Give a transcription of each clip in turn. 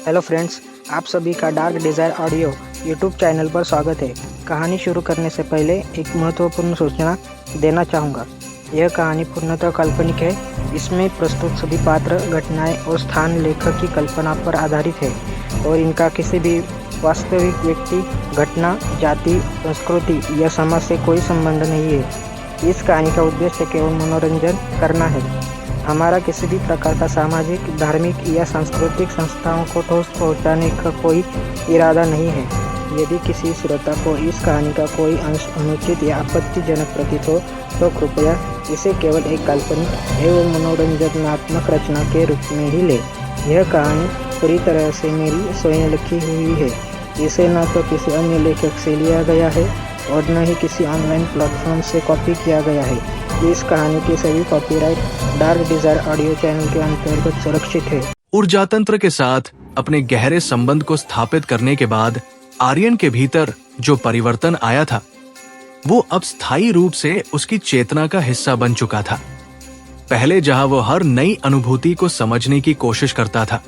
Hello friends, आप सभी का dark desire audio YouTube channel पर स्वागत है। कहानी शुरू करने से पहले एक महत्वपूर्ण सूचना देना चाहूँगा। यह कहानी पूर्णतः काल्पनिक है। इसमें प्रस्तुत सभी पात्र, घटनाएं और स्थान लेखक की कल्पना पर आधारित है और इनका किसी भी वास्तविक व्यक्ति, घटना, जाति, संस्कृति या समाज से कोई संबंध नहीं है। इस कहानी का उद्देश्य केवल मनोरंजन करना है। हमारा किसी भी प्रकार का सामाजिक, धार्मिक या सांस्कृतिक संस्थाओं को ठोस पहुंचाने का कोई इरादा नहीं है। यदि किसी श्रोता को इस कहानी का कोई अंश अनुचित या आपत्तिजनक प्रतीत हो तो कृपया इसे केवल एक काल्पनिक एवं मनोरंजनात्मक रचना के रूप में ही ले। यह कहानी पूरी तरह से मेरी स्वयं लिखी हुई है। इसे न तो किसी अन्य लेखक से लिया गया है और न ही किसी ऑनलाइन प्लेटफॉर्म से कॉपी किया गया है। इस कहानी की सभी copyright dark desire audio channel के अंतर्गत सुरक्षित है। ऊर्जातंत्र के साथ अपने गहरे संबंध को स्थापित करने के बाद आर्यन के भीतर जो परिवर्तन आया था, वो अब स्थायी रूप से उसकी चेतना का हिस्सा बन चुका था। पहले जहां वो हर नई अनुभूति को समझने की कोशिश करता था,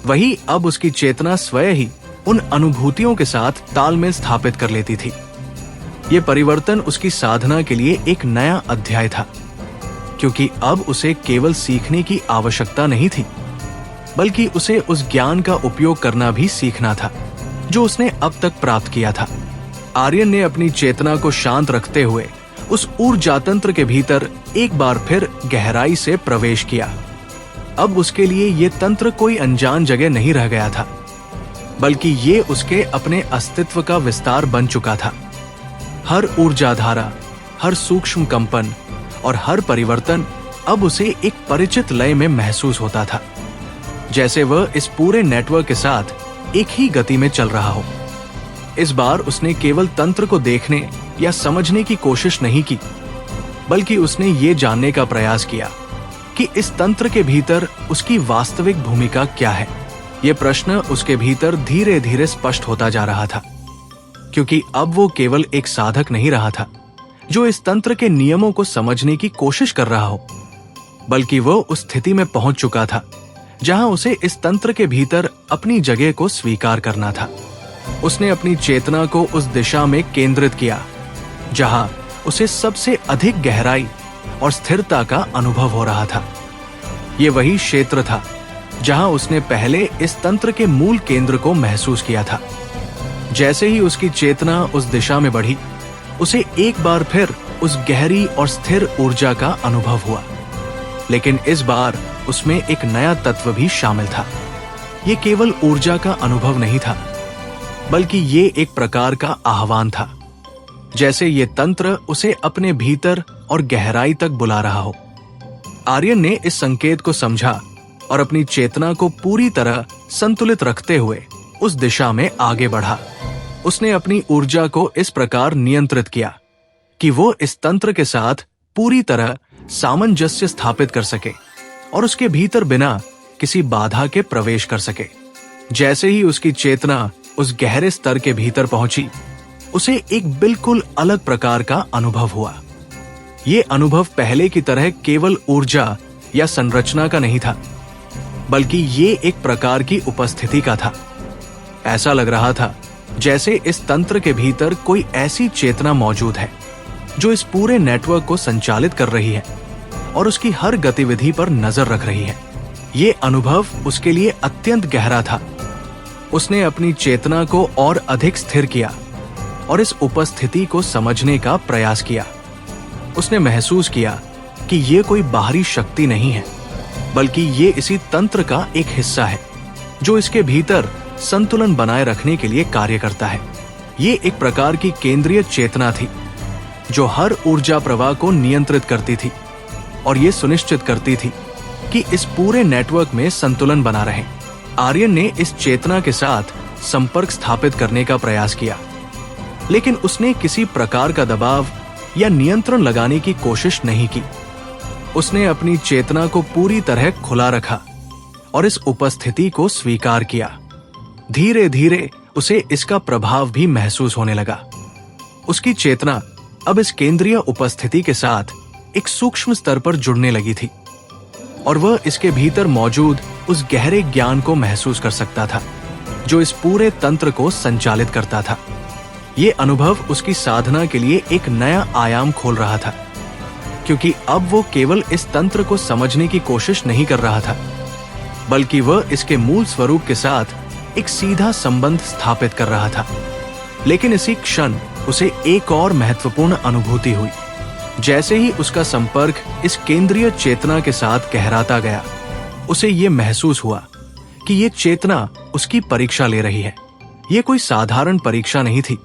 वही अब उसकी चेतना स्वयं ही उन अनुभूतियों के साथ तालमेल स्थापित कर लेती थी। ये परिवर्तन उसकी साधना के लिए एक नया अध्याय था, क्योंकि अब उसे केवल सीखने की आवश्यकता नहीं थी, बल्कि उसे उस ज्ञान का उपयोग करना भी सीखना था जो उसने अब तक प्राप्त किया था। आर्यन ने अपनी चेतना को शांत रखते हुए उस ऊर्जातंत्र के भीतर एक बार फिर गहराई से प्रवेश किया। अब उसके लिए ये तंत्र कोई अनजान जगह नहीं रह गया था, बल्कि ये उसके अपने अस्तित्व का विस्तार बन चुका था। हर ऊर्जाधारा, हर सूक्ष्म कंपन और हर परिवर्तन अब उसे एक परिचित लय में महसूस होता था, जैसे वह इस पूरे नेटवर्क के साथ एक ही गति में चल रहा हो। इस बार उसने केवल तंत्र को देखने या समझने की कोशिश नहीं की, बल्कि उसने ये जानने का प्रयास किया कि इस तंत्र के भीतर उसकी वास्तविक भूमिका क्या है। ये प्रश्न उसके भीतर धीरे धीरे स्पष्ट होता जा रहा था, क्योंकि अब वो केवल एक साधक नहीं रहा था जो इस तंत्र के नियमों को समझने की कोशिश कर रहा हो, बल्कि वो उस स्थिति में पहुंच चुका था जहां उसे इस तंत्र के भीतर अपनी जगह को स्वीकार करना था। उसने अपनी चेतना को उस दिशा में केंद्रित किया जहां उसे सबसे अधिक गहराई और स्थिरता का अनुभव हो रहा था। ये वही क्षेत्र था जहां उसने पहले इस तंत्र के मूल केंद्र को महसूस किया था। जैसे ही उसकी चेतना उस दिशा में बढ़ी, उसे एक बार फिर उस गहरी और स्थिर ऊर्जा का अनुभव हुआ। लेकिन इस बार उसमें एक नया तत्व भी शामिल था। ये केवल ऊर्जा का अनुभव नहीं था, बल्कि ये एक प्रकार का आह्वान था, जैसे ये तंत्र उसे अपने भीतर और गहराई तक बुला रहा हो। आर्यन ने इस संकेत को समझा और अपनी चेतना को पूरी तरह संतुलित रखते हुए उस दिशा में आगे बढ़ा। उसने अपनी ऊर्जा को इस प्रकार नियंत्रित किया कि वो इस तंत्र के साथ पूरी तरह सामंजस्य स्थापित कर सके और उसके भीतर बिना किसी बाधा के प्रवेश कर सके। जैसे ही उसकी चेतना उस गहरे स्तर के भीतर पहुंची, उसे एक बिल्कुल अलग प्रकार का अनुभव हुआ। ये अनुभव पहले की तरह केवल ऊर्जा या संरचना का नहीं था, बल्कि ये एक प्रकार की उपस्थिति का था। ऐसा लग रहा था जैसे इस तंत्र के भीतर कोई ऐसी चेतना मौजूद है जो इस पूरे नेटवर्क को संचालित कर रही है और उसकी हर गतिविधि पर नजर रख रही है। ये अनुभव उसके लिए अत्यंत गहरा था। उसने अपनी चेतना को और अधिक स्थिर किया और इस उपस्थिति को समझने का प्रयास किया। उसने महसूस किया कि ये कोई बाहरी शक्ति नहीं है, बल्कि ये इसी तंत्र का एक हिस्सा है जो इसके भीतर संतुलन बनाए रखने के लिए कार्य करता है। ये एक प्रकार की केंद्रीय चेतना थी जो हर ऊर्जा प्रवाह को नियंत्रित करती थी और ये सुनिश्चित करती थी कि इस पूरे नेटवर्क में संतुलन बना रहे। आर्यन ने इस चेतना के साथ संपर्क स्थापित करने का प्रयास किया, लेकिन उसने किसी प्रकार का दबाव या नियंत्रण लगाने की कोशिश नहीं की। उसने अपनी चेतना को पूरी तरह खुला रखा और इस उपस्थिति को स्वीकार किया। धीरे धीरे उसे इसका प्रभाव भी महसूस होने लगा। उसकी चेतना अब इस केंद्रीय उपस्थिति के साथ एक सूक्ष्म स्तर पर जुड़ने लगी थी। और वह इसके भीतर मौजूद उस गहरे ज्ञान को महसूस कर सकता था जो इस पूरे तंत्र को संचालित करता था। ये अनुभव उसकी साधना के लिए एक नया आयाम खोल रहा था, क्योंकि अब वो केवल इस तंत्र को समझने की कोशिश नहीं कर रहा था, बल्कि वह इसके मूल स्वरूप के साथ एक सीधा संबंध स्थापित कर रहा था। लेकिन इसी क्षण उसे एक और महत्वपूर्ण अनुभूति हुई। जैसे ही उसका संपर्क इस केंद्रीय चेतना के साथ गहराता गया, उसे ये महसूस हुआ कि ये चेतना उसकी परीक्षा ले रही है। ये कोई साधारण परीक्षा नहीं थी,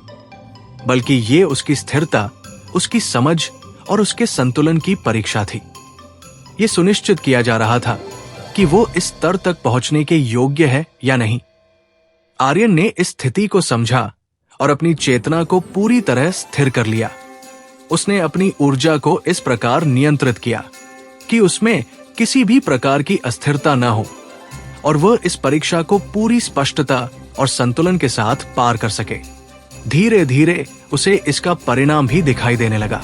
बल्कि ये उसकी स्थिरता, उसकी समझ और उसके संतुलन की परीक्षा थी। ये सुनिश्चित किया जा रहा था कि वो इस स्तर तक पहुंचने के योग्य है या नहीं। आर्यन ने इस स्थिति को समझा और अपनी चेतना को पूरी तरह स्थिर कर लिया। उसने अपनी ऊर्जा को इस प्रकार नियंत्रित किया कि उसमें किसी भी प्रकार की अस्थिरता न हो और वह इस परीक्षा को पूरी स्पष्टता और संतुलन के साथ पार कर सके। धीरे धीरे उसे इसका परिणाम भी दिखाई देने लगा।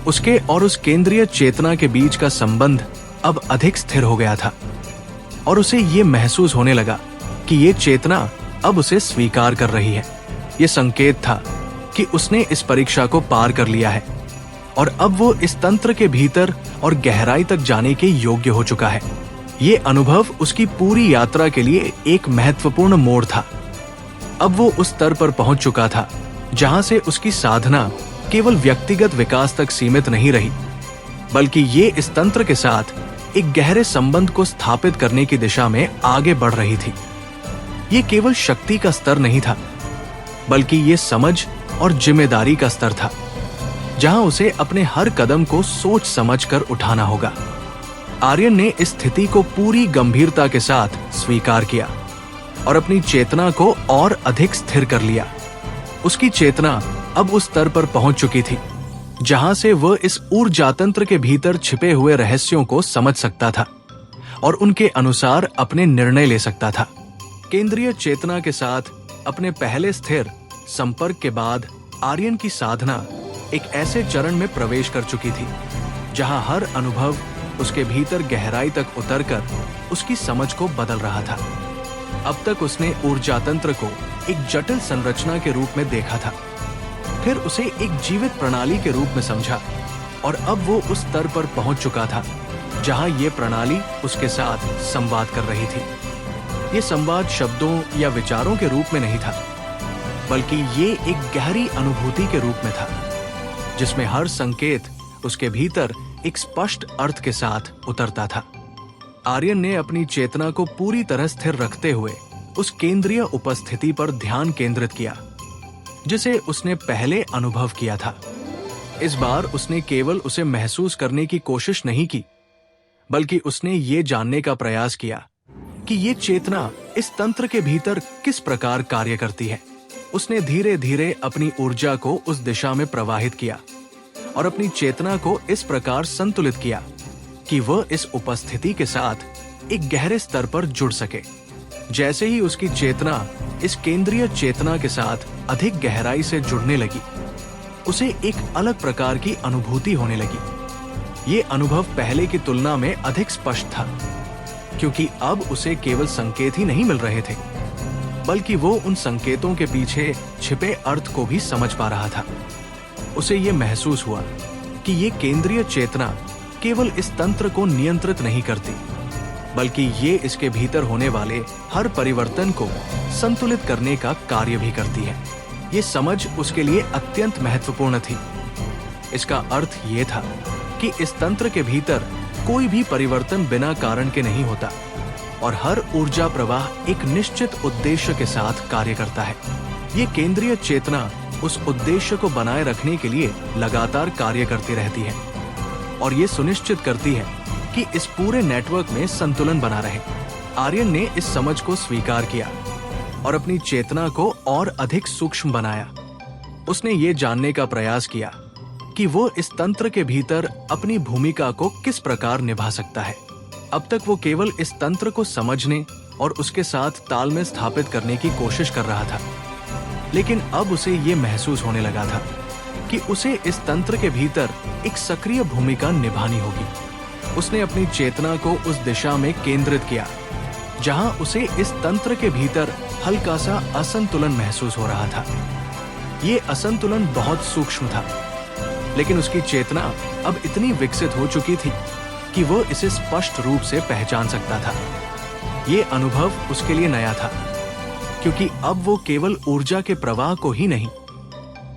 उसके और उस केंद्रीय चेतना के बीच का संबंध अब अधिक स्थिर हो गया था और उसे ये महसूस होने लगा कि ये चेतना अब उसे स्वीकार कर रही है। ये संकेत था कि उसने इस परीक्षा को पार कर लिया है और अब वो इस तंत्र के भीतर और गहराई तक जाने के योग्य हो चुका है। ये अनुभव उसकी पूरी यात्रा के लिए एक महत्वपूर्ण मोड़ था। अब वो उस स्तर पर पहुंच चुका था जहां से उसकी साधना केवल व्यक्तिगत विकास तक सीमित नहीं रही, बल्कि ये इस तंत्र के साथ एक गहरे संबंध को स्थापित करने की दिशा में आगे बढ़ रही थी। ये केवल शक्ति का स्तर नहीं था, बल्कि ये समझ और जिम्मेदारी का स्तर था, जहां उसे अपने हर कदम को सोच समझ कर उठाना होगा। आर्यन ने इस स्थिति को पूरी गंभीरता के साथ स्वीकार किया और अपनी चेतना को और अधिक स्थिर कर लिया। उसकी चेतना अब उस स्तर पर पहुंच चुकी थी जहां से वह इस ऊर्जा तंत्र के भीतर छिपे हुए रहस्यों को समझ सकता था और उनके अनुसार अपने निर्णय ले सकता था। केंद्रीय चेतना के साथ अपने पहले स्थिर संपर्क के बाद आर्यन की साधना एक ऐसे चरण में प्रवेश कर चुकी थी जहां हर अनुभव उसके भीतर गहराई तक उतरकर उसकी समझ को बदल रहा था। अब तक उसने ऊर्जा तंत्र को एक जटिल संरचना के रूप में देखा था, फिर उसे एक जीवित प्रणाली के रूप में समझा और अब वो उस स्तर पर पहुंच चुका था जहां ये प्रणाली उसके साथ संवाद कर रही थी। ये संवाद शब्दों या विचारों के रूप में नहीं था, बल्कि ये एक गहरी अनुभूति के रूप में था, जिसमें हर संकेत उसके भीतर एक स्पष्ट अर्थ के साथ उतरता था। आर्यन ने अपनी चेतना को पूरी तरह स्थिर रखते हुए उस केंद्रीय उपस्थिति पर ध्यान केंद्रित किया जिसे उसने पहले अनुभव किया था। इस बार उसने केवल उसे महसूस करने की कोशिश नहीं की, बल्कि उसने ये जानने का प्रयास किया कि ये चेतना इस तंत्र के भीतर किस प्रकार कार्य करती है। उसने धीरे धीरे अपनी ऊर्जा को उस दिशा में प्रवाहित किया और अपनी चेतना को इस प्रकार संतुलित किया कि वह इस उपस्थिति के साथ एक गहरे स्तर पर जुड़ सके। जैसे ही उसकी चेतना इस केंद्रीय चेतना के साथ अधिक गहराई से जुड़ने लगी, उसे एक अलग प्रकार की अनुभूति होने लगी। ये अनुभव पहले की तुलना में अधिक स्पष्ट था, क्योंकि अब उसे केवल संकेत ही नहीं मिल रहे थे, बल्कि वो उन संकेतों के पीछे छिपे अर्थ को भी समझ पा रहा था। उसे ये महसूस हुआ कि ये केंद्रीय चेतना केवल इस तंत्र को नियंत्रित नहीं करती, बल्कि ये इसके भीतर होने वाले हर परिवर्तन को संतुलित करने का कार्य भी करती है। ये समझ उसके लिए अत्यंत महत्वपूर्ण थी। इसका अर्थ ये था कि इस तंत्र के भीतर कोई भी परिवर्तन बिना कारण के नहीं होता और हर ऊर्जा प्रवाह एक निश्चित उद्देश्य के साथ कार्य करता है। ये केंद्रीय चेतना उस उद्देश्य को बनाए रखने के लिए लगातार कार्य करती रहती है और ये सुनिश्चित करती है कि इस पूरे नेटवर्क में संतुलन बना रहे। आर्यन ने इस समझ को स्वीकार किया और अपनी चेतना को और अधिक सूक्ष्म बनाया। उसने ये जानने का प्रयास किया कि वो इस तंत्र के भीतर अपनी भूमिका को किस प्रकार निभा सकता है। अब तक वो केवल इस तंत्र को समझने और उसके साथ तालमेल स्थापित करने की कोशिश कर रहा था, लेकिन अब उसे ये महसूस होने लगा था कि उसे इस तंत्र के भीतर एक सक्रिय भूमिका निभानी होगी। उसने अपनी चेतना को उस दिशा में केंद्रित किया जहां उसे इस तंत्र के भीतर हल्का सा असंतुलन महसूस हो रहा था। ये असंतुलन बहुत सूक्ष्म था, लेकिन उसकी चेतना अब इतनी विकसित हो चुकी थी कि वो इसे स्पष्ट रूप से पहचान सकता था। ये अनुभव उसके लिए नया था, क्योंकि अब वो केवल ऊर्जा के प्रवाह को ही नहीं,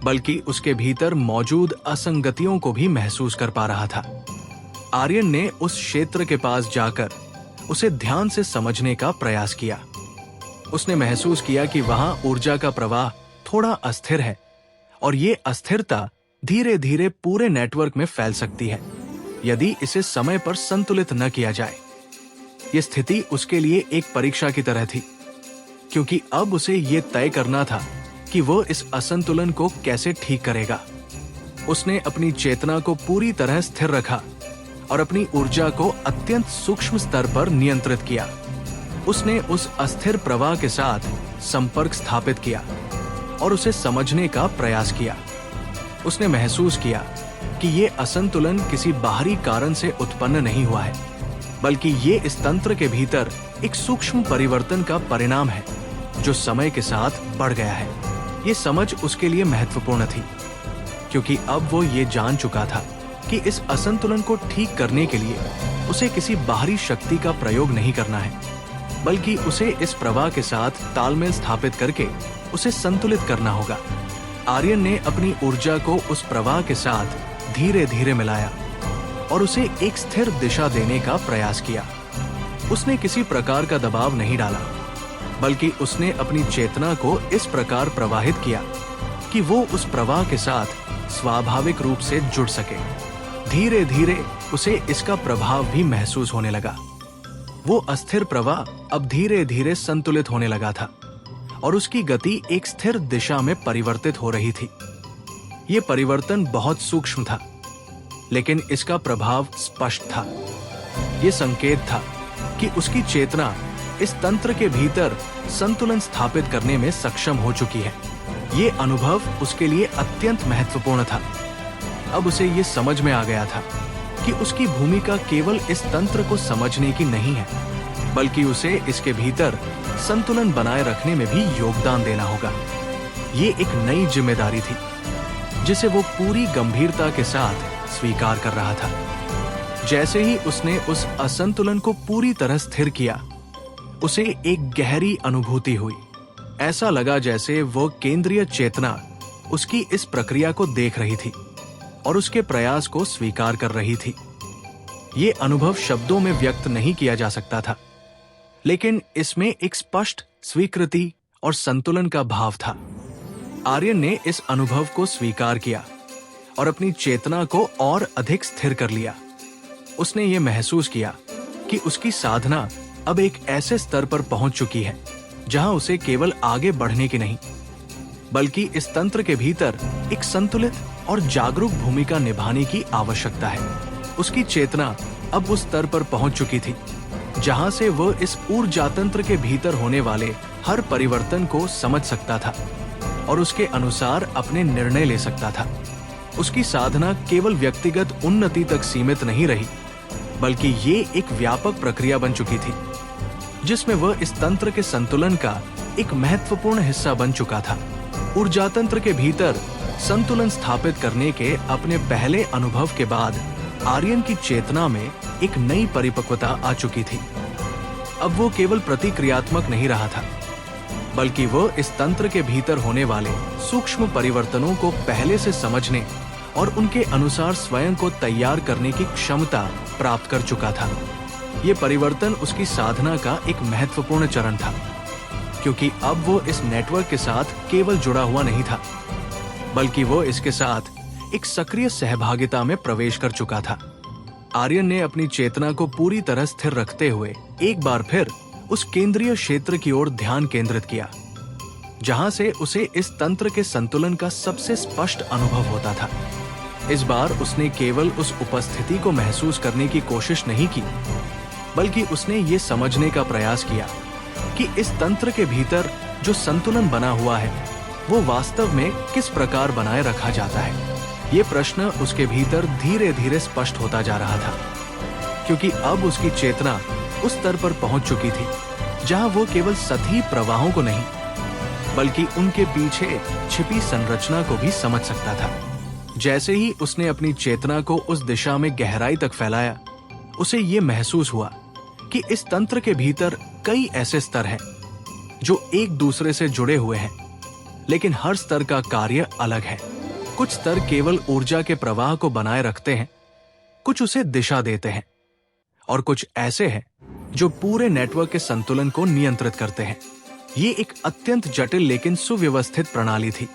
बल्कि उसके भीतर मौजूद असंगतियों को भी महसूस कर पा रहा था। आर्यन ने उस क्षेत्र के पास जाकर उसे ध्यान से समझने का प्रयास किया। उसने महसूस किया कि वहां ऊर्जा का प्रवाह थोड़ा अस्थिर है और ये अस्थिरता धीरे धीरे पूरे नेटवर्क में फैल सकती है यदि इसे समय पर संतुलित न किया जाए। यह स्थिति उसके लिए एक परीक्षा की तरह थी, क्योंकि अब उसे ये तय करना था कि वो इस असंतुलन को कैसे ठीक करेगा। उसने अपनी चेतना को पूरी तरह स्थिर रखा और अपनी ऊर्जा को अत्यंत सूक्ष्म स्तर पर नियंत्रित किया। उसने उस अस्थिर प्रवाह के साथ संपर्क स्थापित किया और उसे समझने का प्रयास किया। उसने महसूस किया कि ये असंतुलन किसी बाहरी कारण से उत्पन्न नहीं हुआ है, बल्कि ये इस तंत्र के भीतर एक सूक्ष्म परिवर्तन का परिणाम है जो समय के साथ बढ़ गया है। ये समझ उसके लिए महत्वपूर्ण थी, क्योंकि अब वो ये जान चुका था कि इस असंतुलन को ठीक करने के लिए उसे किसी बाहरी शक्ति का प्रयोग नहीं करना है, बल्कि उसे इस प्रवाह के साथ तालमेल स्थापित करके उसे संतुलित करना होगा। आर्यन ने अपनी ऊर्जा को उस प्रवाह के साथ धीरे धीरे मिलाया और उसे एक स्थिर दिशा देने का प्रयास किया। उसने किसी प्रकार का दबाव नहीं डाला, बल्कि उसने अपनी चेतना को इस प्रकार प्रवाहित किया कि वो उस प्रवाह के साथ स्वाभाविक रूप से जुड़ सके। धीरे धीरे उसे इसका प्रभाव भी महसूस होने लगा। वो अस्थिर प्रवाह अब धीरे धीरे संतुलित होने लगा था और उसकी गति एक स्थिर दिशा में परिवर्तित हो रही थी। ये परिवर्तन बहुत सूक्ष्म था, लेकिन इसका प्रभाव स्पष्ट था। ये संकेत था कि उसकी चेतना इस तंत्र के भीतर संतुलन स्थापित करने में सक्षम हो चुकी है। ये अनुभव उसके लिए अत्यंत महत्वपूर्ण था। अब उसे ये समझ में आ गया था कि उसकी भूमिका केवल इस तंत्र को समझने की नहीं है, बल्कि उसे इसके भीतर संतुलन बनाए रखने में भी योगदान देना होगा। ये एक नई जिम्मेदारी थी जिसे वो पूरी गंभीरता के साथ स्वीकार कर रहा था। जैसे ही उसने उस असंतुलन को पूरी तरह स्थिर किया, उसे एक गहरी अनुभूति हुई। ऐसा लगा जैसे वो केंद्रीय चेतना उसकी इस प्रक्रिया को देख रही थी और उसके प्रयास को स्वीकार कर रही थी। ये अनुभव शब्दों में व्यक्त नहीं किया जा सकता था, लेकिन इसमें एक स्पष्ट स्वीकृति और संतुलन का भाव था। आर्यन ने इस अनुभव को स्वीकार किया और अपनी चेतना को और अधिक स्थिर कर लिया। उसने ये महसूस किया कि उसकी साधना अब एक ऐसे स्तर पर पहुंच चुकी है जहां उसे केवल आगे बढ़ने की नहीं, बल्कि इस तंत्र के भीतर एक संतुलित और जागरूक भूमिका निभाने की आवश्यकता है। उसकी चेतना अब उस स्तर पर पहुंच चुकी थी जहां से वो इस ऊर्जा तंत्र के भीतर होने वाले हर परिवर्तन को समझ सकता था और उसके अनुसार अपने निर्णय ले सकता था। उसकी साधना केवल व्यक्तिगत उन्नति तक सीमित नहीं रही, बल्कि ये एक व्यापक प्रक्रिया बन चुकी थी जिसमें वह इस तंत्र के संतुलन का एक महत्वपूर्ण हिस्सा बन चुका था। ऊर्जा तंत्र के भीतर संतुलन स्थापित करने के अपने पहले अनुभव के बाद आर्यन की चेतना में एक नई परिपक्वता आ चुकी थी। अब वो केवल प्रतिक्रियात्मक नहीं रहा था, बल्कि वो इस तंत्र के भीतर होने वाले सूक्ष्म परिवर्तनों को पहले से समझने और उनके अनुसार स्वयं को तैयार करने की क्षमता प्राप्त कर चुका था। ये परिवर्तन उसकी साधना का एक महत्वपूर्ण चरण था, क्योंकि अब वो इस नेटवर्क के साथ केवल जुड़ा हुआ नहीं था, बल्कि वो इसके साथ एक सक्रिय सहभागिता में प्रवेश कर चुका था। आर्यन ने अपनी चेतना को पूरी तरह स्थिर रखते हुए एक बार फिर उस केंद्रीय क्षेत्र की ओर ध्यान केंद्रित किया, जहां से उसे इस तंत्र के संतुलन का सबसे स्पष्ट अनुभव होता था। इस बार उसने केवल उस उपस्थिति को महसूस करने की कोशिश नहीं की, बल्कि उसने ये समझने का प्रयास किया कि इस तंत्र के भीतर जो संतुलन बना हुआ है वो वास्तव में किस प्रकार बनाए रखा जाता है। ये प्रश्न उसके भीतर धीरे धीरे स्पष्ट होता जा रहा था, क्योंकि अब उसकी चेतना उस स्तर पर पहुंच चुकी थी जहां वो केवल सतही प्रवाहों को नहीं बल्कि उनके पीछे छिपी संरचना को भी समझ सकता था। जैसे ही उसने अपनी चेतना को उस दिशा में गहराई तक फैलाया, उसे ये महसूस हुआ कि इस तंत्र के भीतर कई ऐसे स्तर हैं जो एक दूसरे से जुड़े हुए हैं, लेकिन हर स्तर का कार्य अलग है। कुछ स्तर केवल ऊर्जा के प्रवाह को बनाए रखते हैं, कुछ उसे दिशा देते हैं, और कुछ ऐसे हैं जो पूरे नेटवर्क के संतुलन को नियंत्रित करते हैं। ये एक अत्यंत जटिल लेकिन सुव्यवस्थित प्रणाली थी,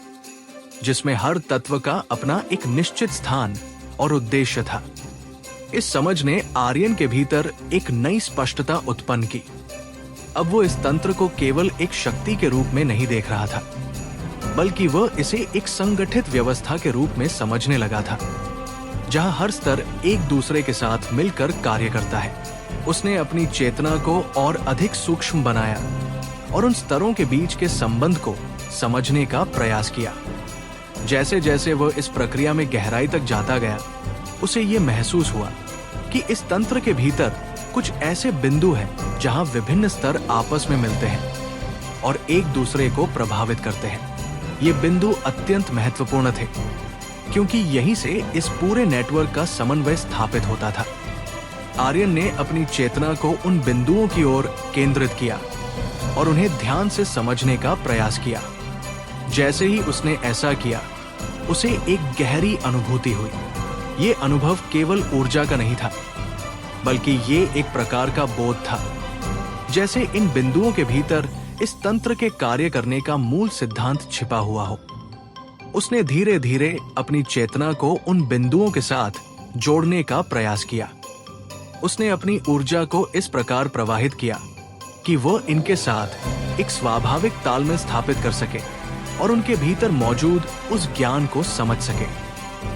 जिसमें हर तत्व का अपना एक निश्चित स्थान और उद्देश्य था। इस समझ ने आर्यन के भीतर एक नई स्पष्टता उत्पन्न की। अब वो इस तंत्र को केवल एक शक्ति के रूप में नहीं देख रहा था, बल्कि वह इसे एक संगठित व्यवस्था के रूप में समझने लगा था, जहां हर स्तर एक दूसरे के साथ मिलकर कार्य करता है। उसने अपनी चेतना को और अधिक सूक्ष्म बनाया और उन स्तरों के बीच के संबंध को समझने का प्रयास किया। जैसे जैसे वह इस प्रक्रिया में गहराई तक जाता गया, उसे ये महसूस हुआ कि इस तंत्र के भीतर कुछ ऐसे बिंदु हैं जहां विभिन्न स्तर आपस में मिलते हैं और एक दूसरे को प्रभावित करते हैं। ये बिंदु अत्यंत महत्वपूर्ण थे, क्योंकि यहीं से इस पूरे नेटवर्क का समन्वय स्थापित होता था। आर्यन ने अपनी चेतना को उन बिंदुओं की ओर केंद्रित किया और उन्हें ध्यान से समझने का प्रयास किया। जैसे ही उसने ऐसा किया, उसे एक गहरी अनुभूति हुई। ये अनुभव केवल ऊर्जा का नहीं था, बल्कि ये एक प्रकार का बोध था, जैसे इन बिंदुओं के भीतर इस तंत्र के कार्य करने का मूल सिद्धांत छिपा हुआ हो। उसने धीरे धीरे अपनी चेतना को उन बिंदुओं के साथ जोड़ने का प्रयास किया। उसने अपनी ऊर्जा को इस प्रकार प्रवाहित किया कि वह इनके साथ एक स्वाभाविक तालमेल स्थापित कर सके और उनके भीतर मौजूद उस ज्ञान को समझ सके।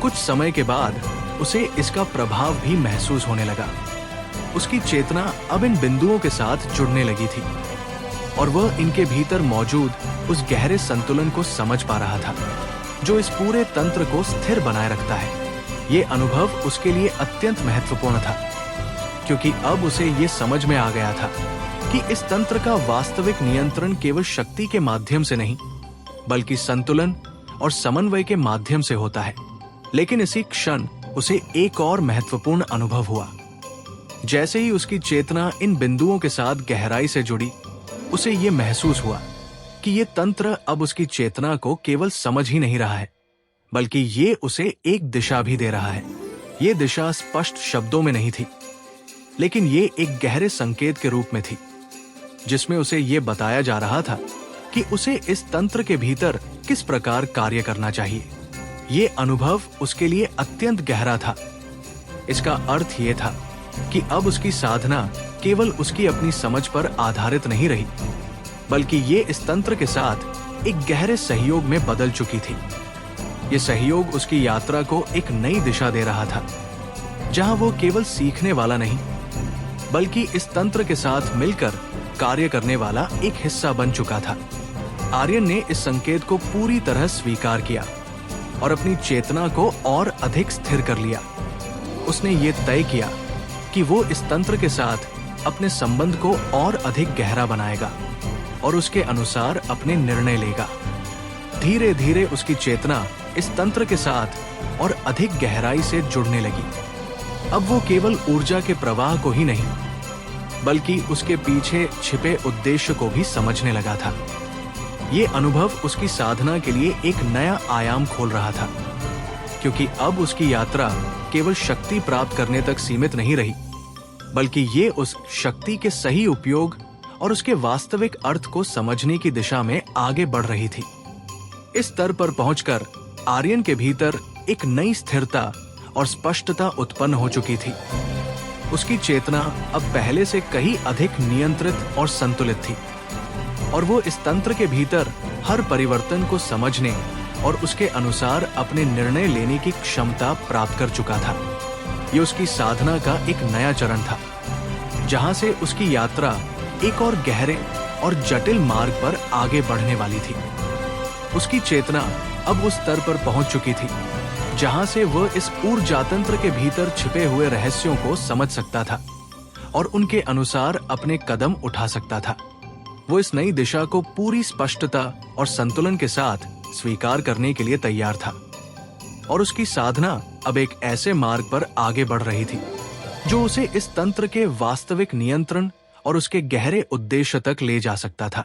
कुछ समय के बाद उसे इसका प्रभाव भी महसूस होने लगा। उसकी चेतना अब इन बिंदुओं के साथ जुड़ने लगी थी और वह इनके भीतर मौजूद उस गहरे संतुलन को समझ पा रहा था जो इस पूरे तंत्र को स्थिर बनाए रखता है। ये अनुभव उसके लिए अत्यंत महत्वपूर्ण था, क्योंकि अब उसे ये समझ में आ गया था कि इस तंत्र का वास्तविक नियंत्रण केवल शक्ति के माध्यम से नहीं, बल्कि संतुलन और समन्वय के माध्यम से होता है। लेकिन इसी क्षण उसे एक और महत्वपूर्ण अनुभव हुआ। जैसे ही उसकी चेतना इन बिंदुओं के साथ गहराई से जुड़ी, उसे ये महसूस हुआ कि ये तंत्र अब उसकी चेतना को केवल समझ ही नहीं रहा है, बल्कि ये उसे एक दिशा भी दे रहा है। ये दिशा स्पष्ट शब्दों में नहीं थी, लेकिन ये एक गहरे संकेत के रूप में थी, जिसमें उसे ये बताया जा रहा था कि उसे इस तंत्र के भीतर किस प्रकार कार्य करना चाहिए। ये अनुभव उसके लिए अत्यंत गहरा था। इसका अर्थ ये था कि अब उसकी साधना केवल उसकी अपनी समझ पर आधारित नहीं रही, बल्कि ये इस तंत्र के साथ एक गहरे सहयोग में बदल चुकी थी। ये सहयोग उसकी यात्रा को एक नई दिशा दे रहा था, जहां वो केवल सीखने वाला नहीं, बल्कि इस तंत्र के साथ मिलकर कार्य करने वाला एक हिस्सा बन चुका था। आर्यन ने इस संकेत को पूरी तरह स्वीकार किया और अपनी चेतना को और अधिक स्थिर कर लिया। उसने ये तय किया कि वो इस तंत्र के साथ अपने संबंध को और अधिक गहरा बनाएगा और उसके अनुसार अपने निर्णय लेगा। धीरे धीरे उसकी चेतना इस तंत्र के साथ और अधिक गहराई से जुड़ने लगी। अब वो केवल ऊर्जा के प्रवाह को ही नहीं, बल्कि उसके पीछे छिपे उद्देश्य को भी समझने लगा था। ये अनुभव उसकी साधना के लिए एक नया आयाम खोल रहा था, क्योंकि अब उसकी यात्रा केवल शक्ति प्राप्त करने तक सीमित नहीं रही, बल्कि ये उस शक्ति के सही उपयोग और उसके वास्तविक अर्थ को समझने की दिशा में आगे बढ़ रही थी। इस स्तर पर पहुंचकर आर्यन के भीतर एक नई स्थिरता और स्पष्टता उत्पन्न हो चुकी थी। उसकी चेतना अब पहले से कहीं अधिक नियंत्रित और संतुलित थी, और वो इस तंत्र के भीतर हर परिवर्तन को समझने और उसके अनुसार अपने निर्णय लेने की क्षमता प्राप्त कर चुका था। ये उसकी साधना का एक नया चरण था, जहां से उसकी यात्रा एक और गहरे और जटिल मार्ग पर आगे बढ़ने वाली थी। उसकी चेतना अब उस स्तर पर पहुंच चुकी थी जहां से वह इस ऊर्जा तंत्र के भीतर छिपे हुए रहस्यों को समझ सकता था और उनके अनुसार अपने कदम उठा सकता था। वो इस नई दिशा को पूरी स्पष्टता और संतुलन के साथ स्वीकार करने के लिए तैयार था और उसकी साधना अब एक ऐसे मार्ग पर आगे बढ़ रही थी जो उसे इस तंत्र के वास्तविक नियंत्रण और उसके गहरे उद्देश्य तक ले जा सकता था।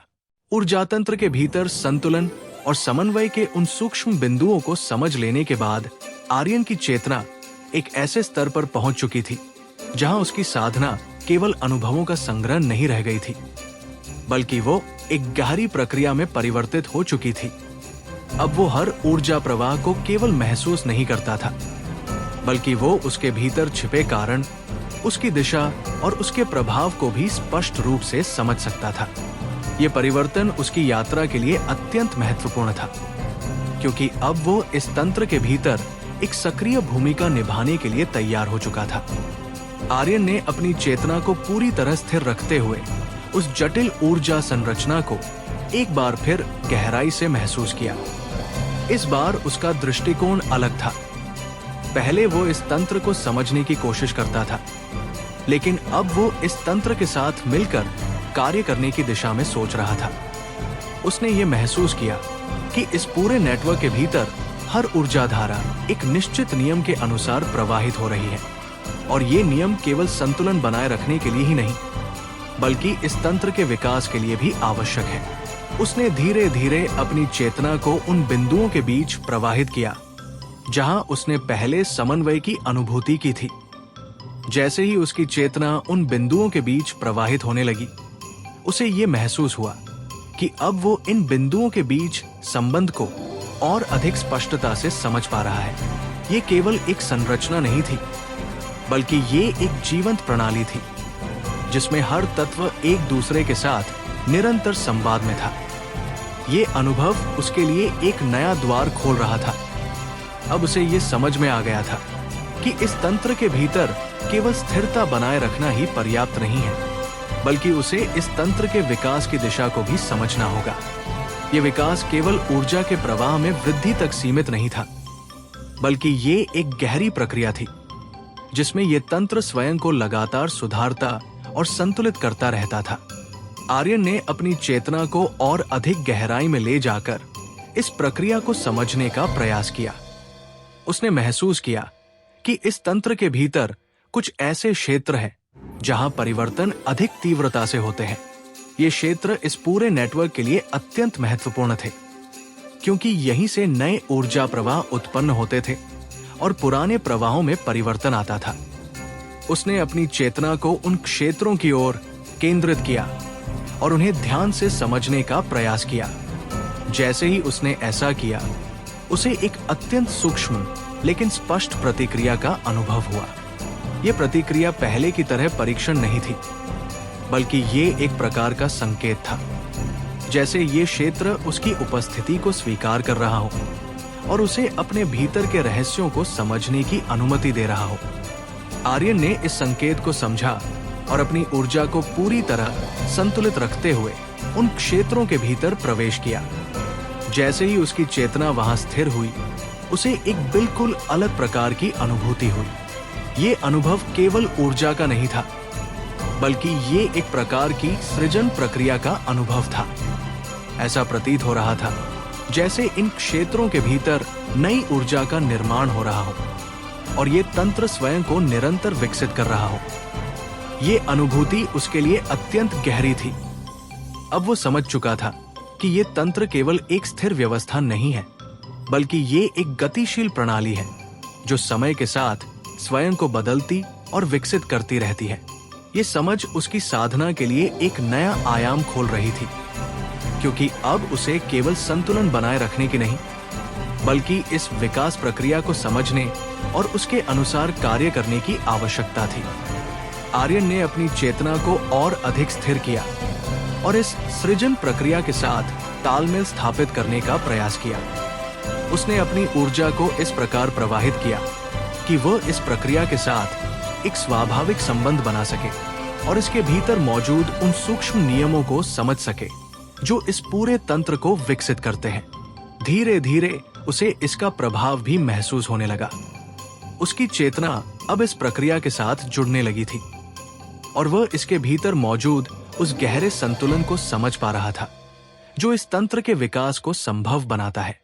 ऊर्जा तंत्र के भीतर संतुलन और समन्वय के उन सूक्ष्म बिंदुओं को समझ लेने के बाद आर्यन की चेतना एक ऐसे स्तर पर पहुंच चुकी थी जहां उसकी साधना केवल अनुभवों का संग्रह नहीं रह गई थी, बल्कि वो एक गहरी प्रक्रिया में परिवर्तित हो चुकी थी। अब वो हर ऊर्जा प्रवाह को केवल महसूस नहीं करता था, बल्कि वो उसके भीतर छिपे कारण, उसकी दिशा और उसके प्रभाव को भी स्पष्ट रूप से समझ सकता था। ये परिवर्तन उसकी यात्रा के लिए अत्यंत महत्वपूर्ण था, क्योंकि अब वो इस तंत्र के भीतर एक सक्रिय भूमिका निभाने के लिए तैयार हो चुका था। आर्यन ने अपनी चेतना को पूरी तरह स्थिर रखते हुए उस जटिल ऊर्जा संरचना को एक बार फिर गहराई से महसूस किया। इस बार उसका दृष्टिकोण अलग था। पहले वो इस तंत्र को समझने की कोशिश करता था, लेकिन अब वो इस तंत्र के साथ मिलकर कार्य करने की दिशा में सोच रहा था। उसने ये महसूस किया कि इस पूरे नेटवर्क के भीतर हर ऊर्जा धारा एक निश्चित नियम के अनुसार प्रवाहित हो रही है और ये नियम केवल संतुलन बनाए रखने के लिए ही नहीं, बल्कि इस तंत्र के विकास के लिए भी आवश्यक है। उसने धीरे धीरे अपनी चेतना को उन बिंदुओं के बीच प्रवाहित किया जहां उसने पहले समन्वय की अनुभूति की थी। जैसे ही उसकी चेतना उन बिंदुओं के बीच प्रवाहित होने लगी, उसे ये महसूस हुआ कि अब वो इन बिंदुओं के बीच संबंध को और अधिक स्पष्टता से समझ पा रहा है। ये केवल एक संरचना नहीं थी, बल्कि ये एक जीवंत प्रणाली थी जिसमें हर तत्व एक दूसरे के साथ निरंतर संवाद में था। ये अनुभव उसके लिए एक नया द्वार खोल रहा था। अब उसे ये समझ में आ गया था कि इस तंत्र के भीतर केवल स्थिरता बनाए रखना ही पर्याप्त नहीं है, बल्कि उसे इस तंत्र के विकास की दिशा को भी समझना होगा। ये विकास केवल ऊर्जा के प्रवाह में वृद्धि तक सीमित नहीं था, बल्कि ये एक गहरी प्रक्रिया थी जिसमें ये तंत्र स्वयं को लगातार सुधारता और संतुलित करता रहता था। आर्यन ने अपनी चेतना को और अधिक गहराई में ले जाकर इस प्रक्रिया को समझने का प्रयास किया। उसने महसूस किया कि इस तंत्र के भीतर कुछ ऐसे क्षेत्र हैं जहां परिवर्तन अधिक तीव्रता से होते हैं। ये क्षेत्र इस पूरे नेटवर्क के लिए अत्यंत महत्वपूर्ण थे, क्योंकि यहीं से नए ऊर्जा प्रवाह उत्पन्न होते थे और पुराने प्रवाहों में परिवर्तन आता था। उसने अपनी चेतना को उन क्षेत्रों की ओर केंद्रित किया और उन्हें ध्यान से समझने का प्रयास किया। जैसे ही उसने ऐसा किया, उसे एक अत्यंत सूक्ष्म लेकिन स्पष्ट प्रतिक्रिया का अनुभव हुआ। यह प्रतिक्रिया पहले की तरह परीक्षण नहीं थी, बल्कि ये एक प्रकार का संकेत था, जैसे ये क्षेत्र उसकी उपस्थिति को स्वीकार कर रहा हो और उसे अपने भीतर के रहस्यों को समझने की अनुमति दे रहा हो। आर्यन ने इस संकेत को समझा और अपनी ऊर्जा को पूरी तरह संतुलित रखते हुए उन क्षेत्रों के भीतर प्रवेश किया। जैसे ही उसकी चेतना वहां स्थिर हुई, उसे एक बिल्कुल अलग प्रकार की अनुभूति हुई। ये अनुभव केवल ऊर्जा का नहीं था, बल्कि ये एक प्रकार की सृजन प्रक्रिया का अनुभव था। ऐसा प्रतीत हो रहा था जैसे इन क्षेत्रों के भीतर नई ऊर्जा का निर्माण हो रहा हो और ये तंत्र स्वयं को निरंतर विकसित कर रहा हो। ये अनुभूति उसके लिए अत्यंत गहरी थी। अब वो समझ चुका था कि ये तंत्र केवल एक स्थिर व्यवस्था नहीं है, बल्कि ये एक गतिशील प्रणाली है जो समय के साथ स्वयं को बदलती और विकसित करती रहती है। ये समझ उसकी साधना के लिए एक नया आयाम खोल रही थी, क्योंकि अब उसे केवल संतुलन बनाए रखने की नहीं, बल्कि इस विकास प्रक्रिया को समझने और उसके अनुसार कार्य करने की आवश्यकता थी। आर्यन ने अपनी चेतना को और अधिक स्थिर किया और इस सृजन प्रक्रिया के साथ तालमेल स्थापित करने का प्रयास किया। उसने अपनी ऊर्जा को इस प्रकार प्रवाहित किया कि वह इस प्रक्रिया के साथ एक स्वाभाविक संबंध बना सके और इसके भीतर मौजूद उन सूक्ष्म नियमों को समझ सके जो इस पूरे तंत्र को विकसित करते हैं। धीरे धीरे उसे इसका प्रभाव भी महसूस होने लगा। उसकी चेतना अब इस प्रक्रिया के साथ जुड़ने लगी थी और वह इसके भीतर मौजूद उस गहरे संतुलन को समझ पा रहा था जो इस तंत्र के विकास को संभव बनाता है।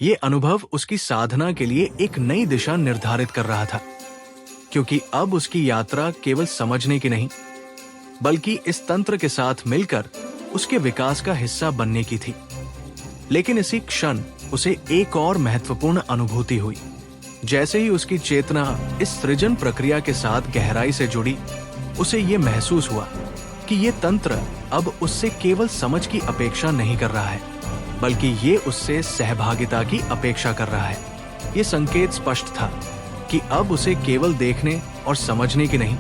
ये अनुभव उसकी साधना के लिए एक नई दिशा निर्धारित कर रहा था, क्योंकि अब उसकी यात्रा केवल समझने की नहीं, बल्कि इस तंत्र के साथ मिलकर उसके विकास का हिस्सा बनने की थी। लेकिन इसी क्षण उसे एक और महत्वपूर्ण अनुभूति हुई। जैसे ही उसकी चेतना इस सृजन प्रक्रिया के साथ गहराई से जुड़ी, उसे ये महसूस हुआ कि ये तंत्र अब उससे केवल समझ की अपेक्षा नहीं कर रहा है, बल्कि ये उससे सहभागिता की अपेक्षा कर रहा है। ये संकेत स्पष्ट था कि अब उसे केवल देखने और समझने की नहीं,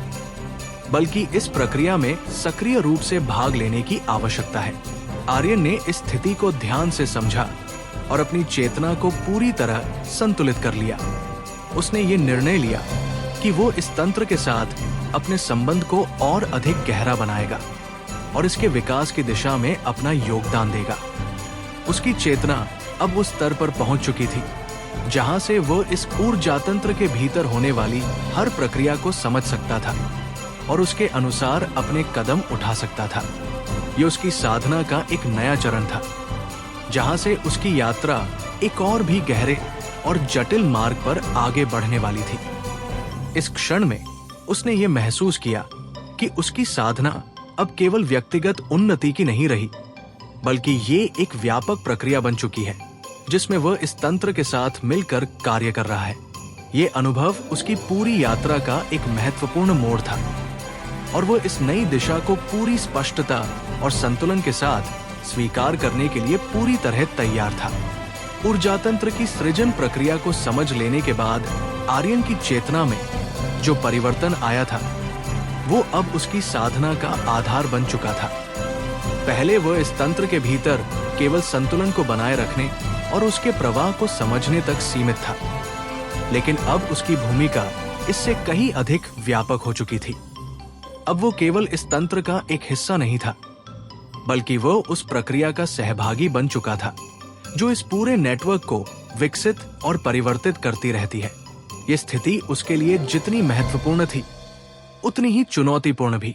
बल्कि इस प्रक्रिया में सक्रिय रूप से भाग लेने की आवश्यकता है। आर्यन ने इस स्थिति को ध्यान से समझा और अपनी चेतना को पूरी तरह संतुलित कर लिया। उसने ये निर्णय लिया कि वो इस तंत्र के साथ अपने संबंध को और अधिक गहरा बनाएगा और इसके विकास की दिशा में अपना योगदान देगा। उसकी चेतना अब उस स्तर पर पहुंच चुकी थी जहां से वो इस ऊर्जा तंत्र के भीतर होने वाली हर प्रक्रिया को समझ सकता था और उसके अनुसार अपने कदम उठा सकता था। ये उसकी साधना का एक नया चरण था, जहां से उसकी यात्रा एक और भी गहरे और जटिल मार्ग पर आगे बढ़ने वाली थी। इस क्षण में उसने ये महसूस किया कि उसकी साधना अब केवल व्यक्तिगत उन्नति की नहीं रही, बल्कि ये एक व्यापक प्रक्रिया बन चुकी है जिसमें वह इस तंत्र के साथ मिलकर कार्य कर रहा है। ये अनुभव उसकी पूरी यात्रा का एक महत्वपूर्ण मोड़ था और वह इस नई दिशा को पूरी स्पष्टता और संतुलन के साथ स्वीकार करने के लिए पूरी तरह तैयार था। ऊर्जा तंत्र की सृजन प्रक्रिया को समझ लेने के बाद आर्यन की चेतना में जो परिवर्तन आया था, वो अब उसकी साधना का आधार बन चुका था। पहले वह इस तंत्र के भीतर केवल संतुलन को बनाए रखने और उसके प्रवाह को समझने तक सीमित था, लेकिन अब उसकी भूमिका इससे कहीं अधिक व्यापक हो चुकी थी। अब वो केवल इस तंत्र का एक हिस्सा नहीं था, बल्कि वो उस प्रक्रिया का सहभागी बन चुका था जो इस पूरे नेटवर्क को विकसित और परिवर्तित करती रहती है। ये स्थिति उसके लिए जितनी महत्वपूर्ण थी, उतनी ही चुनौतीपूर्ण भी,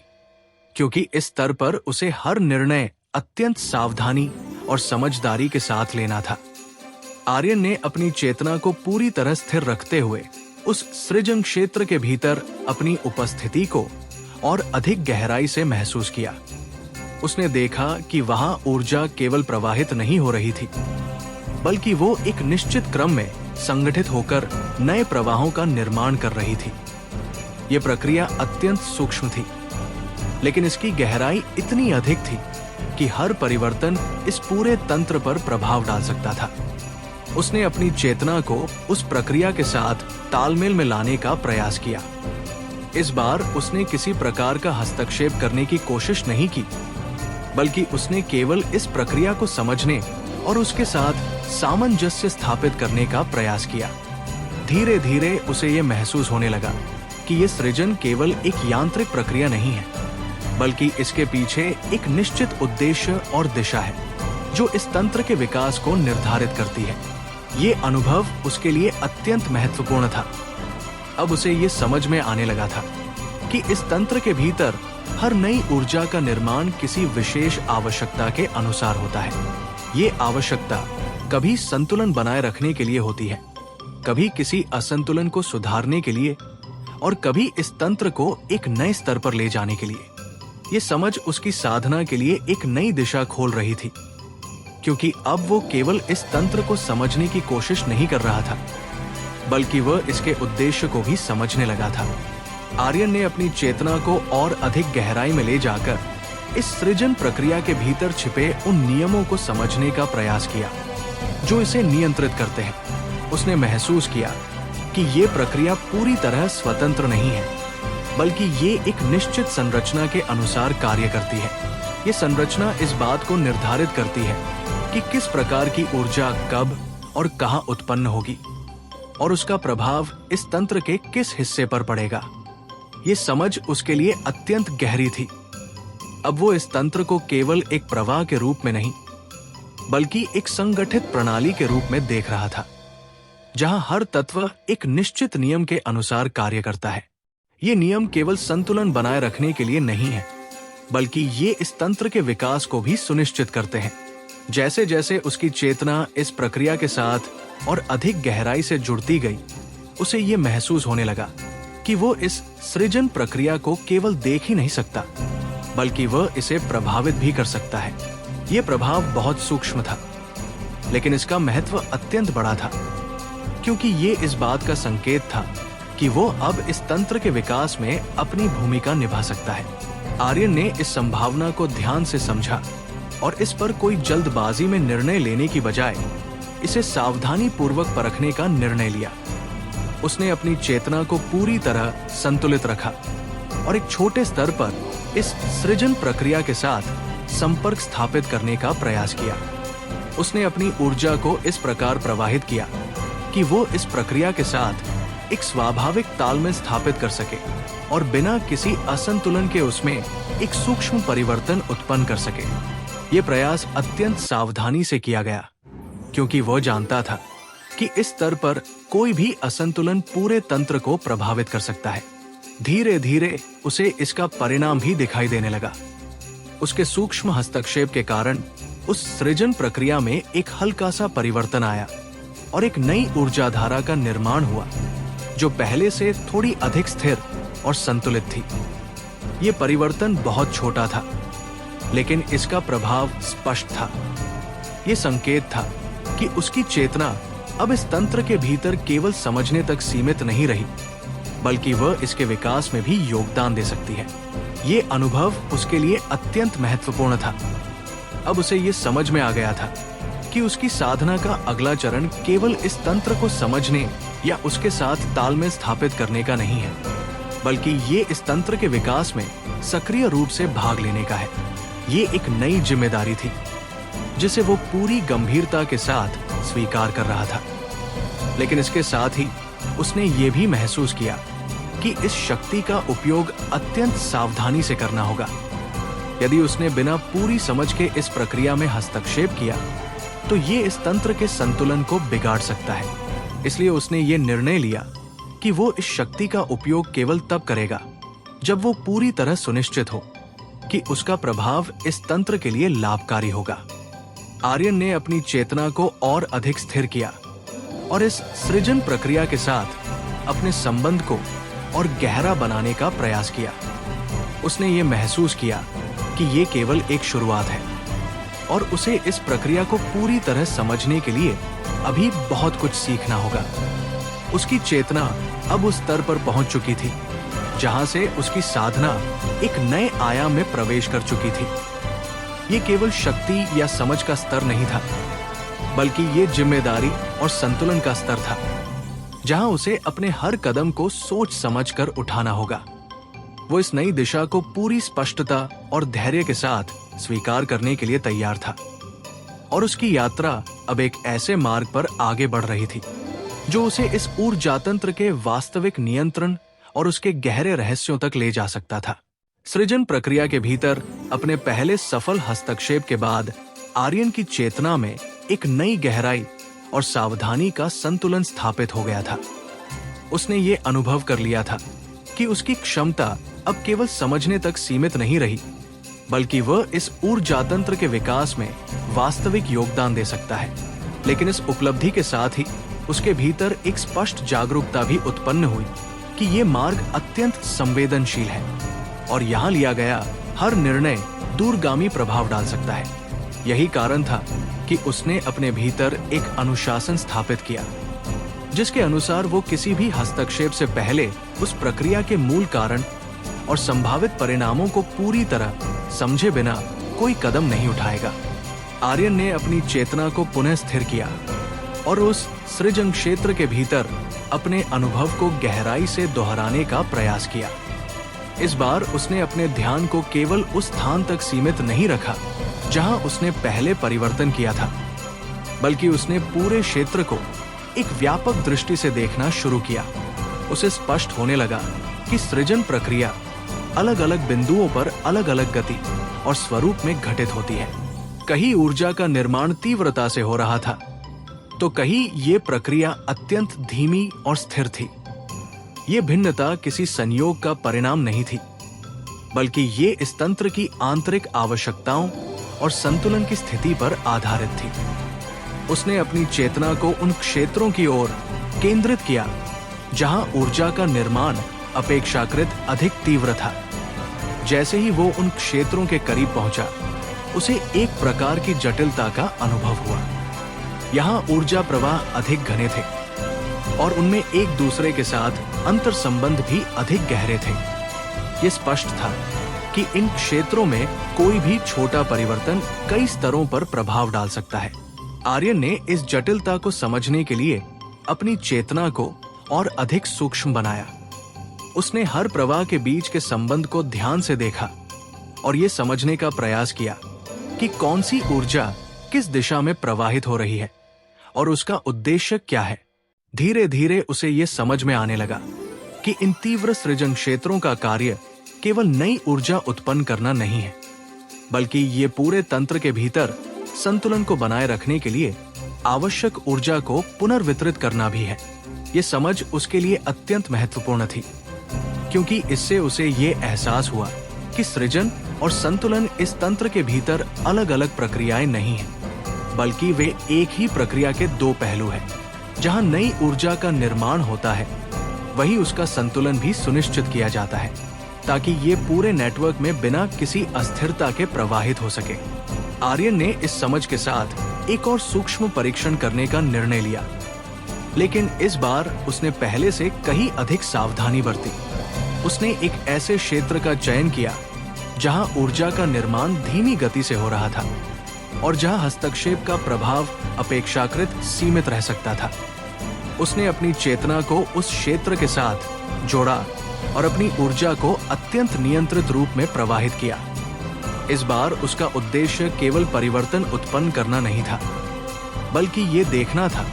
क्योंकि इस स्तर पर उसे हर निर्णय अत्यंत सावधानी और समझदारी के साथ लेना था। आर्यन ने अपनी चेतना को पूरी तरह स्थिर रखते हुए उस सृजन क्षेत्र के भीतर अपनी उपस्थिति को और अधिक गहराई से महसूस किया। उसने देखा कि वहां ऊर्जा केवल प्रवाहित नहीं हो रही थी, बल्कि वो एक निश्चित क्रम में संगठित होकर नए प्रवाहों का निर्माण कर रही थी। ये प्रक्रिया अत्यंत सूक्ष्म थी, लेकिन इसकी गहराई इतनी अधिक थी कि हर परिवर्तन इस पूरे तंत्र पर प्रभाव डाल सकता था। उसने अपनी चेतना को उस प्रक्रिया के साथ तालमेल में लाने का प्रयास किया। इस बार उसने किसी प्रकार का हस्तक्षेप करने की कोशिश नहीं की, बल्कि उसने केवल इस प्रक्रिया को समझने और उसके साथ सामंजस्य स्थापित करने का प्रयास किया। धीरे धीरे उसे ये महसूस होने लगा कि ये सृजन केवल एक यांत्रिक प्रक्रिया नहीं है, बल्कि इसके पीछे एक निश्चित उद्देश्य और दिशा है जो इस तंत्र के विकास को निर्धारित करती है। ये अनुभव उसके लिए अत्यंत महत्वपूर्ण था। अब उसे ये समझ में आने लगा था कि इस तंत्र के भीतर हर नई ऊर्जा का निर्माण किसी विशेष आवश्यकता के अनुसार होता है। ये आवश्यकता कभी संतुलन बनाए रखने के लिए होती है, कभी किसी असंतुलन को सुधारने के लिए और कभी इस तंत्र को एक नए स्तर पर ले जाने के लिए। ये समझ उसकी साधना के लिए एक नई दिशा खोल रही थी, क्योंकि अब वो केवल इस तंत्र को समझने की कोशिश नहीं कर रहा था, बल्कि वह इसके उद्देश्य को भी समझने लगा था। आर्यन ने अपनी चेतना को और अधिक गहराई में ले जाकर इस सृजन प्रक्रिया के भीतर छिपे उन नियमों को समझने का प्रयास किया जो इसे नियंत्रित करते हैं। उसने महसूस किया कि ये प्रक्रिया पूरी तरह स्वतंत्र नहीं है, बल्कि ये एक निश्चित संरचना के अनुसार कार्य करती है। ये संरचना इस बात को निर्धारित करती है कि किस प्रकार की ऊर्जा कब और कहां उत्पन्न होगी और उसका प्रभाव इस तंत्र के किस हिस्से पर पड़ेगा। ये समझ उसके लिए अत्यंत गहरी थी। अब वो इस तंत्र को केवल एक प्रवाह के रूप में नहीं, बल्कि एक संगठित प्रणाली के रूप में देख रहा था। जहां हर तत्व एक निश्चित नियम के अनुसार कार्य करता है। ये नियम केवल संतुलन बनाए रखने के लिए नहीं है, बल्कि ये इस तंत्र के विकास को भी सुनिश्चित करते हैं। जैसे जैसे उसकी चेतना इस प्रक्रिया के साथ और अधिक गहराई से जुड़ती गई, उसे ये महसूस होने लगा कि वो इस सृजन प्रक्रिया को केवल देख ही नहीं सकता, बल्कि वह इसे प्रभावित भी कर सकता है। ये प्रभाव बहुत सूक्ष्म था, लेकिन इसका महत्व अत्यंत बड़ा था, क्योंकि ये इस बात का संकेत था कि वो अब इस तंत्र के विकास में अपनी भूमिका निभा सकता है। आर्यन ने इस संभावना को ध्यान से समझा और इस पर कोई जल्दबाजी में निर्णय लेने की बजाय इसे सावधानी पूर्वक परखने का निर्णय लिया। उसने अपनी चेतना को पूरी तरह संतुलित रखा और एक छोटे स्तर पर इस सृजन प्रक्रिया के साथ संपर्क स्थापित करने का प्रयास किया। उसने अपनी ऊर्जा को इस प्रकार प्रवाहित किया कि वो इस प्रक्रिया के साथ एक स्वाभाविक तालमेल स्थापित कर सके और बिना किसी असंतुलन के उसमें एक सूक्ष्म परिवर्तन उत्पन्न कर सके। ये प्रयास अत्यंत सावधानी से किया गया, क्योंकि वह जानता था कि इस स्तर पर कोई भी असंतुलन पूरे तंत्र को प्रभावित कर सकता है। धीरे धीरे उसे इसका परिणाम भी दिखाई देने लगा। उसके सूक्ष्म हस्तक्षेप के कारण उस सृजन प्रक्रिया में एक हल्का सा परिवर्तन आया और एक नई ऊर्जा धारा का निर्माण हुआ, जो पहले से थोड़ी अधिक स्थिर और संतुलित थी। ये परिवर्तन बहुत छोटा था, लेकिन इसका प्रभाव स्पष्ट था। ये संकेत था कि उसकी चेतना अब इस तंत्र के भीतर केवल समझने तक सीमित नहीं रही, बल्कि वह इसके विकास में भी योगदान दे सकती है। ये अनुभव उसके लिए अत्यंत महत्वपूर्ण था। अब उसे ये समझ में आ गया था कि उसकी साधना का अगला चरण केवल इस तंत्र को समझने या उसके साथ तालमेल स्थापित करने का नहीं है, बल्कि ये इस तंत्र के विकास में सक्रिय रूप से भाग लेने का है। ये एक नई जिम्मेदारी थी, जिसे वो पूरी गंभीरता के साथ स्वीकार कर रहा था। लेकिन इसके साथ ही उसने ये भी महसूस किया कि इस शक्ति का उपयोग अत्यंत सावधानी से करना होगा। यदि उसने बिना पूरी समझ के इस प्रक्रिया में हस्तक्षेप किया, तो ये इस तंत्र के संतुलन को बिगाड़ सकता है। इसलिए उसने ये निर्णय लिया कि वो इस शक्ति का उपयोग केवल तब करेगा जब वो पूरी तरह सुनिश्चित हो कि उसका प्रभाव इस तंत्र के लिए लाभकारी होगा। आर्यन ने अपनी चेतना को और अधिक स्थिर किया और इस सृजन प्रक्रिया के साथ अपने संबंध को और गहरा बनाने का प्रयास किया। उसने ये महसूस किया कि ये केवल एक शुरुआत है और उसे इस प्रक्रिया को पूरी तरह समझने के लिए अभी बहुत कुछ सीखना होगा। उसकी चेतना अब उस स्तर पर पहुंच चुकी थी जहां से उसकी साधना एक नए आयाम में प्रवेश कर चुकी थी। ये केवल शक्ति या समझ का स्तर नहीं था, बल्कि ये जिम्मेदारी और संतुलन का स्तर था, जहां उसे अपने हर कदम को सोच समझकर उठाना होगा। वो इस नई दिशा को पूरी स्पष्टता और धैर्य के साथ स्वीकार करने के लिए तैयार था और उसकी यात्रा अब एक ऐसे मार्ग पर आगे बढ़ रही थी जो उसे इस ऊर्जातंत्र के वास्तविक नियंत्रण और उसके गहरे रहस्यों तक ले जा सकता था। सृजन प्रक्रिया के भीतर अपने पहले सफल हस्तक्षेप के बाद आर्यन की चेतना में एक नई गहराई और सावधानी का संतुलन स्थापित हो गया था। उसने ये अनुभव कर लिया था कि उसकी क्षमता अब केवल समझने तक सीमित नहीं रही, बल्कि वह इस ऊर्जातंत्र के विकास में वास्तविक योगदान दे सकता है। लेकिन इस उपलब्धि के साथ ही उसके भीतर एक स्पष्ट जागरूकता भी उत्पन्न हुई कि ये मार्ग अत्यंत संवेदनशील है और यहाँ लिया गया हर निर्णय दूरगामी प्रभाव डाल सकता है। यही कारण था कि उसने अपने भीतर एक अनुशासन स्थापित किया, जिसके अनुसार वो किसी भी हस्तक्षेप से पहले उस प्रक्रिया के मूल कारण और संभावित परिणामों को पूरी तरह समझे बिना कोई कदम नहीं उठाएगा। आर्यन ने अपनी चेतना को पुनः स्थिर किया और उस सृजन क्षेत्र के भीतर अपने अनुभव को गहराई से दोहराने का प्रयास किया। इस बार उसने अपने ध्यान को केवल उस स्थान तक सीमित नहीं रखा जहां उसने पहले परिवर्तन किया था, बल्कि उसने पूरे क्षेत्र को एक व्यापक दृष्टि से देखना शुरू किया। उसे स्पष्ट होने लगा कि सृजन प्रक्रिया अलग अलग बिंदुओं पर अलग अलग गति और स्वरूप में घटित होती है। कहीं ऊर्जा का निर्माण तीव्रता से हो रहा था, तो कहीं ये प्रक्रिया अत्यंत धीमी और स्थिर थी। ये भिन्नता किसी संयोग का परिणाम नहीं थी, बल्कि ये इस तंत्र की आंतरिक आवश्यकताओं और संतुलन की स्थिति पर आधारित थी। उसने अपनी चेतना को उन क्षेत्रों की ओर केंद्रित किया जहां ऊर्जा का निर्माण अपेक्षाकृत अधिक तीव्र था। जैसे ही वो उन क्षेत्रों के करीब पहुंचा, उसे एक प्रकार की जटिलता का अनुभव हुआ। यहाँ ऊर्जा प्रवाह अधिक घने थे और उनमें एक दूसरे के साथ अंतर संबंध भी अधिक गहरे थे। ये स्पष्ट था कि इन क्षेत्रों में कोई भी छोटा परिवर्तन कई स्तरों पर प्रभाव डाल सकता है। आर्यन ने इस जटिलता को समझने के लिए अपनी चेतना को और अधिक सूक्ष्म बनाया। उसने हर प्रवाह के बीच के संबंध को ध्यान से देखा और ये समझने का प्रयास किया कि कौन सी ऊर्जा किस दिशा में प्रवाहित हो रही है और उसका उद्देश्य क्या है। धीरे धीरे उसे ये समझ में आने लगा कि इन तीव्र सृजन क्षेत्रों का कार्य केवल नई ऊर्जा उत्पन्न करना नहीं है, बल्कि ये पूरे तंत्र के भीतर संतुलन को बनाए रखने के लिए आवश्यक ऊर्जा को पुनर्वितरित करना भी है। ये समझ उसके लिए अत्यंत महत्वपूर्ण थी, क्योंकि इससे उसे ये एहसास हुआ कि सृजन और संतुलन इस तंत्र के भीतर अलग अलग प्रक्रियाएं नहीं हैं, बल्कि वे एक ही प्रक्रिया के दो पहलू हैं। जहां नई ऊर्जा का निर्माण होता है, वही उसका संतुलन भी सुनिश्चित किया जाता है, ताकि ये पूरे नेटवर्क में बिना किसी अस्थिरता के प्रवाहित हो सके। आर्यन ने इस समझ के साथ एक और सूक्ष्म परीक्षण करने का निर्णय लिया, लेकिन इस बार उसने पहले से कहीं अधिक सावधानी बरती। उसने एक ऐसे क्षेत्र का चयन किया जहां ऊर्जा का निर्माण धीमी गति से हो रहा था और जहां हस्तक्षेप का प्रभाव अपेक्षाकृत सीमित रह सकता था। उसने अपनी चेतना को उस क्षेत्र के साथ जोड़ा और अपनी ऊर्जा को अत्यंत नियंत्रित रूप में प्रवाहित किया। इस बार उसका उद्देश्य केवल परिवर्तन उत्पन्न करना नहीं था, बल्कि ये देखना था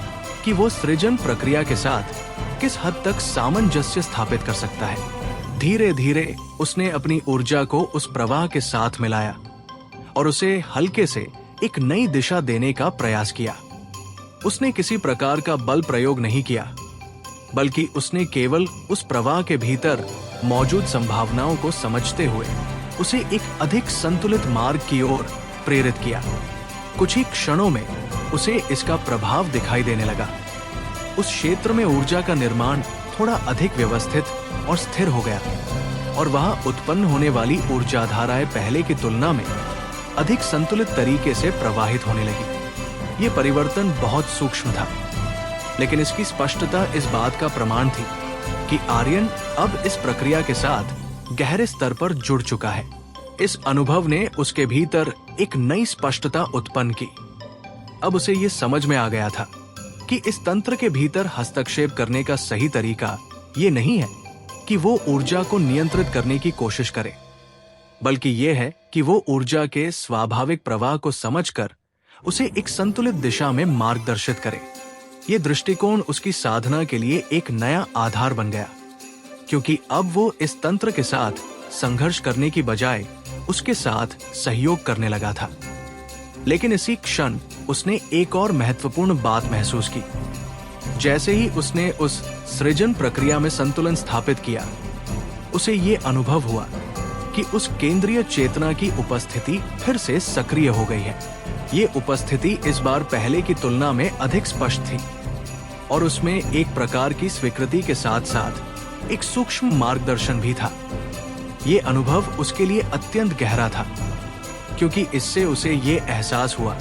कि वो सृजन प्रक्रिया के साथ किस हद तक सामंजस्य स्थापित कर सकता है। धीरे धीरे उसने अपनी ऊर्जा को उस प्रवाह के साथ मिलाया और उसे हल्के से एक नई दिशा देने का प्रयास किया। उसने किसी प्रकार का बल प्रयोग नहीं किया, बल्कि उसने केवल उस प्रवाह के भीतर मौजूद संभावनाओं को समझते हुए उसे एक अधिक संतुलित मार्ग की ओर प्रेरित किया। कुछ ही क्षणों में उसे इसका प्रभाव दिखाई देने लगा। उस क्षेत्र में ऊर्जा का निर्माण थोड़ा अधिक व्यवस्थित और स्थिर हो गया और वहां उत्पन्न होने वाली ऊर्जा धाराएं पहले की तुलना में अधिक संतुलित तरीके से प्रवाहित होने लगी। ये परिवर्तन बहुत सूक्ष्म था, लेकिन इसकी स्पष्टता इस बात का प्रमाण थी कि आर्यन अब इस प्रक्रिया के साथ गहरे स्तर पर जुड़ चुका है। इस अनुभव ने उसके भीतर एक नई स्पष्टता उत्पन्न की। अब उसे ये समझ में आ गया था कि इस तंत्र के भीतर हस्तक्षेप करने का सही तरीका ये नहीं है कि वो ऊर्जा को नियंत्रित करने की कोशिश करे, बल्कि ये है कि वो ऊर्जा के स्वाभाविक प्रवाह को समझकर उसे एक संतुलित दिशा में मार्गदर्शित करे। ये दृष्टिकोण उसकी साधना के लिए एक नया आधार बन गया, क्योंकि अब वो इस तंत्र के साथ संघर्ष करने की बजाय उसके साथ सहयोग करने लगा था। लेकिन इसी क्षण उसने एक और महत्वपूर्ण बात महसूस की। जैसे ही उसने उस सृजन प्रक्रिया में संतुलन स्थापित किया, उसे ये अनुभव हुआ कि उस केंद्रीय चेतना की उपस्थिति फिर से सक्रिय हो गई है। ये उपस्थिति इस बार पहले की तुलना में अधिक स्पष्ट थी और उसमें एक प्रकार की स्वीकृति के साथ साथ एक सूक्ष्म मार्गदर्शन भी था। ये अनुभव उसके लिए अत्यंत गहरा था, क्योंकि इससे उसे ये एहसास हुआ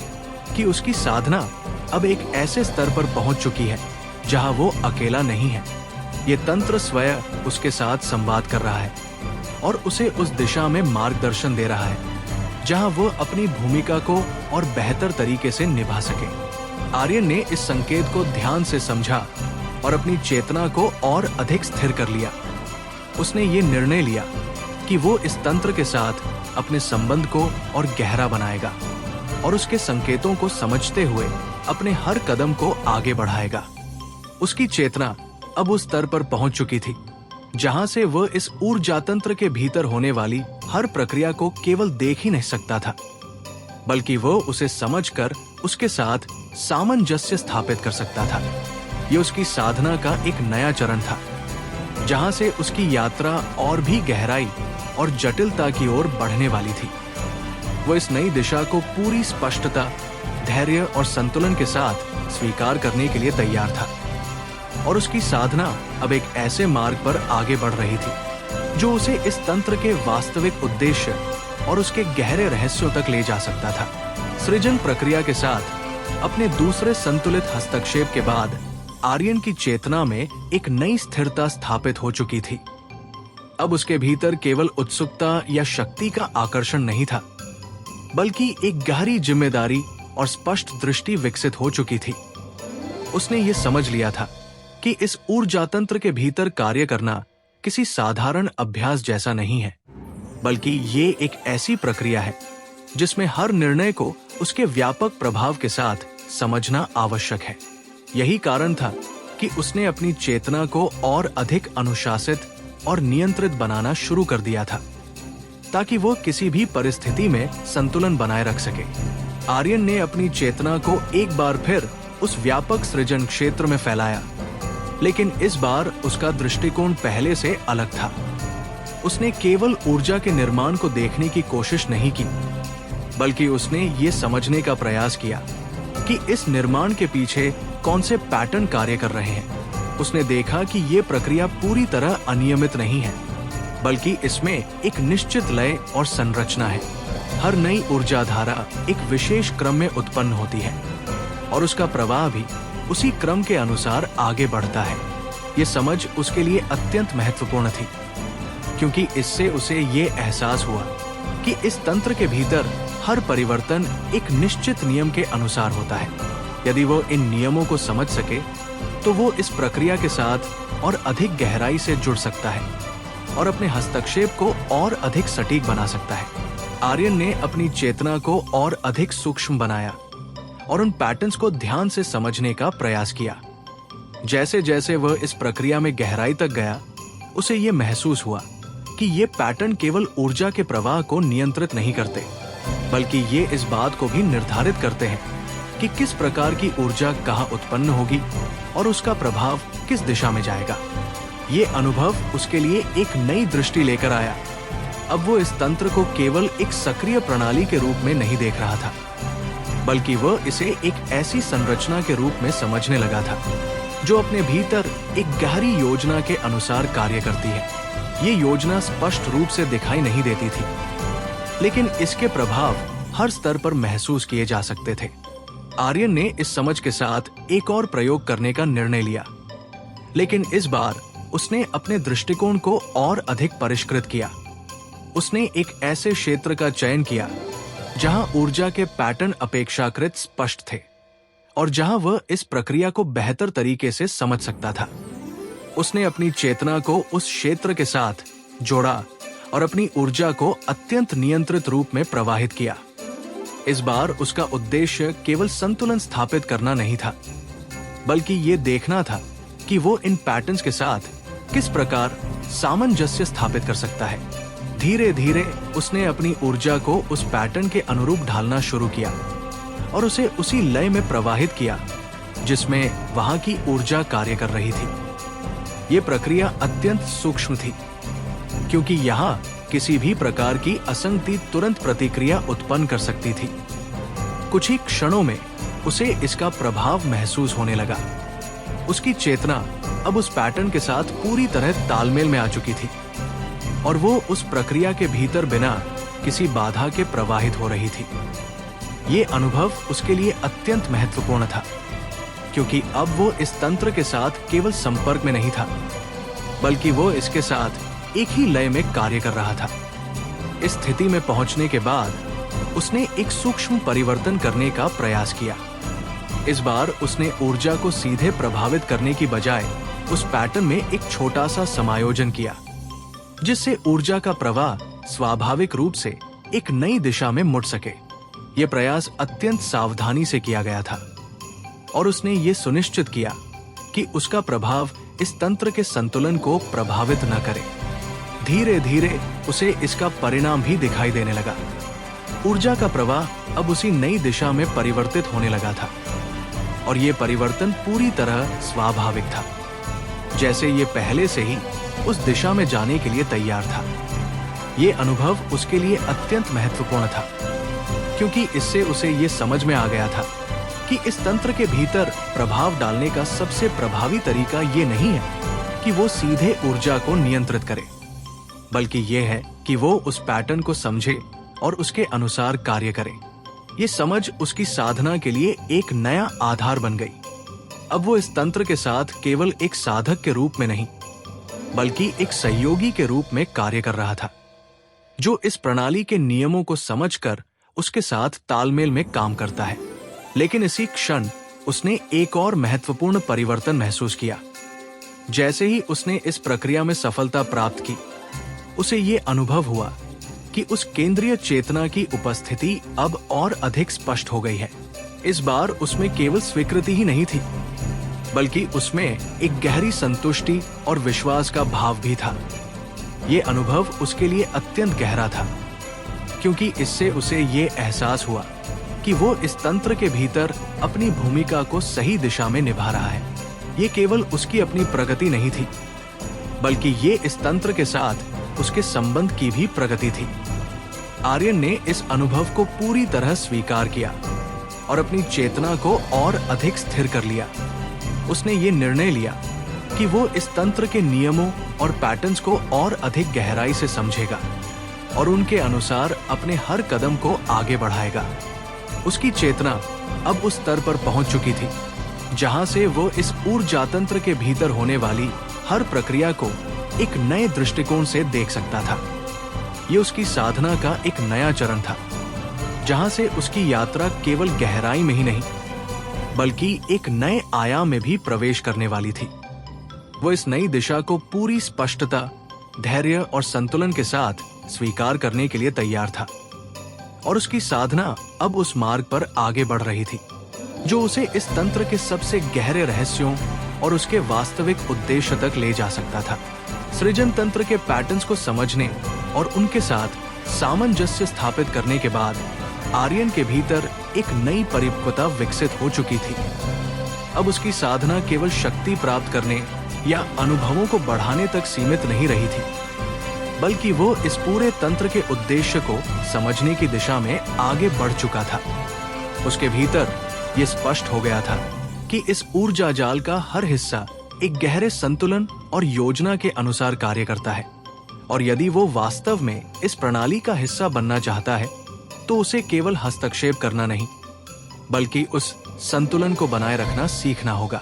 कि उसकी साधना अब एक ऐसे स्तर पर पहुंच चुकी है जहां वो अकेला नहीं है। ये तंत्र स्वयं उसके साथ संवाद कर रहा है और उसे उस दिशा में मार्गदर्शन दे रहा है जहां वो अपनी भूमिका को और बेहतर तरीके से निभा सके। आर्यन ने इस संकेत को ध्यान से समझा और अपनी चेतना को और अधिक स्थिर कर लिया। उसने ये निर्णय लिया कि वो इस तंत्र के साथ अपने संबंध को और गहरा बनाएगा और उसके संकेतों को समझते हुए अपने हर कदम को आगे बढ़ाएगा। उसकी चेतना अब उस स्तर पर पहुंच चुकी थी जहां से वह इस ऊर्जा तंत्र के भीतर होने वाली हर प्रक्रिया को केवल देख ही नहीं सकता था, बल्कि वो उसे समझकर उसके साथ सामंजस्य स्थापित कर सकता था। ये उसकी साधना का एक नया चरण था, जहां से उसकी यात्रा और भी गहराई और जटिलता की ओर बढ़ने वाली थी। वो इस नई दिशा को पूरी स्पष्टता, धैर्य और संतुलन के साथ स्वीकार करने के लिए तैयार था, और उसकी साधना अब एक ऐसे मार्ग पर आगे बढ़ रही थी जो उसे इस तंत्र के वास्तविक उद्देश्य और उसके गहरे रहस्यों तक ले जा सकता था। सृजन प्रक्रिया के साथ अपने दूसरे संतुलित हस्तक्षेप के बाद आर्यन की चेतना में एक नई स्थिरता स्थापित हो चुकी थी। अब उसके भीतर केवल उत्सुकता या शक्ति का आकर्षण नहीं था, बल्कि एक गहरी जिम्मेदारी और स्पष्ट दृष्टि विकसित हो चुकी थी। उसने ये समझ लिया था कि इस ऊर्जा तंत्र के भीतर कार्य करना किसी साधारण अभ्यास जैसा नहीं है, बल्कि ये एक ऐसी प्रक्रिया है जिसमें हर निर्णय को उसके व्यापक प्रभाव के साथ समझना आवश्यक है। यही कारण था कि उसने अपनी चेतना को और अधिक अनुशासित और नियंत्रित बनाना शुरू कर दिया था, ताकि वो किसी भी परिस्थिति में संतुलन बनाए रख सके। आर्यन ने अपनी चेतना को एक बार फिर उस व्यापक सृजन क्षेत्र में फैलाया, लेकिन इस बार उसका दृष्टिकोण पहले से अलग था। उसने केवल ऊर्जा के निर्माण को देखने की कोशिश नहीं की, बल्कि उसने ये समझने का प्रयास किया कि इस निर्माण के पीछे कौन से पैटर्न कार्य कर रहे हैं। उसने देखा कि ये प्रक्रिया पूरी तरह अनियमित नहीं है, बल्कि इसमें एक निश्चित लय और संरचना है। हर नई ऊर्जा धारा एक विशेष क्रम में उत्पन्न होती है, और उसका प्रवाह भी उसी क्रम के अनुसार आगे बढ़ता है। ये समझ उसके लिए अत्यंत महत्वपूर्ण थी, क्योंकि इससे उसे ये एहसास हुआ कि इस तंत्र के भीतर हर परिवर्तन एक निश्चित नियम के अनुसार होता है। यदि वो इन नियमों को समझ सके तो वो इस प्रक्रिया के साथ और अधिक गहराई से जुड़ सकता है और अपने हस्तक्षेप को और अधिक सटीक बना सकता है। आर्यन ने अपनी चेतना को और अधिक सूक्ष्म बनाया और उन पैटर्न्स को ध्यान से समझने का प्रयास किया। जैसे जैसे वह इस प्रक्रिया में गहराई तक गया, उसे ये महसूस हुआ कि ये पैटर्न केवल ऊर्जा के प्रवाह को नियंत्रित नहीं करते, बल्कि ये इस बात को भी निर्धारित करते हैं कि किस प्रकार की ऊर्जा कहाँ उत्पन्न होगी और उसका प्रभाव किस दिशा में जाएगा। ये अनुभव उसके लिए एक नई दृष्टि लेकर आया। अब वो इस तंत्र को केवल एक सक्रिय प्रणाली के रूप में नहीं देख रहा था, बल्कि वह इसे एक ऐसी संरचना के रूप में समझने लगा था जो अपने भीतर एक गहरी योजना के अनुसार कार्य करती है। ये योजना स्पष्ट रूप से दिखाई नहीं देती थी, लेकिन इसके प्रभाव हर स्तर पर महसूस किए जा सकते थे। आर्यन ने इस समझ के साथ एक और प्रयोग करने का निर्णय लिया, लेकिन इस बार उसने अपने दृष्टिकोण को और अधिक परिष्कृत किया। उसने एक ऐसे क्षेत्र का चयन किया जहां ऊर्जा के पैटर्न अपेक्षाकृत स्पष्ट थे और जहां वह इस प्रक्रिया को बेहतर तरीके से समझ सकता था। उसने अपनी चेतना को उस क्षेत्र के साथ जोड़ा और अपनी ऊर्जा को अत्यंत नियंत्रित रूप में प्रवाहित किया। इस बार उसका उद्देश्य केवल संतुलन स्थापित करना नहीं था, बल्कि ये देखना था कि वो इन पैटर्न्स के साथ किस प्रकार सामंजस्य स्थापित कर सकता है। धीरे धीरे उसने अपनी ऊर्जा को उस पैटर्न के अनुरूप ढालना शुरू किया और उसे उसी लय में प्रवाहित किया जिसमें वहां की ऊर्जा कार्य कर रही थी। ये प्रक्रिया अत्यंत सूक्ष्म थी, क्योंकि यहाँ किसी भी प्रकार की असंगति तुरंत प्रतिक्रिया उत्पन्न कर सकती थी। कुछ ही क्षणों में उसे इसका प्रभाव महसूस होने लगा। उसकी चेतना अब उस पैटर्न के साथ पूरी तरह तालमेल में आ चुकी थी और वो उस प्रक्रिया के भीतर बिना किसी बाधा के प्रवाहित हो रही थी। ये अनुभव उसके लिए अत्यंत महत्वपूर्ण था, क्योंकि अब वो इस तंत्र के साथ केवल संपर्क में नहीं था, बल्कि वो इसके साथ एक ही लय में कार्य कर रहा था। इस स्थिति में पहुंचने के बाद उसने एक सूक्ष्म परिवर्तन करने का प्रयास किया। इस बार उसने ऊर्जा को सीधे प्रभावित करने की बजाय उस पैटर्न में एक छोटा सा समायोजन किया, जिससे ऊर्जा का प्रवाह स्वाभाविक रूप से एक नई दिशा में मुड़ सके। यह प्रयास अत्यंत सावधानी से किया गया था और उसने ये सुनिश्चित किया कि उसका प्रभाव इस तंत्र के संतुलन को प्रभावित न करे। धीरे धीरे उसे इसका परिणाम भी दिखाई देने लगा। ऊर्जा का प्रवाह अब उसी नई दिशा में परिवर्तित होने लगा था और ये परिवर्तन पूरी तरह स्वाभाविक था, जैसे ये पहले से ही उस दिशा में जाने के लिए तैयार था। ये अनुभव उसके लिए अत्यंत महत्वपूर्ण था, क्योंकि इससे उसे ये समझ में आ गया था कि इस तंत्र के भीतर प्रभाव डालने का सबसे प्रभावी तरीका ये नहीं है कि वो सीधे ऊर्जा को नियंत्रित करे, बल्कि ये है कि वो उस पैटर्न को समझे और उसके अनुसार कार्य करे। ये समझ उसकी साधना के लिए एक नया आधार बन गई। अब वो इस तंत्र के साथ केवल एक साधक के रूप में नहीं, बल्कि एक सहयोगी के रूप में कार्य कर रहा था, जो इस प्रणाली के नियमों को समझकर उसके साथ तालमेल में काम करता है। लेकिन इसी क्षण उसने एक और महत्वपूर्ण परिवर्तन महसूस किया। जैसे ही उसने इस प्रक्रिया में सफलता प्राप्त की, उसे ये अनुभव हुआ कि उस केंद्रीय चेतना की उपस्थिति अब और अधिक स्पष्ट हो गई है। इस बार उसमें केवल स्वीकृति ही नहीं थी, बल्कि उसमें एक गहरी संतुष्टि और विश्वास का भाव भी था। ये अनुभव उसके लिए अत्यंत गहरा था, क्योंकि इससे उसे ये एहसास हुआ कि वो इस तंत्र के भीतर अपनी भूमिका को सही दिशा में निभा रहा है। ये केवल उसकी अपनी प्रगति नहीं थी, बल्कि ये इस तंत्र के साथ उसके संबंध की भी प्रगति थी। आर्यन ने इस अनुभव को पूरी तरह स्वीकार किया और अपनी चेतना को और अधिक स्थिर कर लिया। उसने ये निर्णय लिया कि वो इस तंत्र के नियमों और पैटर्न्स को और अधिक गहराई से समझेगा और उनके अनुसार अपने हर कदम को आगे बढ़ाएगा। उसकी चेतना अब उस स्तर पर पहुंच चुकी थी जहां से वो इस ऊर्जा तंत्र के भीतर होने वाली हर प्रक्रिया को एक नए दृष्टिकोण से देख सकता था। ये उसकी साधना का एक नया चरण था, जहां से उसकी यात्रा केवल गहराई में ही नहीं, बल्कि एक नए आयाम में भी प्रवेश करने वाली थी। वो इस नई दिशा को पूरी स्पष्टता, धैर्य और संतुलन के साथ स्वीकार करने के लिए तैयार था, और उसकी साधना अब उस मार्ग पर आगे बढ़ रही थी जो उसे इस तंत्र के सबसे गहरे रहस्यों और उसके वास्तविक उद्देश्य तक ले जा सकता था। सृजन तंत्र के पैटर्न्स को समझने और उनके साथ सामंजस्य स्थापित करने के बाद आर्यन के भीतर एक नई परिपक्वता विकसित हो चुकी थी। अब उसकी साधना केवल शक्ति प्राप्त करने या अनुभवों को बढ़ाने तक सीमित नहीं रही थी, बल्कि वो इस पूरे तंत्र के उद्देश्य को समझने की दिशा में आगे बढ़ चुका था। उसके भीतर ये स्पष्ट हो गया था कि इस ऊर्जा जाल का हर हिस्सा एक गहरे संतुलन और योजना के अनुसार कार्य करता है, और यदि वो वास्तव में इस प्रणाली का हिस्सा बनना चाहता है तो उसे केवल हस्तक्षेप करना नहीं, बल्कि उस संतुलन को बनाए रखना सीखना होगा।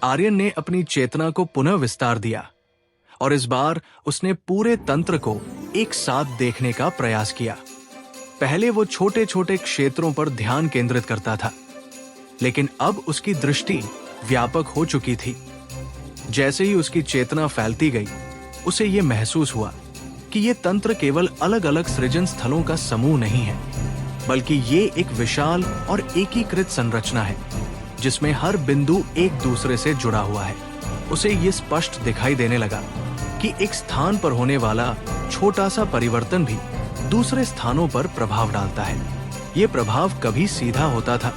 आर्यन ने अपनी चेतना को पुनः विस्तार दिया और इस बार उसने पूरे तंत्र को एक साथ देखने का प्रयास किया। पहले वो छोटे छोटे क्षेत्रों पर ध्यान केंद्रित करता था, लेकिन अब उसकी दृष्टि व्यापक हो चुकी थी। जैसे ही उसकी चेतना फैलती गई, उसे ये महसूस हुआ कि ये तंत्र केवल अलग अलग सृजन स्थलों का समूह नहीं है, बल्कि ये एक विशाल और एकीकृत संरचना है जिसमें हर बिंदु एक दूसरे से जुड़ा हुआ है। उसे ये स्पष्ट दिखाई देने लगा कि एक स्थान पर होने वाला छोटा सा परिवर्तन भी दूसरे स्थानों पर प्रभाव डालता है। ये प्रभाव कभी सीधा होता था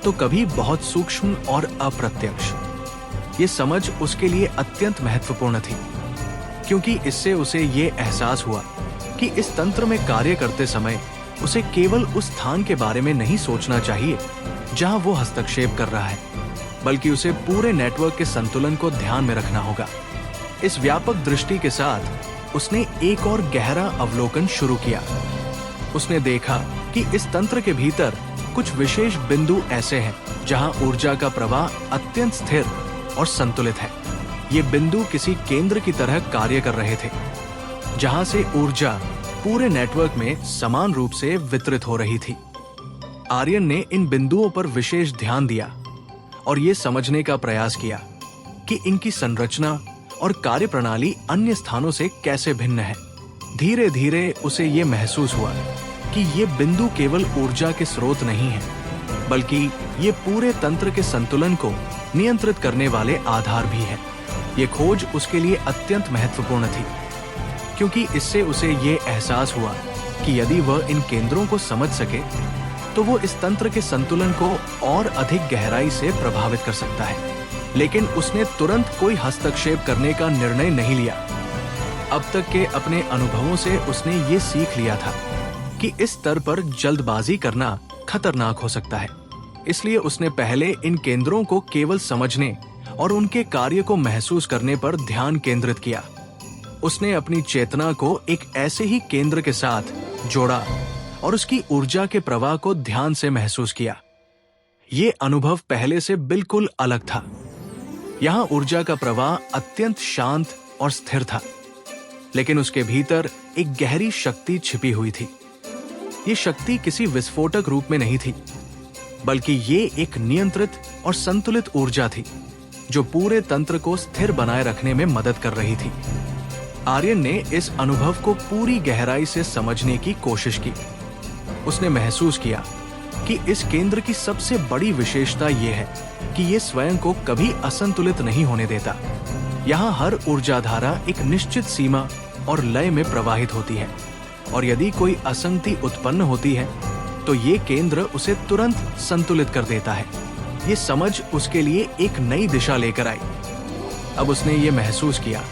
तो कभी बहुत सूक्ष्म और अप्रत्यक्ष। ये समझ उसके लिए अत्यंत महत्वपूर्ण थी, क्योंकि इससे उसे ये एहसास हुआ कि इस तंत्र में कार्य करते समय उसे केवल उस स्थान के बारे में नहीं सोचना चाहिए जहां वो हस्तक्षेप कर रहा है, बल्कि उसे पूरे नेटवर्क के संतुलन को ध्यान में रखना होगा। इस व्यापक दृष्टि के साथ उसने एक और गहरा अवलोकन शुरू किया। उसने देखा कि इस तंत्र के भीतर कुछ विशेष बिंदु ऐसे हैं जहां ऊर्जा का प्रवाह अत्यंत स्थिर और संतुलित है। ये बिंदु किसी केंद्र की तरह कार्य कर रहे थे, जहां से ऊर्जा पूरे नेटवर्क में समान रूप से वितरित हो रही थी। आर्यन ने इन बिंदुओं पर विशेष ध्यान दिया और ये समझने का प्रयास किया कि इनकी संरचना और कार्यप्रणाली अन्य स्थानों से कैसे भिन्न है। धीरे धीरे उसे ये महसूस हुआ कि ये बिंदु केवल ऊर्जा के स्रोत नहीं हैं, बल्कि ये पूरे तंत्र के संतुलन को नियंत्रित करने वाले आधार भी हैं। ये खोज उसके लिए अत्यंत महत्वपूर्ण थी, क्योंकि इससे उसे ये एहसास हुआ कि यदि वह इन केंद्रों को समझ सके तो वो इस तंत्र के संतुलन को और अधिक गहराई से प्रभावित कर सकता है। लेकिन उसने तुरंत कोई हस्तक्षेप करने का निर्णय नहीं लिया। अब तक के अपने अनुभवों से उसने ये सीख लिया था कि इस स्तर पर जल्दबाजी करना खतरनाक हो सकता है। इसलिए उसने पहले इन केंद्रों को केवल समझने और उनके कार्य को महसूस करने पर ध्यान केंद्रित किया। उसने अपनी चेतना को एक ऐसे ही केंद्र के साथ जोड़ा और उसकी ऊर्जा के प्रवाह को ध्यान से महसूस किया। ये अनुभव पहले से बिल्कुल अलग था। यहाँ ऊर्जा का प्रवाह अत्यंत शांत और स्थिर था, लेकिन उसके भीतर एक गहरी शक्ति छिपी हुई थी। ये शक्ति किसी विस्फोटक रूप में नहीं थी, बल्कि ये एक नियंत्रित और संतुलित ऊर्जा थी जो पूरे तंत्र को स्थिर बनाए रखने में मदद कर रही थी। आर्यन ने इस अनुभव को पूरी गहराई से समझने की कोशिश की। उसने महसूस किया कि इस केंद्र की सबसे बड़ी विशेषता यह है कि यह स्वयं को कभी असंतुलित नहीं होने देता। यहाँ हर ऊर्जा धारा एक निश्चित सीमा और लय में प्रवाहित होती है, और यदि कोई असंगति उत्पन्न होती है तो ये केंद्र उसे तुरंत संतुलित कर देता है। ये समझ उसके लिए एक नई दिशा लेकर आई। अब उसने ये महसूस किया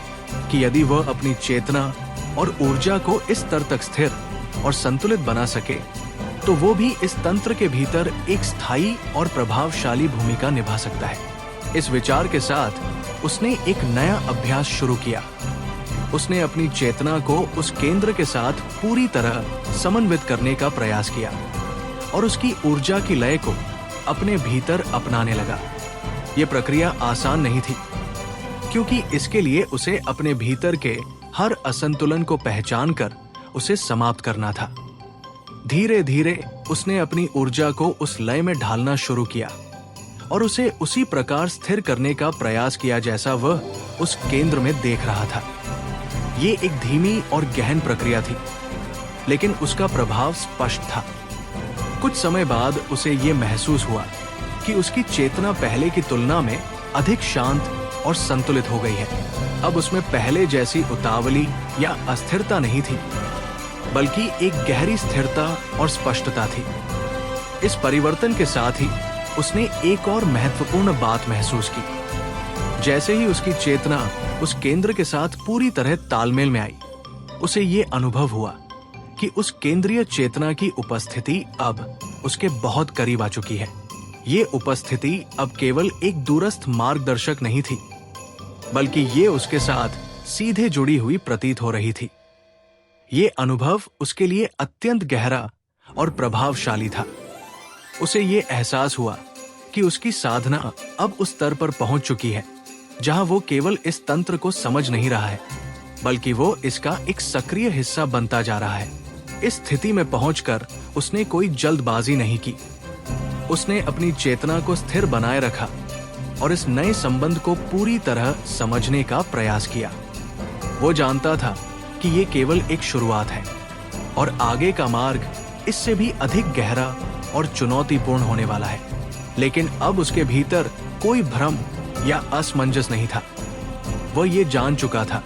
कि यदि वह अपनी चेतना और ऊर्जा को इस स्तर तक स्थिर और संतुलित बना सके तो वो भी इस तंत्र के भीतर एक स्थायी और प्रभावशाली भूमिका निभा सकता है। इस विचार के साथ उसने एक नया अभ्यास शुरू किया। उसने अपनी चेतना को उस केंद्र के साथ पूरी तरह समन्वित करने का प्रयास किया और उसकी ऊर्जा की लय को अपने भीतर अपनाने लगा। यह प्रक्रिया आसान नहीं थी, क्योंकि इसके लिए उसे अपने भीतर के हर असंतुलन को पहचान कर उसे समाप्त करना था। धीरे धीरे उसने अपनी ऊर्जा को उस लय में ढालना शुरू किया और उसे उसी प्रकार स्थिर करने का प्रयास किया जैसा वह उस केंद्र में देख रहा था। ये एक धीमी और गहन प्रक्रिया थी, लेकिन उसका प्रभाव स्पष्ट था। कुछ समय बाद उसे ये महसूस हुआ कि उसकी चेतना पहले की तुलना में अधिक शांत और संतुलित हो गई है। अब उसमें पहले जैसी उतावली या अस्थिरता नहीं थी, बल्कि एक गहरी स्थिरता और स्पष्टता थी। इस परिवर्तन के साथ ही उसने एक और महत्वपूर्ण बात महसूस की। जैसे ही उसकी चेतना उस केंद्र के साथ पूरी तरह तालमेल में आई, उसे ये अनुभव हुआ कि उस केंद्रीय चेतना की उपस्थिति अब उसके बहुत करीब आ चुकी है। ये उपस्थिति अब केवल एक दूरस्थ मार्गदर्शक नहीं थी, बल्कि ये उसके साथ सीधे जुड़ी हुई प्रतीत हो रही थी। ये अनुभव उसके लिए अत्यंत गहरा और प्रभावशाली था। उसे ये एहसास हुआ कि उसकी साधना अब उस स्तर पर पहुंच चुकी है जहां वो केवल इस तंत्र को समझ नहीं रहा है, बल्कि वो इसका एक सक्रिय हिस्सा बनता जा रहा है। इस स्थिति में पहुंचकर उसने कोई जल्दबाजी नहीं की। उसने अपनी चेतना को स्थिर बनाए रखा और इस नए संबंध को पूरी तरह समझने का प्रयास किया। वो जानता था कि ये केवल एक शुरुआत है और आगे का मार्ग इससे भी अधिक गहरा और चुनौतीपूर्ण होने वाला है। लेकिन अब उसके भीतर कोई भ्रम या असमंजस नहीं था। वह ये जान चुका था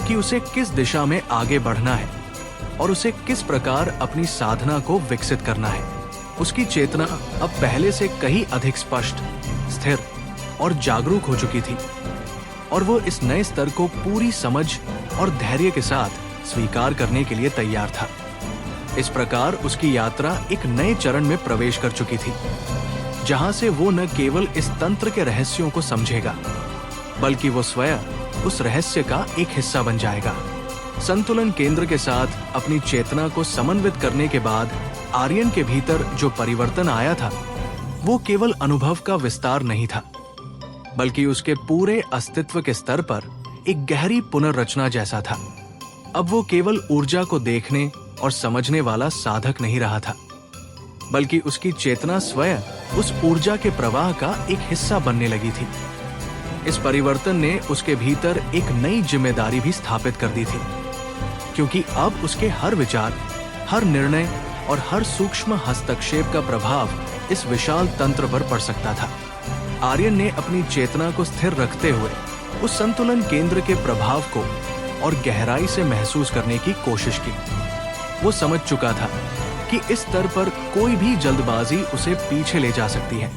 कि उसे किस दिशा में आगे बढ़ना है और उसे किस प्रकार अपनी साधना को विकसित करना है। उसकी चेतना अब पहले से कहीं अधिक स्पष्ट, स्थिर और जागरूक हो चुकी थी और वो इस नए स्तर को पूरी समझ और धैर्य के साथ स्वीकार करने के लिए तैयार था। इस प्रकार उसकी यात्रा एक नए चरण में प्रवेश कर चुकी थी, जहां से वो न केवल इस तंत्र के रहस्यों को समझेगा, बल्कि वो स्वयं उस रहस्य का एक हिस्सा बन जाएगा। संतुलन केंद्र के साथ अपनी चेतना को समन्वित करने के बाद आर्यन के भीतर जो परिवर्तन आया था, वो केवल अनुभव का विस्तार नहीं था, बल्कि उसके पूरे अस्तित्व के स्तर पर एक गहरी पुनर्रचना जैसा था। अब वो केवल ऊर्जा को देखने और समझने वाला साधक नहीं रहा था, बल्कि उसकी चेतना स्वयं उस ऊर्जा के प्रवाह का एक हिस्सा बनने लगी थी। इस परिवर्तन ने उसके भीतर एक नई जिम्मेदारी भी स्थापित कर दी थी, क्योंकि अब उसके हर विचार, हर निर्णय और हर सूक्ष्म हस्तक्षेप का प्रभाव इस विशाल तंत्र पर पड़ सकता था। आर्यन ने अपनी चेतना को स्थिर रखते हुए उस संतुलन केंद्र के प्रभाव को और गहराई से महसूस करने की कोशिश की। वो समझ चुका था कि इस स्तर पर कोई भी जल्दबाजी उसे पीछे ले जा सकती है।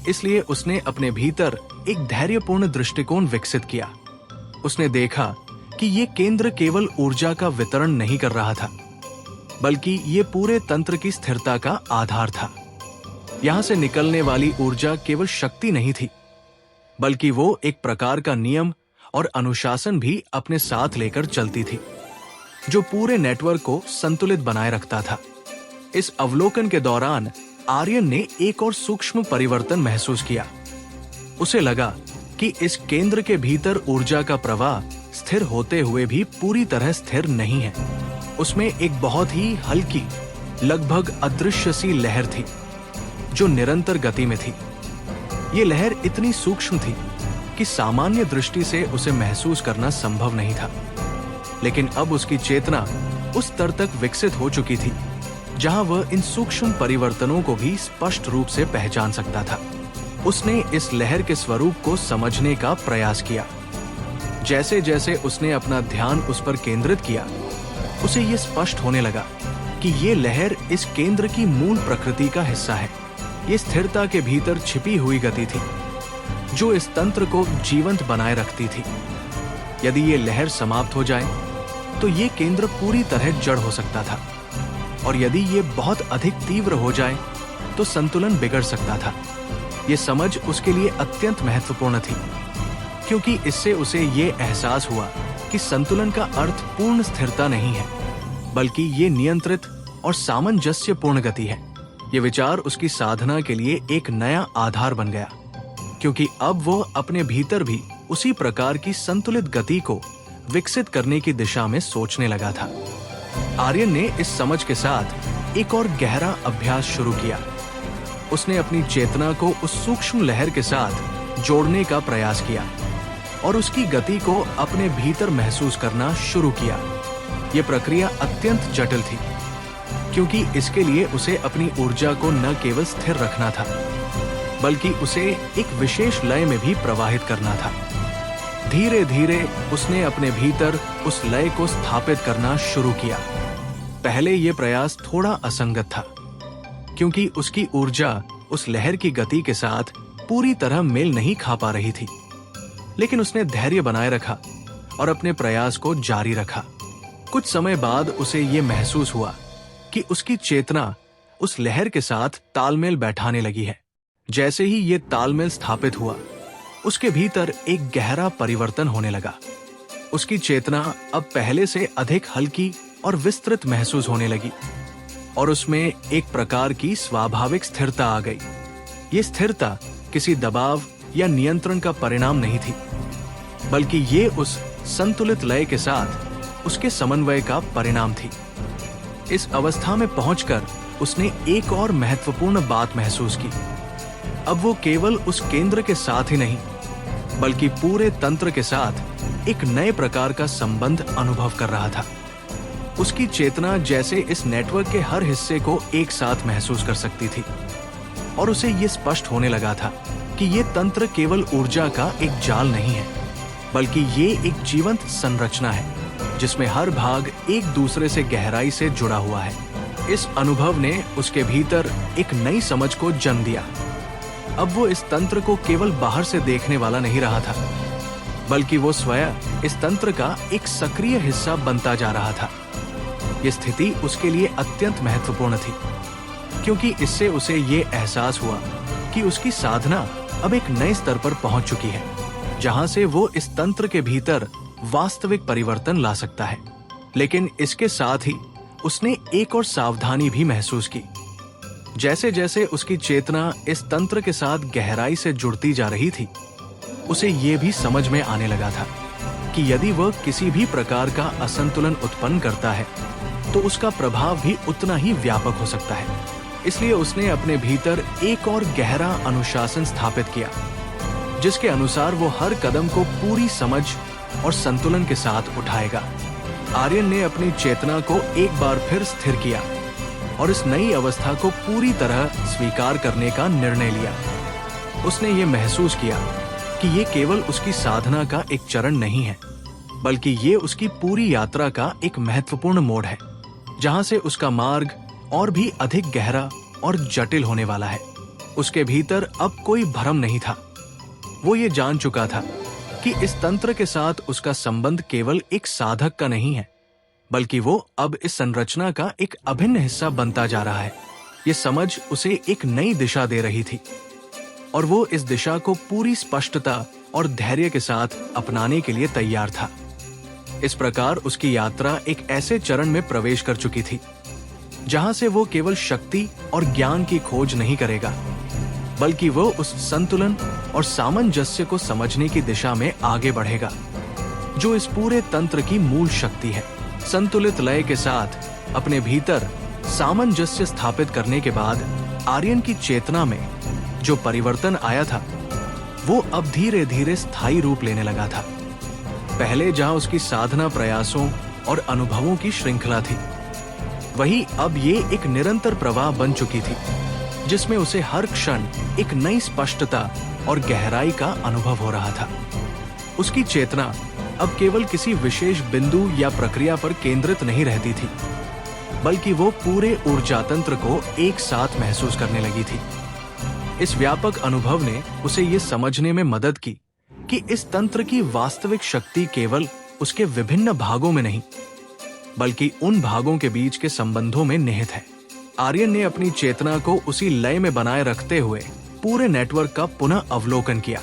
इसलिए उसने अपने भीतर एक धैर्यपूर्ण दृष्टिकोण विकसित किया। उसने देखा कि ये केंद्र केवल ऊर्जा का वितरण नहीं कर रहा था, बल्कि ये पूरे तंत्र की स्थिरता का आधार था। यहां से निकलने वाली ऊर्जा केवल शक्ति नहीं थी, बल्कि वो एक प्रकार का नियम और अनुशासन भी अपने साथ लेकर चलती थी, जो पूरे नेटवर्क को संतुलित बनाए रखता था। इस अवलोकन के दौरान आर्यन ने एक और सूक्ष्म परिवर्तन महसूस किया। उसे लगा कि इस केंद्र के भीतर ऊर्जा का प्रवाह स्थिर होते हुए भी पूरी तरह स्थिर नहीं है। उसमें एक बहुत ही हल्की, लगभग अदृश्य सी लहर थी, जो निरंतर गति में थी। ये लहर इतनी सूक्ष्म थी कि सामान्य दृष्टि से उसे महसूस करना संभव नहीं था, लेकिन अब उसकी चेतना उस स्तर तक विकसित हो चुकी थी जहां वह इन सूक्ष्म परिवर्तनों को भी स्पष्ट रूप से पहचान सकता था। उसने इस लहर के स्वरूप को समझने का प्रयास किया। जैसे जैसे उसने अपना ध्यान उस पर केंद्रित किया, उसे ये स्पष्ट होने लगा कि ये लहर इस केंद्र की मूल प्रकृति का हिस्सा है। ये स्थिरता के भीतर छिपी हुई गति थी, जो इस तंत्र को जीवंत बनाए रखती थी। यदि ये लहर समाप्त हो जाए, तो ये केंद्र पूरी तरह जड़ हो सकता था, और यदि ये बहुत अधिक तीव्र हो जाए, तो संतुलन बिगड़ सकता था। ये समझ उसके लिए अत्यंत महत्वपूर्ण थी, क्योंकि इससे उसे ये एहसास हुआ कि संतुलन का अर्थ पूर्ण स्थिरता नहीं है, बल्कि ये नियंत्रित और सामंजस्यपूर्ण गति है। ये विचार उसकी साधना के लिए एक नया आधार बन गया, क्योंकि अब वो अपने भीतर भी उसी प्रकार की संतुलित गति को विकसित करने की दिशा में सोचने लगा था। आर्यन ने इस समझ के साथ एक और गहरा अभ्यास शुरू किया। उसने अपनी चेतना को उस सूक्ष्म लहर के साथ जोड़ने का प्रयास किया और उसकी गति को अपने भीतर महसूस करना शुरू किया। यह प्रक्रिया अत्यंत जटिल थी, क्योंकि इसके लिए उसे अपनी ऊर्जा को न केवल स्थिर रखना था, बल्कि उसे एक विशेष लय में भी प्रवाहित करना था। धीरे धीरे उसने अपने भीतर उस लय को स्थापित करना शुरू किया। पहले यह प्रयास थोड़ा असंगत था, क्योंकि उसकी ऊर्जा उस लहर की गति के साथ पूरी तरह मेल नहीं खा पा रही थी। लेकिन उसने धैर्य बनाए रखा और अपने प्रयास को जारी रखा। कुछ समय बाद उसे यह महसूस हुआ कि उसकी चेतना उस लहर के साथ तालमेल बैठाने लगी है। जैसे ही ये तालमेल स्थापित हुआ, उसके भीतर एक गहरा परिवर्तन होने लगा। उसकी चेतना अब पहले से अधिक हल्की और विस्तृत महसूस होने लगी, और उसमें एक प्रकार की स्वाभाविक स्थिरता आ गई। ये स्थिरता किसी दबाव या नियंत्रण का परिणाम नहीं थी, बल्कि ये उस संतुलित लय के साथ उसके समन्वय का परिणाम थी। इस अवस्था में पहुंचकर उसने एक और महत्वपूर्ण बात महसूस की। अब वो केवल उस केंद्र के साथ ही नहीं, बल्कि पूरे तंत्र के साथ एक नए प्रकार का संबंध अनुभव कर रहा था। उसकी चेतना जैसे इस नेटवर्क के हर हिस्से को एक साथ महसूस कर सकती थी, और उसे ये स्पष्ट होने लगा था कि ये तंत्र केवल ऊर्जा का एक जाल नहीं है, बल्कि ये एक जीवंत संरचना है जिसमें हर भाग एक दूसरे से गहराई से जुड़ा हुआ है। इस अनुभव ने उसके भीतर एक नई समझ को जन्म दिया। अब वो इस तंत्र को केवल बाहर से देखने वाला नहीं रहा था, बल्कि वो स्वयं इस तंत्र का एक सक्रिय हिस्सा बनता जा रहा था। ये स्थिति उसके लिए अत्यंत महत्वपूर्ण थी, क्योंकि इससे उसे ये एहसास हुआ कि उसकी साधना अब एक नए स्तर पर पहुंच चुकी है, जहां से वो इस तंत्र के भीतर वास्तविक परिवर्तन ला सकता है। लेकिन इसके साथ ही उसने एक और सावधानी भी महसूस की। जैसे जैसे उसकी चेतना इस तंत्र के साथ गहराई से जुड़ती जा रही थी, उसे ये भी समझ में आने लगा था कि यदि वह किसी भी प्रकार का असंतुलन उत्पन्न करता है, तो उसका प्रभाव भी उतना ही व्यापक हो सकता है। इसलिए उसने अपने भीतर एक और गहरा अनुशासन स्थापित किया, जिसके अनुसार वो हर कदम को पूरी समझ और संतुलन के साथ उठाएगा। आर्यन ने अपनी चेतना को एक बार फिर स्थिर किया और इस नई अवस्था को पूरी तरह स्वीकार करने का निर्णय लिया। उसने ये महसूस किया कि ये केवल उसकी साधना का एक चरण नहीं है, बल्कि ये उसकी पूरी यात्रा का एक महत्वपूर्ण मोड़ है। जहां से उसका मार्ग और भी अधिक गहरा और जटिल होने वाला है। उसके भीतर अब कोई भ्रम नहीं था। वो ये जान चुका था कि इस तंत्र के साथ उसका संबंध केवल एक साधक का नहीं है, बल्कि वो अब इस संरचना का एक अभिन्न हिस्सा बनता जा रहा है। ये समझ उसे एक नई दिशा दे रही थी और वो इस दिशा को पूरी स्पष्टता और धैर्य के साथ अपनाने के लिए तैयार था। इस प्रकार उसकी यात्रा एक ऐसे चरण में प्रवेश कर चुकी थी जहां से वो केवल शक्ति और ज्ञान की खोज नहीं करेगा, बल्कि वो उस संतुलन और सामंजस्य को समझने की दिशा में आगे बढ़ेगा जो इस पूरे तंत्र की मूल शक्ति है। संतुलित लय के साथ अपने भीतर सामंजस्य स्थापित करने के बाद आर्यन की चेतना में जो परिवर्तन आया था वो अब धीरे धीरे स्थायी रूप लेने लगा था। पहले जहां उसकी साधना प्रयासों और अनुभवों की श्रृंखला थी, वही अब ये एक निरंतर प्रवाह बन चुकी थी जिसमें उसे हर क्षण एक नई स्पष्टता और गहराई का अनुभव हो रहा था। उसकी चेतना अब केवल किसी विशेष बिंदु या प्रक्रिया पर केंद्रित नहीं रहती थी, बल्कि वो पूरे ऊर्जा तंत्र को एक साथ महसूस करने लगी थी। इस व्यापक अनुभव ने उसे ये समझने में मदद की कि इस तंत्र की वास्तविक शक्ति केवल उसके विभिन्न भागों में नहीं, बल्कि उन भागों के बीच के संबंधों में निहित है। आर्यन ने अपनी चेतना को उसी लय में बनाए रखते हुए पूरे नेटवर्क का पुनः अवलोकन किया।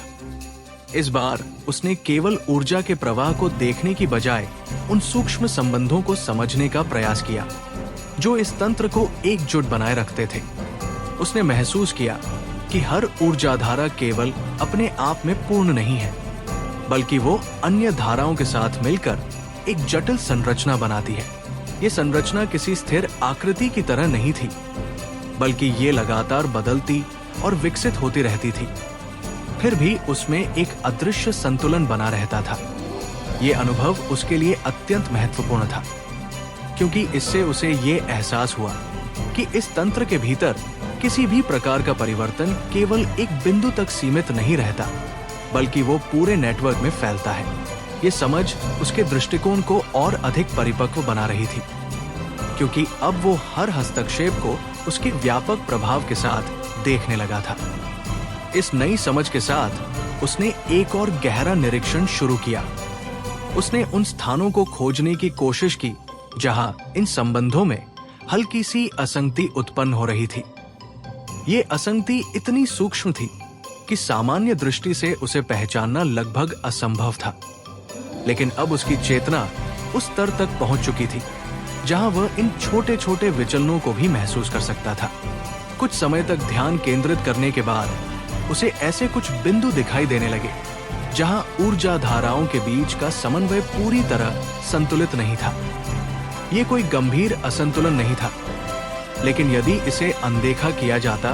इस बार उसने केवल ऊर्जा के प्रवाह को देखने की बजाय उन सूक्ष्म संबंधों को समझने का प्रयास किया जो इस तंत्र को एकजुट बनाए रखते थे। उसने महसूस किया कि हर ऊर्जा धारा केवल अपने आप में पूर्ण नहीं है, बल्कि वो अन्य धाराओं के साथ मिलकर एक जटिल संरचना बनाती है। ये संरचना किसी स्थिर आकृति की तरह नहीं थी, बल्कि ये लगातार बदलती और विकसित होती रहती थी। फिर भी उसमें एक अदृश्य संतुलन बना रहता था। ये अनुभव उसके लिए अत्यंत महत्वपूर्ण था, क्योंकि इससे उसे ये एहसास हुआ कि इस तंत्र के भीतर किसी भी प्रकार का परिवर्तन केवल एक बिंदु तक सीमित नहीं रहता, बल्कि वो पूरे नेटवर्क में फैलता है। ये समझ उसके दृष्टिकोण को और अधिक परिपक्व बना रही थी, क्योंकि अब वो हर हस्तक्षेप को उसके व्यापक प्रभाव के साथ देखने लगा था। इस नई समझ के साथ उसने एक और गहरा निरीक्षण शुरू किया। उसने उन स्थानों को खोजने की कोशिश की जहां इन संबंधों में हल्की सी असंगति उत्पन्न हो रही थी। ये असंगति इतनी सूक्ष्म थी कि सामान्य दृष्टि से उसे पहचानना लगभग असंभव था, लेकिन अब उसकी चेतना उस स्तर तक पहुंच चुकी थी जहां वह इन छोटे छोटे विचलनों को भी महसूस कर सकता था। कुछ समय तक ध्यान केंद्रित करने के बाद उसे ऐसे कुछ बिंदु दिखाई देने लगे जहां ऊर्जा धाराओं के बीच का समन्वय पूरी तरह संतुलित नहीं था। ये कोई गंभीर असंतुलन नहीं था, लेकिन यदि इसे अनदेखा किया जाता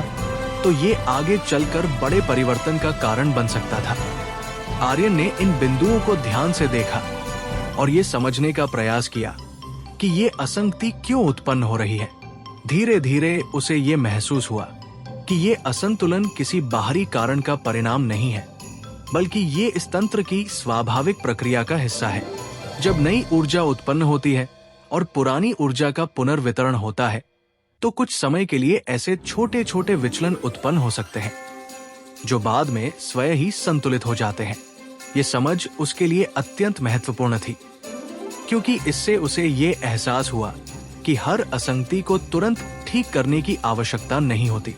तो ये आगे चलकर बड़े परिवर्तन का कारण बन सकता था। आर्यन ने इन बिंदुओं को ध्यान से देखा और ये समझने का प्रयास किया कि ये असंगति क्यों उत्पन्न हो रही है। धीरे धीरे उसे ये महसूस हुआ कि ये असंतुलन किसी बाहरी कारण का परिणाम नहीं है, बल्कि ये इस तंत्र की स्वाभाविक प्रक्रिया का हिस्सा है। जब नई ऊर्जा उत्पन्न होती है और पुरानी ऊर्जा का पुनर्वितरण होता है, तो कुछ समय के लिए ऐसे छोटे छोटे विचलन उत्पन्न हो सकते हैं जो बाद में स्वयं ही संतुलित हो जाते हैं। ये समझ उसके लिए अत्यंत महत्वपूर्ण थी, क्योंकि इससे उसे ये एहसास हुआ कि हर असंगति को तुरंत ठीक करने की आवश्यकता नहीं होती।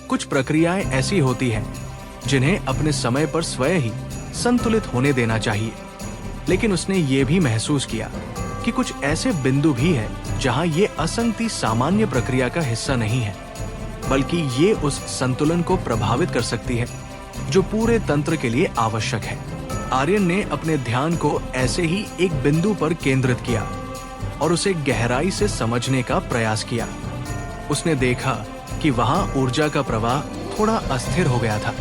कुछ प्रक्रियाएं ऐसी होती हैं जिन्हें अपने समय पर स्वयं ही संतुलित होने देना चाहिए, लेकिन उसने ये भी महसूस किया कि कुछ ऐसे बिंदु भी हैं जहां ये असंगति सामान्य प्रक्रिया का हिस्सा नहीं है, बल्कि ये उस संतुलन को प्रभावित कर सकती है जो पूरे तंत्र के लिए आवश्यक है। आर्यन ने अपने ध्यान को ऐसे ही एक बिंदु पर केंद्रित किया और उसे गहराई से समझने का प्रयास किया। उसने देखा कि वहां ऊर्जा का प्रवाह थोड़ा अस्थिर हो गया था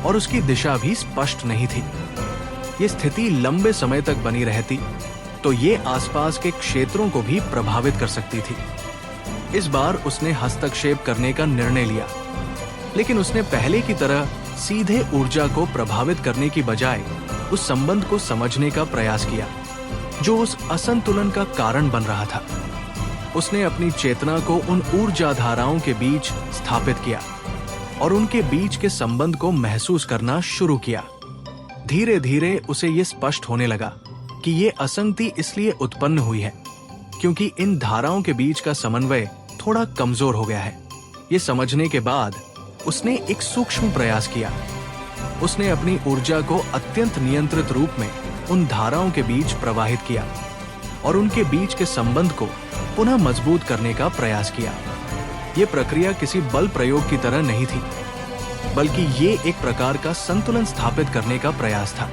और उसकी दिशा भी स्पष्ट नहीं थी। ये स्थिति लंबे समय तक बनी रहती तो ये आसपास के क्षेत्रों को भी प्रभावित कर सकती थी। इस बार उसने हस्तक्षेप करने का निर्णय लिया, लेकिन उसने पहले की तरह सीधे ऊर्जा को प्रभावित करने की बजाय उस संबंध को समझने का प्रयास किया जो उस असंतुलन का कारण बन रहा था। उसने अपनी चेतना को उन ऊर्जा धाराओं के बीच स्थापित किया और उनके बीच के संबंध को महसूस करना शुरू किया। धीरे धीरे उसे ये स्पष्ट होने लगा कि ये असंगति इसलिए उत्पन्न हुई है क्योंकि इन धाराओं के बीच का समन्वय थोड़ा कमजोर हो गया है। ये समझने के बाद उसने एक सूक्ष्म प्रयास किया। उसने अपनी ऊर्जा को अत्यंत नियंत्रित रूप में उन धाराओं के बीच प्रवाहित किया और उनके बीच के संबंध को पुनः मजबूत करने का प्रयास किया। ये प्रक्रिया किसी बल प्रयोग की तरह नहीं थी, बल्कि ये एक प्रकार का संतुलन स्थापित करने का प्रयास था,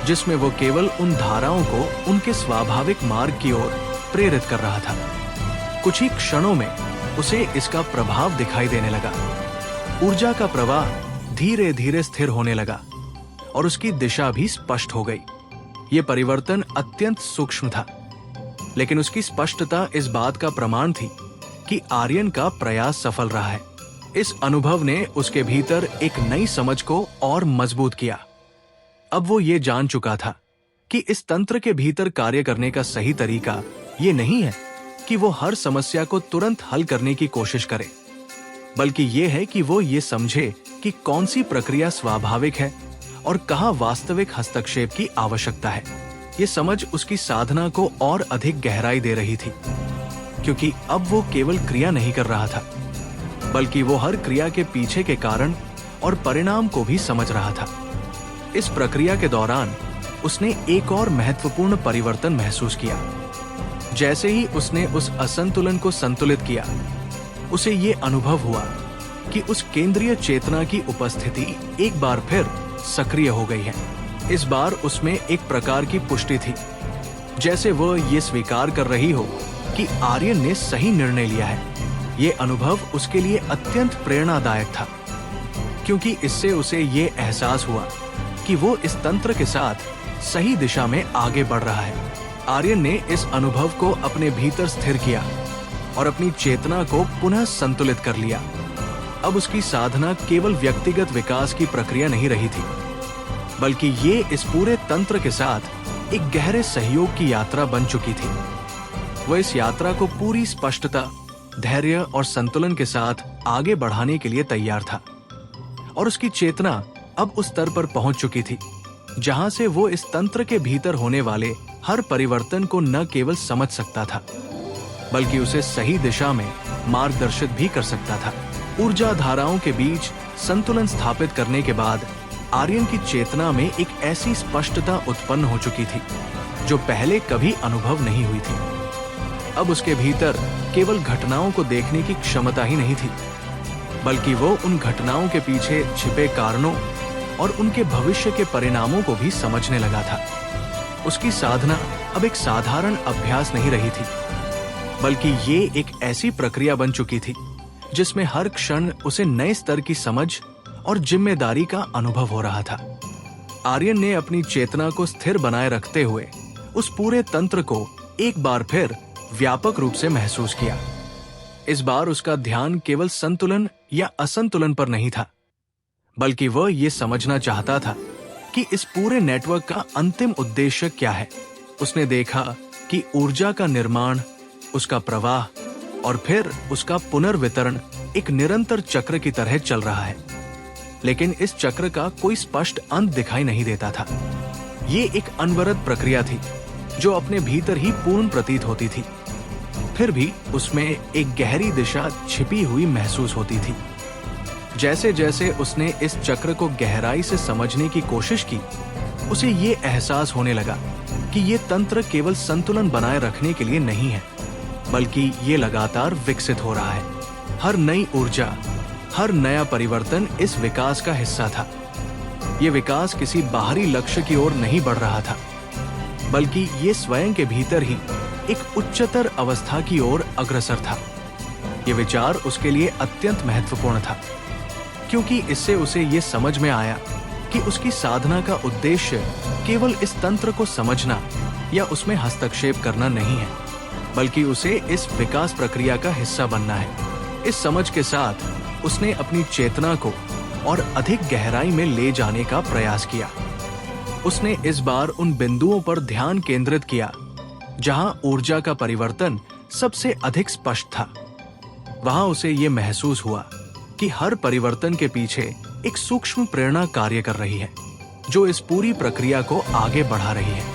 जिसमें वो केवल उन धाराओं को उनके स्वाभाविक मार्ग की ओर प्रेरित कर रहा था। कुछ ही क्षणों में उसे इसका प्रभाव दिखाई देने लगा। ऊर्जा का प्रवाह धीरे धीरे स्थिर होने लगा और उसकी दिशा भी स्पष्ट हो गई। यह परिवर्तन अत्यंत सूक्ष्म था, लेकिन उसकी स्पष्टता इस बात का प्रमाण थी कि आर्यन का प्रयास सफल रहा है। इस अनुभव ने उसके भीतर एक नई समझ को और मजबूत किया। अब वो ये जान चुका था कि इस तंत्र के भीतर कार्य करने का सही तरीका ये नहीं है कि वो हर समस्या को तुरंत हल करने की कोशिश करे, बल्कि ये है कि वो ये समझे कि कौन सी प्रक्रिया स्वाभाविक है और कहाँ वास्तविक हस्तक्षेप की आवश्यकता है। ये समझ उसकी साधना को और अधिक गहराई दे रही थी, क्योंकि अब वो केवल क्रिया नहीं कर रहा था, बल्कि वो हर क्रिया के पीछे के कारण और परिणाम को भी समझ रहा था। इस प्रक्रिया के दौरान उसने एक और महत्वपूर्ण परिवर्तन महसूस किया। जैसे ही उसने उस असंतुलन को संतुलित किया, उसे ये अनुभव हुआ कि उस केंद्रीय चेतना की उपस्थिति एक बार फिर सक्रिय हो गई है। इस बार उसमें एक प्रकार की पुष्टि थी, जैसे वह ये स्वीकार कर रही हो कि आर्यन ने सही निर्णय लिया है। ये अनुभव उसके लिए अत्यंत प्रेरणादायक था, क्योंकि इससे उसे ये एहसास हुआ कि वो इस तंत्र के साथ सही दिशा में आगे बढ़ रहा है। आर्यन ने इस अनुभव को अपने भीतर स्थिर किया और अपनी चेतना को पुनः संतुलित कर लिया। अब उसकी साधना केवल व्यक्तिगत विकास की प्रक्रिया नहीं रही थी, बल्कि ये इस पूरे तंत्र के साथ एक गहरे सहयोग की यात्रा बन चुकी थी। वह इस यात्रा को पूरी स्पष्टता, धैर्य और संतुलन के साथ आगे बढ़ाने के लिए तैयार था, और उसकी चेतना अब उस स्तर पर पहुंच चुकी थी जहां से वो इस तंत्र के भीतर होने वाले हर परिवर्तन को न केवल समझ सकता था, बल्कि उसे सही दिशा में मार्गदर्शित भी कर सकता था। ऊर्जा धाराओं के बीच संतुलन स्थापित करने के बाद आर्यन की चेतना में एक ऐसी स्पष्टता उत्पन्न हो चुकी थी जो पहले कभी अनुभव नहीं हुई थी। अब उसके भीतर केवल घटनाओं को देखने की क्षमता ही नहीं थी, बल्कि वो उन घटनाओं के पीछे छिपे कारणों और उनके भविष्य के परिणामों को भी समझने लगा था। उसकी साधना अब एक साधारण अभ्यास नहीं रही थी, बल्कि ये एक ऐसी प्रक्रिया बन चुकी थी जिसमें हर क्षण उसे नए स्तर की समझ और जिम्मेदारी का अनुभव हो रहा था। आर्यन ने अपनी चेतना को स्थिर बनाए रखते हुए उस पूरे तंत्र को एक बार फिर व्यापक रूप से महसूस किया। इस बार उसका ध्यान केवल संतुलन या असंतुलन पर नहीं था, बल्कि वह ये समझना चाहता था कि इस पूरे नेटवर्क का अंतिम उद्देश्य क्या है। उसने देखा कि ऊर्जा का निर्माण, उसका प्रवाह और फिर उसका पुनर्वितरण एक निरंतर चक्र की तरह चल रहा है, लेकिन इस चक्र का कोई स्पष्ट अंत दिखाई नहीं देता था। ये एक अनवरत प्रक्रिया थी जो अपने भीतर ही पूर्ण प्रतीत होती थी, फिर भी उसमें एक गहरी दिशा छिपी हुई महसूस होती थी। जैसे जैसे उसने इस चक्र को गहराई से समझने की कोशिश की, उसे ये एहसास होने लगा कि ये तंत्र केवल संतुलन बनाए रखने के लिए नहीं है, बल्कि ये लगातार विकसित हो रहा है। हर नई ऊर्जा, हर नया परिवर्तन इस विकास का हिस्सा था। ये विकास किसी बाहरी लक्ष्य की ओर नहीं बढ़ रहा था, बल्कि ये स्वयं के भीतर ही एक उच्चतर अवस्था की ओर अग्रसर था। ये विचार उसके लिए अत्यंत महत्वपूर्ण था, क्योंकि इससे उसे ये समझ में आया कि उसकी साधना का उद्देश्य केवल इस तंत्र को समझना या उसमें हस्तक्षेप करना नहीं है, बल्कि उसे इस विकास प्रक्रिया का हिस्सा बनना है। इस समझ के साथ उसने अपनी चेतना को और अधिक गहराई में ले जाने का प्रयास किया। उसने इस बार उन बिंदुओं पर ध्यान केंद्रित किया जहां ऊर्जा का परिवर्तन सबसे अधिक स्पष्ट था। वहां उसे ये महसूस हुआ कि हर परिवर्तन के पीछे एक सूक्ष्म प्रेरणा कार्य कर रही है, जो इस पूरी प्रक्रिया को आगे बढ़ा रही है।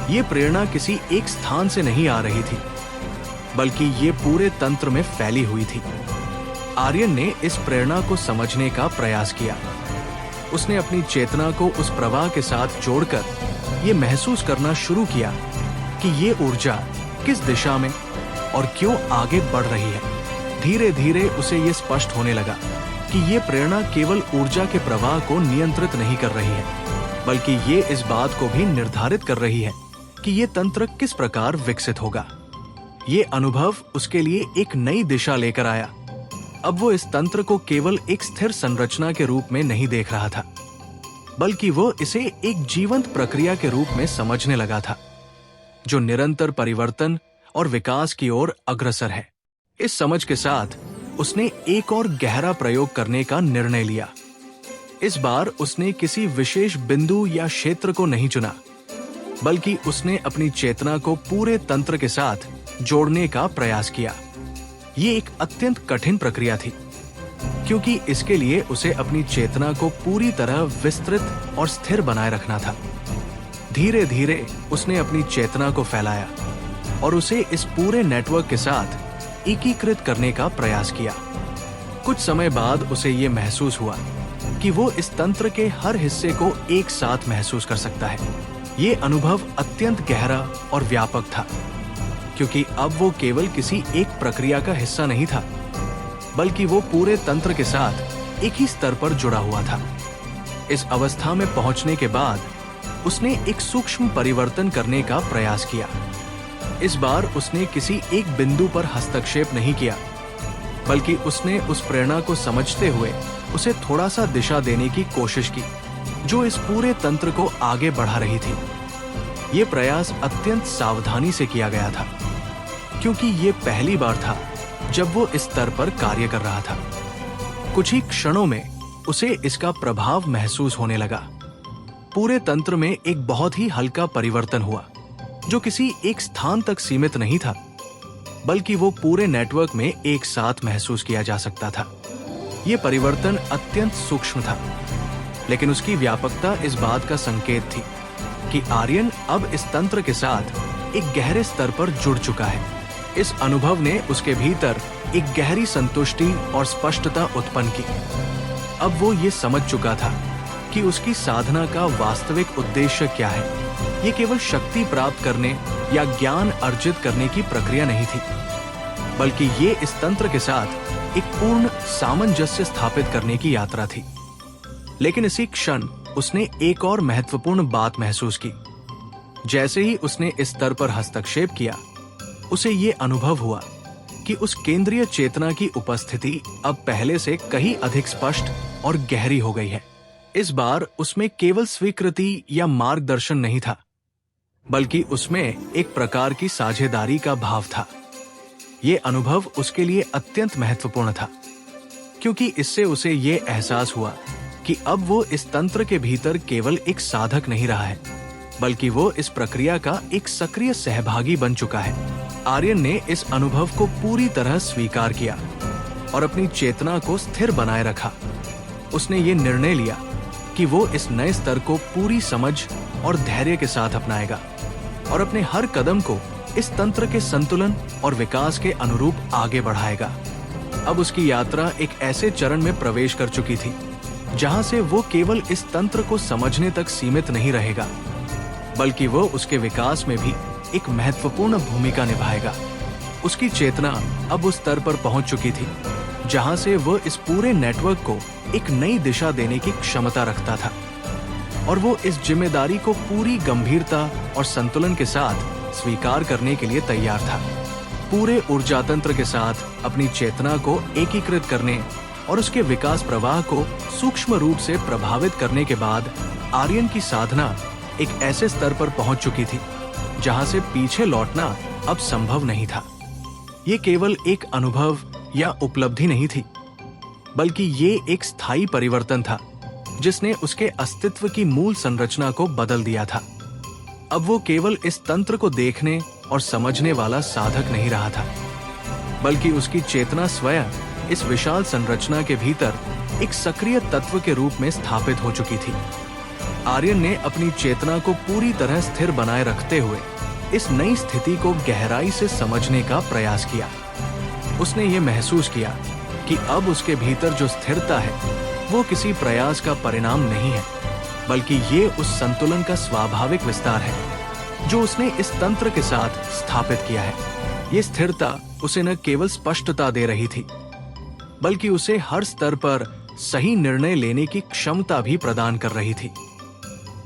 ये प्रेरणा किसी एक स्थान से नहीं आ रही थी, बल्कि ये पूरे तंत्र में फैली हुई थी। आर्यन ने इस प्रेरणा को समझने का प्रयास किया। उसने अपनी चेतना को उस प्रवाह के साथ जोड़कर ये महसूस करना शुरू किया कि ये ऊर्जा किस दिशा में और क्यों आगे बढ़ रही है। धीरे धीरे उसे ये स्पष्ट होने लगा कि ये प्रेरणा केवल ऊर्जा के प्रवाह को नियंत्रित नहीं कर रही है, बल्कि ये इस बात को भी निर्धारित कर रही है कि ये तंत्र किस प्रकार विकसित होगा। ये अनुभव उसके लिए एक नई दिशा लेकर आया। अब वो इस तंत्र को केवल एक स्थिर संरचना के रूप में नहीं देख रहा था, बल्कि वो इसे एक जीवंत प्रक्रिया के रूप में समझने लगा था, जो निरंतर परिवर्तन और विकास की ओर अग्रसर है। इस समझ के साथ उसने एक और गहरा प्रयोग करने का निर्णय लिया। इस बार उसने किसी विशेष बिंदु या क्षेत्र को नहीं चुना, बल्कि उसने अपनी चेतना को पूरे तंत्र के साथ जोड़ने का प्रयास किया। ये एक अत्यंत कठिन प्रक्रिया थी, क्योंकि इसके लिए उसे अपनी चेतना को पूरी तरह विस्तृत और स्थिर बनाए रखना था। धीरे धीरे उसने अपनी चेतना को फैलाया और उसे इस पूरे नेटवर्क के साथ एकीकृत करने का प्रयास किया। कुछ समय बाद उसे ये महसूस हुआ कि वो इस तंत्र के हर हिस्से को एक साथ महसूस कर सकता है। ये अनुभव अत्यंत गहरा और व्यापक था, क्योंकि अब वो केवल किसी एक प्रक्रिया का हिस्सा नहीं था, बल्कि वो पूरे तंत्र के साथ एक ही स्तर पर जुड़ा हुआ था। इस अवस्था में पहुंचने के बाद उसने एक सूक्ष्म परिवर्तन करने का प्रयास किया। इस बार उसने किसी एक बिंदु पर हस्तक्षेप नहीं किया, बल्कि उसने उस प्रेरणा को समझते हुए उसे थोड़ा सा दिशा देने की कोशिश की, जो इस पूरे तंत्र को आगे बढ़ा रही थी। ये प्रयास अत्यंत सावधानी से किया गया था, क्योंकि ये पहली बार था जब वो इस स्तर पर कार्य कर रहा था। कुछ ही क्षणों में उसे इसका प्रभाव महसूस होने लगा। पूरे तंत्र में एक बहुत ही हल्का परिवर्तन हुआ, जो किसी एक स्थान तक सीमित नहीं था, बल्कि वो पूरे नेटवर्क में एक साथ महसूस किया जा सकता था। ये परिवर्तन अत्यंत सूक्ष्म था, लेकिन उसकी व्यापकता इस बात का संकेत थी कि आर्यन अब इस तंत्र के साथ एक गहरे स्तर पर जुड़ चुका है। इस अनुभव ने उसके भीतर एक गहरी संतुष्टि और स्पष्टता उत्पन्न की। अब वो ये समझ चुका था कि उसकी साधना का वास्तविक उद्देश्य क्या है। ये केवल शक्ति प्राप्त करने या ज्ञान अर्जित करने की प्रक्रिया नहीं थी, बल्कि ये इस तंत्र के साथ एक पूर्ण सामंजस्य स्थापित करने की यात्रा थी। लेकिन इसी क्षण उसने एक और महत्वपूर्ण बात महसूस की। जैसे ही उसने इस स्तर पर हस्तक्षेप किया, उसे ये अनुभव हुआ कि उस केंद्रीय चेतना की उपस्थिति अब पहले से कहीं अधिक स्पष्ट और गहरी हो गई है। इस बार उसमें केवल स्वीकृति या मार्गदर्शन नहीं था, बल्कि उसमें एक प्रकार की साझेदारी का भाव था। ये अनुभव उसके लिए अत्यंत महत्वपूर्ण था, क्योंकि इससे उसे ये एहसास हुआ कि अब वो इस तंत्र के भीतर केवल एक साधक नहीं रहा है, बल्कि वो इस प्रक्रिया का एक सक्रिय सहभागी बन चुका है। आर्यन ने इस अनुभव को पूरी तरह स्वीकार किया और अपनी चेतना को स्थिर बनाए रखा। उसने ये निर्णय लिया कि वो इस नए स्तर को पूरी समझ और धैर्य के साथ अपनाएगा और अपने हर कदम को इस तंत्र के संतुलन और विकास के अनुरूप आगे बढ़ाएगा। अब उसकी यात्रा एक ऐसे चरण में प्रवेश कर चुकी थी जहां से वो केवल इस तंत्र को समझने तक सीमित नहीं रहेगा, बल्कि वो उसके विकास में भी एक महत्वपूर्ण भूमिका निभाएगा। उसकी चेतना अब उस स्तर पर पहुंच चुकी थी जहां से वो इस पूरे नेटवर्क को एक नई दिशा देने की क्षमता रखता था, और वो इस जिम्मेदारी को पूरी गंभीरता और संतुलन के साथ स्वीकार करने के लिए तैयार था। पूरे ऊर्जा तंत्र के साथ अपनी चेतना को एकीकृत करने और उसके विकास प्रवाह को सूक्ष्म रूप से प्रभावित करने के बाद आर्यन की साधना एक ऐसे स्तर पर पहुंच चुकी थी जहां से पीछे लौटना अब संभव नहीं था। ये केवल एक अनुभव या उपलब्धि नहीं थी, बल्कि ये एक स्थायी परिवर्तन था जिसने उसके अस्तित्व की मूल संरचना को बदल दिया था। अब वो केवल इस तंत्र को देखने और समझने वाला साधक नहीं रहा था, बल्कि उसकी चेतना स्वयं इस विशाल संरचना के भीतर एक सक्रिय तत्व के रूप में स्थापित हो चुकी थी। आर्यन ने अपनी चेतना को पूरी तरह स्थिर बनाए रखते हुए इस नई स्थिति को गहराई से समझने का प्रयास किया। उसने ये महसूस किया कि अब उसके भीतर जो स्थिरता है वो किसी प्रयास का परिणाम नहीं है, बल्कि ये उस संतुलन का स्वाभाविक विस्तार है जो उसने इस तंत्र के साथ स्थापित किया है। ये स्थिरता उसे न केवल स्पष्टता दे रही थी, बल्कि उसे हर स्तर पर सही निर्णय लेने की क्षमता भी प्रदान कर रही थी।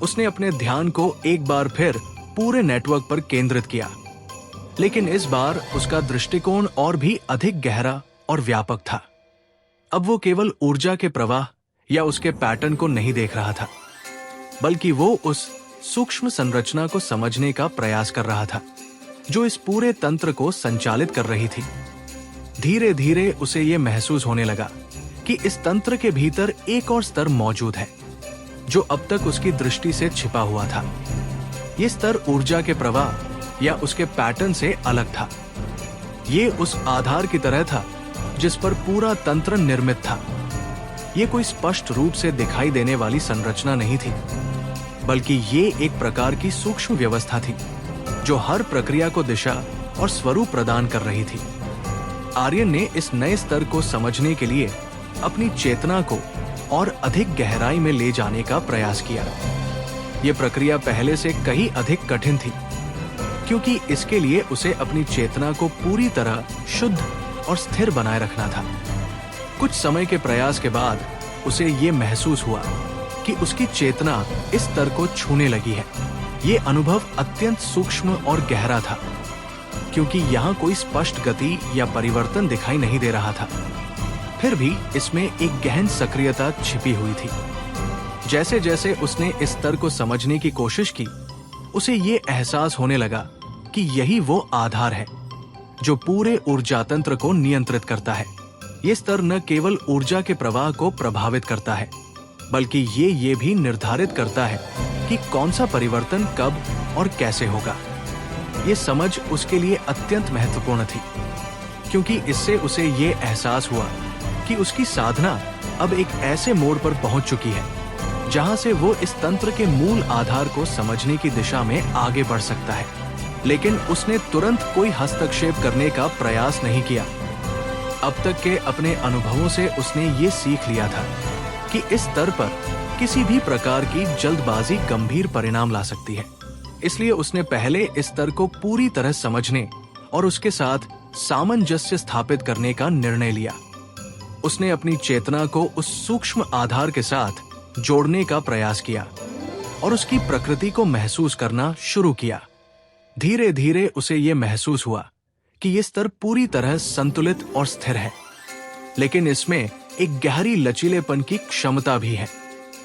उसने अपने ध्यान को एक बार फिर पूरे नेटवर्क पर केंद्रित किया, लेकिन इस बार उसका दृष्टिकोण और भी अधिक गहरा और व्यापक था। अब वो केवल ऊर्जा के प्रवाह या उसके पैटर्न को नहीं देख रहा था, बल्कि वो उस सूक्ष्म संरचना को समझने का प्रयास कर रहा था जो इस पूरे तंत्र को संचालित कर रही थी। धीरे धीरे उसे ये महसूस होने लगा कि इस तंत्र के भीतर एक और स्तर मौजूद है जो अब तक उसकी दृष्टि से छिपा हुआ था। ये स्तर ऊर्जा के प्रवाह या उसके पैटर्न से अलग था। ये उस आधार की तरह था जिस पर पूरा तंत्र निर्मित था। ये कोई स्पष्ट रूप से दिखाई देने वाली संरचना नहीं थी, बल्कि ये एक प्रकार की सूक्ष्म व्यवस्था थी जो हर प्रक्रिया को दिशा और स्वरूप प्रदान कर रही थी। आर्यन ने इस नए स्तर को समझने के लिए अपनी चेतना को और अधिक गहराई में ले जाने का प्रयास किया। यह प्रक्रिया पहले से कहीं अधिक कठिन थी, क्योंकि इसके लिए उसे अपनी चेतना को पूरी तरह शुद्ध और स्थिर बनाए रखना था। कुछ समय के प्रयास के बाद उसे ये महसूस हुआ कि उसकी चेतना इस स्तर को छूने लगी है। ये अनुभव अत्यंत सूक्ष्म और गहरा था, क्योंकि यहाँ कोई स्पष्ट गति या परिवर्तन दिखाई नहीं दे रहा था। फिर भी इसमें एक गहन सक्रियता छिपी हुई थी। जैसे जैसे उसने इस स्तर को समझने की कोशिश की, उसे ये एहसास होने लगा कि यही वो आधार है जो पूरे ऊर्जा तंत्र को नियंत्रित करता है। ये स्तर न केवल ऊर्जा के प्रवाह को प्रभावित करता है, बल्कि ये भी निर्धारित करता है कि कौन सा परिवर्तन कब और कैसे होगा। ये समझ उसके लिए अत्यंत महत्वपूर्ण थी, क्योंकि इससे उसे ये एहसास हुआ कि उसकी साधना अब एक ऐसे मोड़ पर पहुंच चुकी है जहां से वो इस तंत्र के मूल आधार को समझने की दिशा में आगे बढ़ सकता है। लेकिन उसने तुरंत कोई हस्तक्षेप करने का प्रयास नहीं किया। अब तक के अपने अनुभवों से उसने ये सीख लिया था कि इस स्तर पर किसी भी प्रकार की जल्दबाजी गंभीर परिणाम ला सकती है। इसलिए उसने पहले इस स्तर को पूरी तरह समझने और उसके साथ सामंजस्य स्थापित करने का निर्णय लिया। उसने अपनी चेतना को उस सूक्ष्म आधार के साथ जोड़ने का प्रयास किया और उसकी प्रकृति को महसूस करना शुरू किया। धीरे धीरे उसे ये महसूस हुआ कि ये स्तर पूरी तरह संतुलित और स्थिर है, लेकिन इसमें एक गहरी लचीलेपन की क्षमता भी है।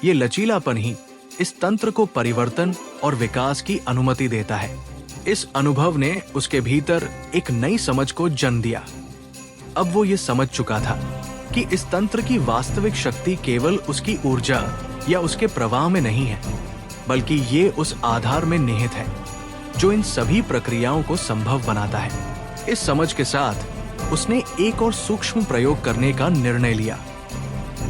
ये लचीलापन ही इस तंत्र को परिवर्तन और विकास की अनुमति देता है। इस अनुभव ने उसके भीतर एक नई समझ को जन्म दिया। अब वो ये समझ चुका था कि इस तंत्र की वास्तविक शक्ति केवल उसकी ऊर्जा या उसके प्रवाह में नहीं है, बल्कि ये उस आधार में निहित है जो इन सभी प्रक्रियाओं को संभव बनाता है। इस समझ के साथ उसने एक और सूक्ष्म प्रयोग करने का निर्णय लिया।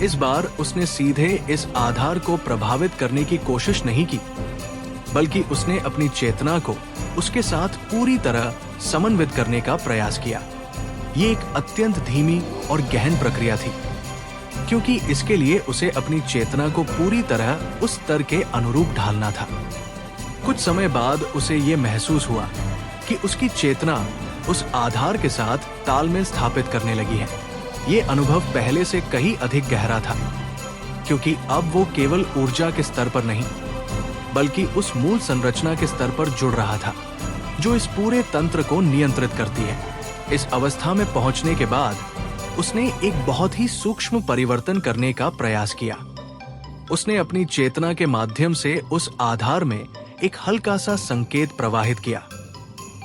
इस बार उसने सीधे इस आधार को प्रभावित करने की कोशिश नहीं की, बल्कि उसने अपनी चेतना को उसके साथ पूरी तरह समन्वित करने का प्रयास किया। ये एक अत्यंत धीमी और गहन प्रक्रिया थी, क्योंकि इसके लिए उसे अपनी चेतना को पूरी तरह उस स्तर के अनुरूप ढालना था। कुछ समय बाद उसे ये महसूस हुआ कि उसकी चेतना उस आधार के साथ तालमेल स्थापित करने लगी है। ये अनुभव पहले से कहीं अधिक गहरा था, क्योंकि अब वो केवल ऊर्जा के स्तर पर नहीं, बल्कि उस मूल संरचना के स्तर पर जुड़ रहा था जो इस पूरे तंत्र को नियंत्रित करती है। इस अवस्था में पहुंचने के बाद उसने एक बहुत ही सूक्ष्म परिवर्तन करने का प्रयास किया। उसने अपनी चेतना के माध्यम से उस आधार में एक हल्का सा संकेत प्रवाहित किया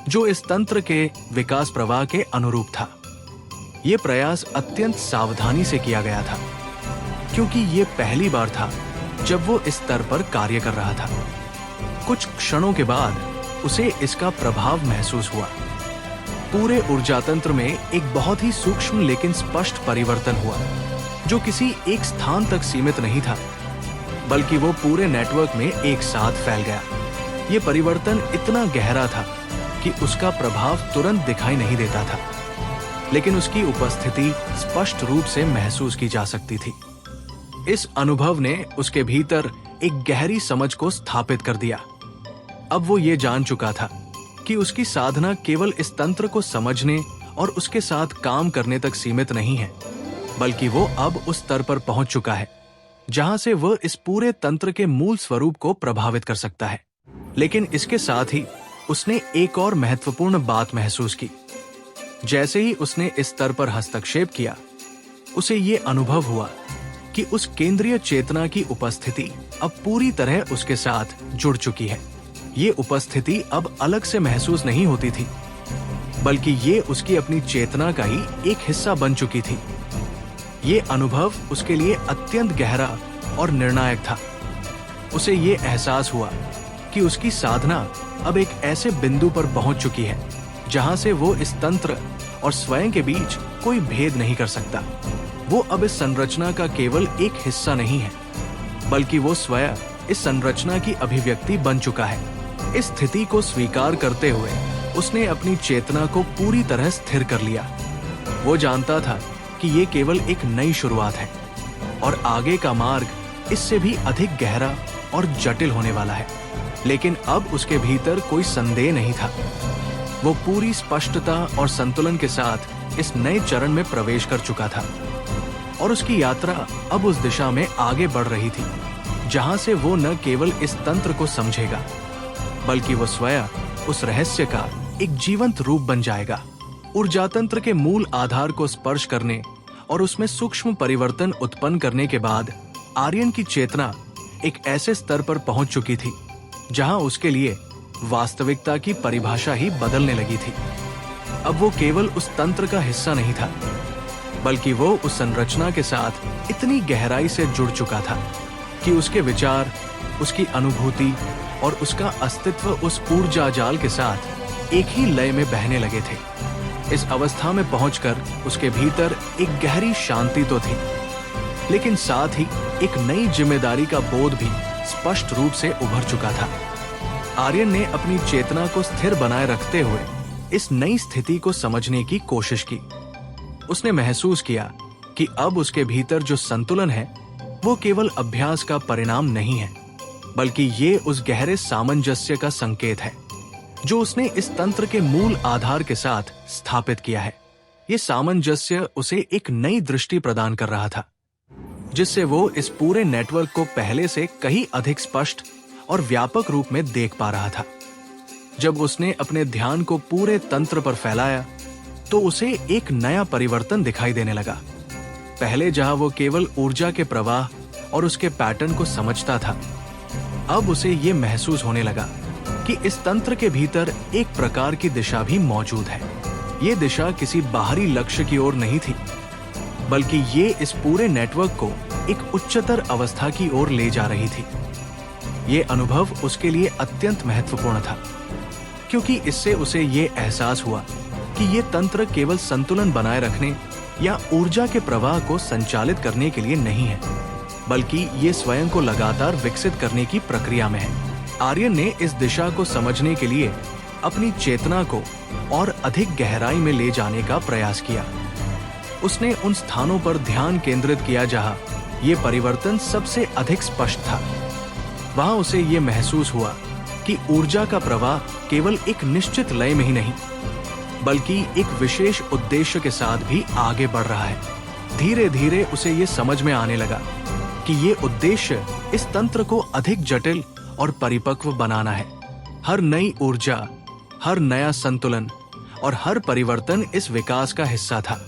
जो इस तंत्र के विकास प्रवाह के अनुरूप था। यह प्रयास अत्यंत सावधानी से किया गया था, क्योंकि यह पहली बार था जब वो इस स्तर पर कार्य कर रहा था। कुछ क्षणों के बाद उसे इसका प्रभाव महसूस हुआ। पूरे ऊर्जा तंत्र में एक बहुत ही सूक्ष्म लेकिन स्पष्ट परिवर्तन हुआ, जो किसी एक स्थान तक सीमित नहीं था, बल्कि वो पूरे नेटवर्क में एक साथ फैल गया। ये परिवर्तन इतना गहरा था कि उसका प्रभाव तुरंत दिखाई नहीं देता था, लेकिन उसकी उपस्थिति स्पष्ट रूप से महसूस की जा सकती थी। इस अनुभव ने उसके भीतर एक गहरी समझ को स्थापित कर दिया। अब वो ये जान चुका था कि उसकी साधना केवल इस तंत्र को समझने और उसके साथ काम करने तक सीमित नहीं है, बल्कि वो अब उस स्तर पर पहुंच चुका है जहां से वह इस पूरे तंत्र के मूल स्वरूप को प्रभावित कर सकता है। लेकिन इसके साथ ही उसने एक और महत्वपूर्ण बात महसूस की। जैसे ही उसने इस स्तर पर हस्तक्षेप किया, उसे ये अनुभव हुआ कि उस केंद्रीय चेतना की उपस्थिति अब पूरी तरह उसके साथ जुड़ चुकी है। ये उपस्थिति अब अलग से महसूस नहीं होती थी, बल्कि ये उसकी अपनी चेतना का ही एक हिस्सा बन चुकी थी। ये अनुभव उसके लिए अत्यंत गहरा और निर्णायक था। उसे ये एहसास हुआ कि उसकी साधना अब एक ऐसे बिंदु पर पहुंच चुकी है जहां से वो इस तंत्र और स्वयं के बीच कोई भेद नहीं कर सकता। वो अब इस संरचना का केवल एक हिस्सा नहीं है, बल्कि वो स्वयं इस संरचना की अभिव्यक्ति बन चुका है। इस स्थिति को स्वीकार करते हुए उसने अपनी चेतना को पूरी तरह स्थिर कर लिया। वो जानता था कि ये केवल एक नई शुरुआत है और आगे का मार्ग इससे भी अधिक गहरा और जटिल होने वाला है। लेकिन अब उसके भीतर कोई संदेह नहीं था। वो पूरी स्पष्टता और संतुलन के साथ इस नए चरण में प्रवेश कर चुका था और उसकी यात्रा अब उस दिशा में आगे बढ़ रही थी जहां से वो न केवल इस तंत्र को समझेगा, बल्कि वो स्वयं उस रहस्य का एक जीवंत रूप बन जाएगा। ऊर्जा तंत्र के मूल आधार को स्पर्श करने और उसमें सूक्ष्म परिवर्तन उत्पन्न करने के बाद आर्यन की चेतना एक ऐसे स्तर पर पहुंच चुकी थी जहां उसके लिए वास्तविकता की परिभाषा ही बदलने लगी थी। अब वो केवल उस तंत्र का हिस्सा नहीं था, बल्कि वो उस संरचना के साथ इतनी गहराई से जुड़ चुका था कि उसके विचार, उसकी अनुभूति और उसका अस्तित्व उस ऊर्जा जाल के साथ एक ही लय में बहने लगे थे। इस अवस्था में पहुंचकर उसके भीतर एक गहरी शांति तो थी, लेकिन साथ ही एक नई जिम्मेदारी का बोध भी स्पष्ट रूप से उभर चुका था। आर्यन ने अपनी चेतना को स्थिर बनाए रखते हुए इस नई स्थिति को समझने की कोशिश की। उसने महसूस किया कि अब उसके भीतर जो संतुलन है वो केवल अभ्यास का परिणाम नहीं है, बल्कि ये उस गहरे सामंजस्य का संकेत है जो उसने इस तंत्र के मूल आधार के साथ स्थापित किया है। ये सामंजस्य उसे एक नई दृष्टि प्रदान कर रहा था, जिससे वो इस पूरे नेटवर्क को पहले से कहीं अधिक स्पष्ट और व्यापक रूप में देख पा रहा था। जब उसने अपने ध्यान को पूरे तंत्र पर फैलाया, तो उसे एक नया परिवर्तन दिखाई देने लगा। पहले जहां वो केवल ऊर्जा के प्रवाह और उसके पैटर्न को समझता था, अब उसे ये महसूस होने लगा कि इस तंत्र के भीतर एक प्रकार की दिशा भी मौजूद है। ये दिशा किसी बाहरी लक्ष्य की ओर नहीं थी, बल्कि ये इस पूरे नेटवर्क को एक उच्चतर अवस्था की ओर ले जा रही थी। ये अनुभव उसके लिए अत्यंत महत्वपूर्ण था, क्योंकि इससे उसे ये एहसास हुआ कि ये तंत्र केवल संतुलन बनाए रखने या ऊर्जा के प्रवाह को संचालित करने के लिए नहीं है, बल्कि ये स्वयं को लगातार विकसित करने की प्रक्रिया में है। आर्यन ने इस दिशा को समझने के लिए अपनी चेतना को और अधिक गहराई में ले जाने का प्रयास किया। उसने उन स्थानों पर ध्यान केंद्रित किया जहां ये परिवर्तन सबसे अधिक स्पष्ट था। वहां उसे ये महसूस हुआ कि ऊर्जा का प्रवाह केवल एक निश्चित लय में ही नहीं, बल्कि एक विशेष उद्देश्य के साथ भी आगे बढ़ रहा है। धीरे धीरे उसे ये समझ में आने लगा कि ये उद्देश्य इस तंत्र को अधिक जटिल और परिपक्व बनाना है। हर नई ऊर्जा, हर नया संतुलन और हर परिवर्तन इस विकास का हिस्सा था।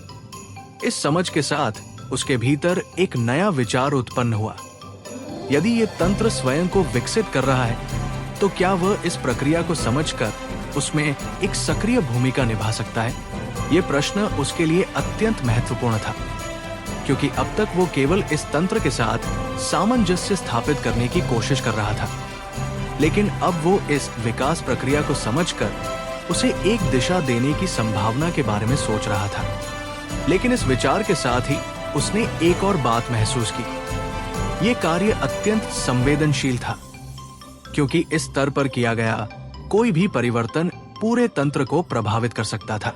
इस समझ के साथ उसके भीतर एक नया विचार उत्पन्न हुआ। यदि ये तंत्र स्वयं को विकसित कर रहा है, तो क्या वह इस प्रक्रिया को समझकर उसमें एक सक्रिय भूमिका निभा सकता है? ये प्रश्न उसके लिए अत्यंत महत्वपूर्ण था, क्योंकि अब तक वो केवल इस तंत्र के साथ सामंजस्य स्थापित करने की कोशिश कर रहा था। लेकिन अब वो इस विकास प्रक्रिया को समझकर उसे एक दिशा देने की संभावना के बारे में सोच रहा था। लेकिन इस विचार के साथ ही उसने एक और बात महसूस की। ये कार्य अत्यंत संवेदनशील था, क्योंकि इस स्तर पर किया गया कोई भी परिवर्तन पूरे तंत्र को प्रभावित कर सकता था।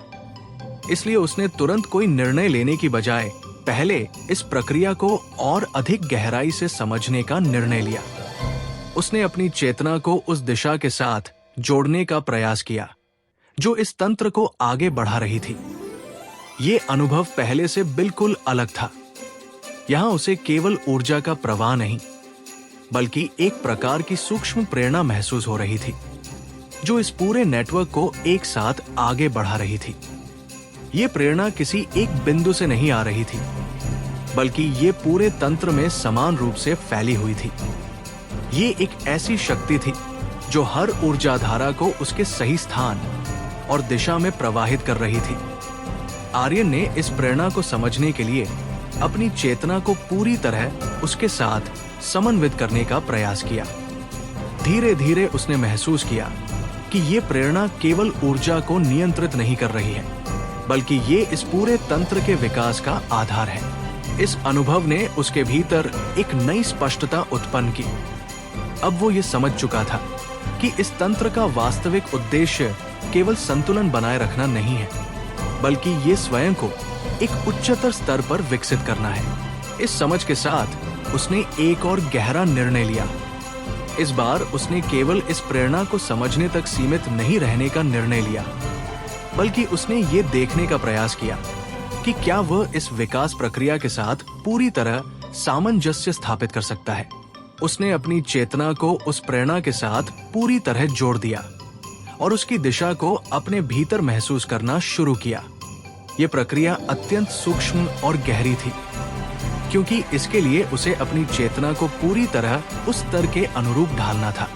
इसलिए उसने तुरंत कोई निर्णय लेने की बजाय पहले इस प्रक्रिया को और अधिक गहराई से समझने का निर्णय लिया। उसने अपनी चेतना को उस दिशा के साथ जोड़ने का प्रयास किया जो इस तंत्र को आगे बढ़ा रही थी। ये अनुभव पहले से बिल्कुल अलग था। यहां उसे केवल ऊर्जा का प्रवाह नहीं, बल्कि एक प्रकार की सूक्ष्म प्रेरणा महसूस हो रही थी जो इस पूरे नेटवर्क को एक साथ आगे बढ़ा रही थी। ये प्रेरणा किसी एक बिंदु से नहीं आ रही थी, बल्कि ये पूरे तंत्र में समान रूप से फैली हुई थी। ये एक ऐसी शक्ति थी जो हर ऊर्जा धारा को उसके सही स्थान और दिशा में प्रवाहित कर रही थी। आर्यन ने इस प्रेरणा को समझने के लिए अपनी चेतना को पूरी तरह उसके साथ समन्वित करने का प्रयास किया। धीरे धीरे उसने महसूस किया कि ये प्रेरणा केवल ऊर्जा को नियंत्रित नहीं कर रही है, बल्कि ये इस पूरे तंत्र के विकास का आधार है। इस अनुभव ने उसके भीतर एक नई स्पष्टता उत्पन्न की। अब वो ये समझ चुका था कि इस तंत्र का वास्तविक उद्देश्य केवल संतुलन बनाए रखना नहीं है, बल्कि ये स्वयं को एक उच्चतर स्तर पर विकसित करना है। इस समझ के साथ उसने एक और गहरा निर्णय लिया। इस बार उसने केवल इस प्रेरणा को समझने तक सीमित नहीं रहने का निर्णय लिया, बल्कि उसने ये देखने का प्रयास किया कि क्या वह इस विकास प्रक्रिया के साथ पूरी तरह सामंजस्य स्थापित कर सकता है। उसने अपनी चेतना को उस प्रेरणा के साथ पूरी तरह जोड़ दिया और उसकी दिशा को अपने भीतर महसूस करना शुरू किया। यह प्रक्रिया अत्यंत सूक्ष्म और गहरी थी, क्योंकि इसके लिए उसे अपनी चेतना को पूरी तरह उस स्तर के अनुरूप ढालना था।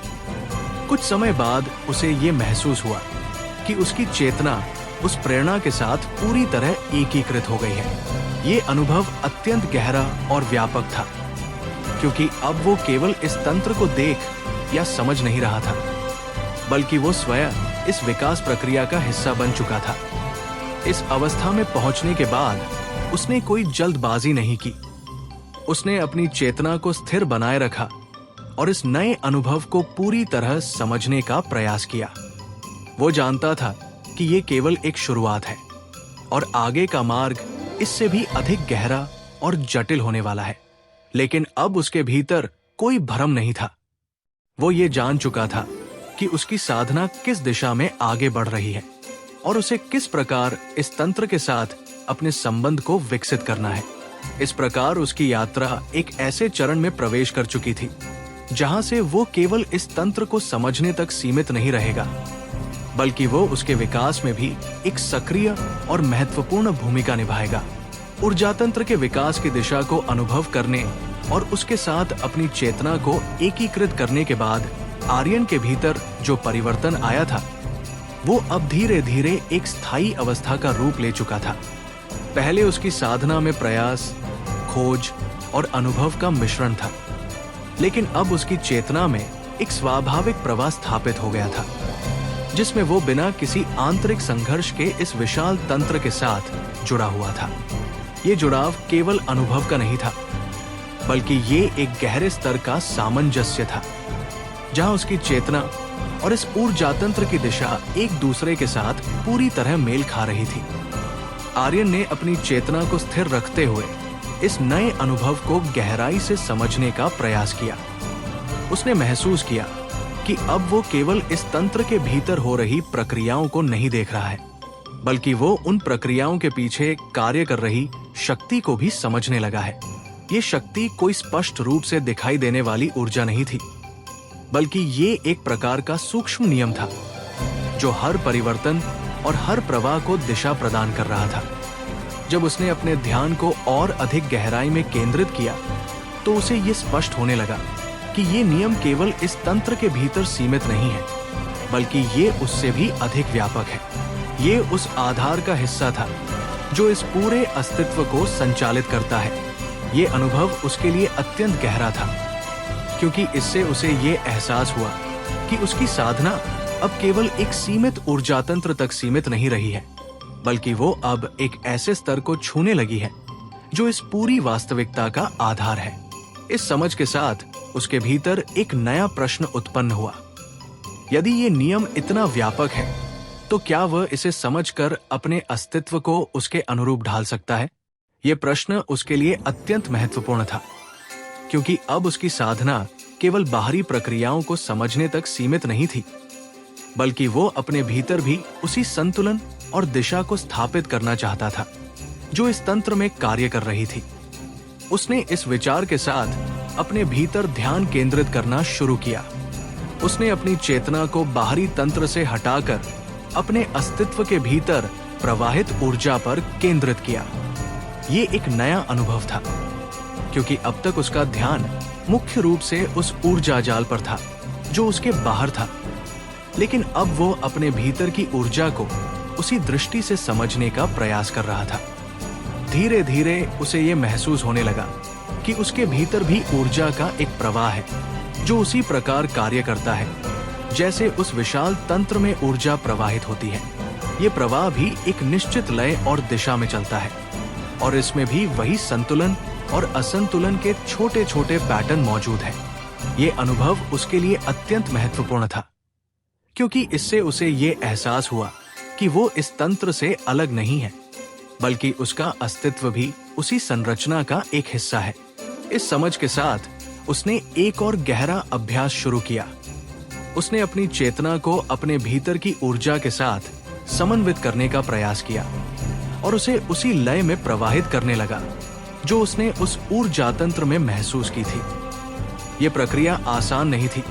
कुछ समय बाद उसे ये महसूस हुआ कि उसकी चेतना उस प्रेरणा के साथ पूरी तरह एकीकृत हो गई है। ये अनुभव अत्यंत गहरा और व्यापक था, क्योंकि अब वो केवल इस तंत्र को देख या समझ नहीं रहा था, बल्कि वो स्वयं इस विकास प्रक्रिया का हिस्सा बन चुका था। इस अवस्था में पहुंचने के बाद उसने कोई जल्दबाजी नहीं की। उसने अपनी चेतना को स्थिर बनाए रखा और इस नए अनुभव को पूरी तरह समझने का प्रयास किया। वो जानता था कि ये केवल एक शुरुआत है और आगे का मार्ग इससे भी अधिक गहरा और जटिल होने वाला है। लेकिन अब उसके भीतर कोई भ्रम नहीं था। वो ये जान चुका था कि उसकी साधना किस दिशा में आगे बढ़ रही है और उसे किस प्रकार इस तंत्र के साथ अपने संबंध को विकसित करना है। इस प्रकार उसकी यात्रा एक ऐसे चरण में प्रवेश कर चुकी थी जहां से वो केवल इस तंत्र को समझने तक सीमित नहीं रहेगा, बल्कि वो उसके विकास में भी एक सक्रिय और महत्वपूर्ण भूमिका निभाएगा। ऊर्जा तंत्र के विकास की दिशा को अनुभव करने और उसके साथ अपनी चेतना को एकीकृत करने के बाद आर्यन के भीतर जो परिवर्तन आया था, वो अब धीरे धीरे एक स्थायी अवस्था का रूप ले चुका था। पहले उसकी साधना में प्रयास, खोज और अनुभव का मिश्रण था, लेकिन अब उसकी चेतना में एक स्वाभाविक प्रवाह स्थापित हो गया था, जिसमें वो बिना किसी आंतरिक संघर्ष के इस विशाल तंत्र के साथ जुड़ा हुआ था। ये जुड़ाव केवल अनुभव का नहीं था, बल्कि ये एक गहरे स्तर का सामंजस्य था, जहां उसकी चेतना और इस ऊर्जा तंत्र की दिशा एक दूसरे के साथ पूरी तरह मेल खा रही थी। आर्यन ने अपनी चेतना को स्थिर रखते हुए इस नए अनुभव को गहराई से समझने का प्रयास किया। उसने महसूस किया कि अब वो केवल इस तंत्र के भीतर हो रही प्रक्रियाओं को नहीं देख रहा है, बल्कि वो उन प्रक्रियाओं के पीछे कार्य कर रही शक्ति को भी समझने लगा है। ये शक्ति कोई स्पष्ट रूप से दिखाई देने वाली ऊर्जा नहीं थी, बल्कि ये एक प्रकार का सूक्ष्म नियम था जो हर परिवर्तन और हर प्रवाह को दिशा प्रदान कर रहा था। जब उसने अपने ध्यान को और अधिक गहराई में केंद्रित किया, तो उसे ये स्पष्ट होने लगा कि ये नियम केवल इस तंत्र के भीतर सीमित नहीं है, बल्कि ये उससे भी अधिक व्यापक है। ये उस आधार का हिस्सा था जो इस पूरे अस्तित्व को संचालित करता है। ये अनुभव उसके लिए अत्यंत गहरा था, क्योंकि इससे उसे ये एहसास हुआ कि उसकी साधना अब केवल एक सीमित ऊर्जा तंत्र तक सीमित नहीं रही है, बल्कि वो अब एक ऐसे स्तर को छूने लगी है जो इस पूरी वास्तविकता का आधार है। इस समझ के साथ उसके भीतर एक नया प्रश्न उत्पन्न हुआ। यदि ये नियम इतना व्यापक है, तो क्या वह इसे समझकर अपने अस्तित्व को उसके अनुरूप ढाल सकता है? यह प्रश्न उसके लिए अत्यंत महत्वपूर्ण था, क्योंकि अब उसकी साधना केवल बाहरी प्रक्रियाओं को समझने तक सीमित नहीं थी, बल्कि वो अपने भीतर भी उसी संतुलन और दिशा को स्थापित करना चाहता था जो इस तंत्र में कार्य कर रही थी। उसने इस विचार के साथ अपने भीतर ध्यान केंद्रित करना शुरू किया। उसने अपनी चेतना को बाहरी तंत्र से हटाकर अपने अस्तित्व के भीतर प्रवाहित ऊर्जा पर केंद्रित किया। ये एक नया अनुभव था, क्योंकि अब तक उसका ध्यान मुख्य रूप से उस ऊर्जा जाल पर था जो उसके बाहर था, लेकिन अब वो अपने भीतर की ऊर्जा को उसी दृष्टि से समझने का प्रयास कर रहा था। धीरे धीरे उसे ये महसूस होने लगा कि उसके भीतर भी ऊर्जा का एक प्रवाह है जो उसी प्रकार कार्य करता है जैसे उस विशाल तंत्र में ऊर्जा प्रवाहित होती है। ये प्रवाह भी एक निश्चित लय और दिशा में चलता है, और इसमें भी वही संतुलन और असंतुलन के छोटे छोटे पैटर्न मौजूद हैं। ये अनुभव उसके लिए अत्यंत महत्वपूर्ण था, क्योंकि इससे उसे ये एहसास हुआ कि वो इस तंत्र से अलग नहीं है, बल्कि उसका अस्तित्व भी उसी संरचना का एक हिस्सा है। इस समझ के साथ उसने एक और गहरा अभ्यास शुरू किया। उसने अपनी चेतना को अपने भीतर की ऊर्जा के साथ समन्वित करने का प्रयास किया और उसे उसी लय में प्रवाहित करने लगा जो उसने उस ऊर्जा तंत्र में महसूस की थी। यह प्रक्रिया आसान नहीं थी,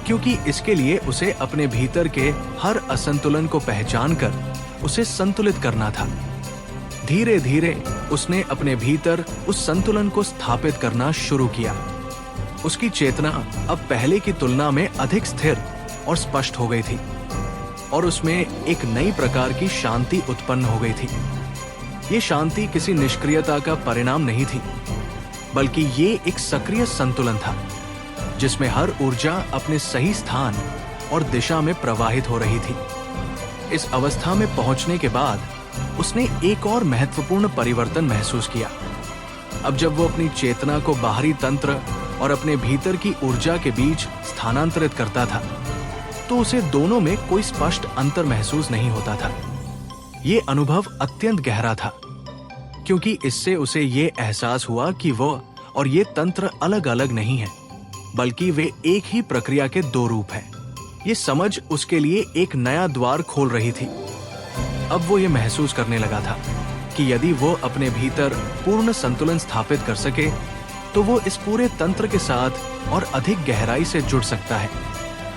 क्योंकि इसके लिए उसे अपने भीतर के हर असंतुलन को पहचानकर उसे संतुलित करना था। धीरे धीरे उसने अपने भीतर उस संतुलन को स्थापित करना शुरू किया। उसकी चेतना अब पहले की तुलना में अधिक स्थिर और स्पष्ट हो गई थी, और उसमें एक नई प्रकार की शांति उत्पन्न हो गई थी। ये शांति किसी निष्क्रियता का परिणाम नहीं थी, बल्कि ये एक सक्रिय संतुलन था जिसमें हर ऊर्जा अपने सही स्थान और दिशा में प्रवाहित हो रही थी। इस अवस्था में पहुंचने के बाद उसने एक और महत्वपूर्ण परिवर्तन महसूस किया। अब जब वो अपनी चेतना को बाहरी तंत्र और अपने भीतर की ऊर्जा के बीच स्थानांतरित करता था, तो उसे दोनों में कोई स्पष्ट अंतर महसूस नहीं होता था। ये अनुभव अत्यंत गहरा था, क्योंकि इससे उसे ये एहसास हुआ कि वो और ये तंत्र अलग अलग नहीं है, बल्कि वे एक ही प्रक्रिया के दो रूप हैं। ये समझ उसके लिए एक नया द्वार खोल रही थी। अब वो ये महसूस करने लगा था कि यदि वो अपने भीतर पूर्ण संतुलन स्थापित कर सके, तो वो इस पूरे तंत्र के साथ और अधिक गहराई से जुड़ सकता है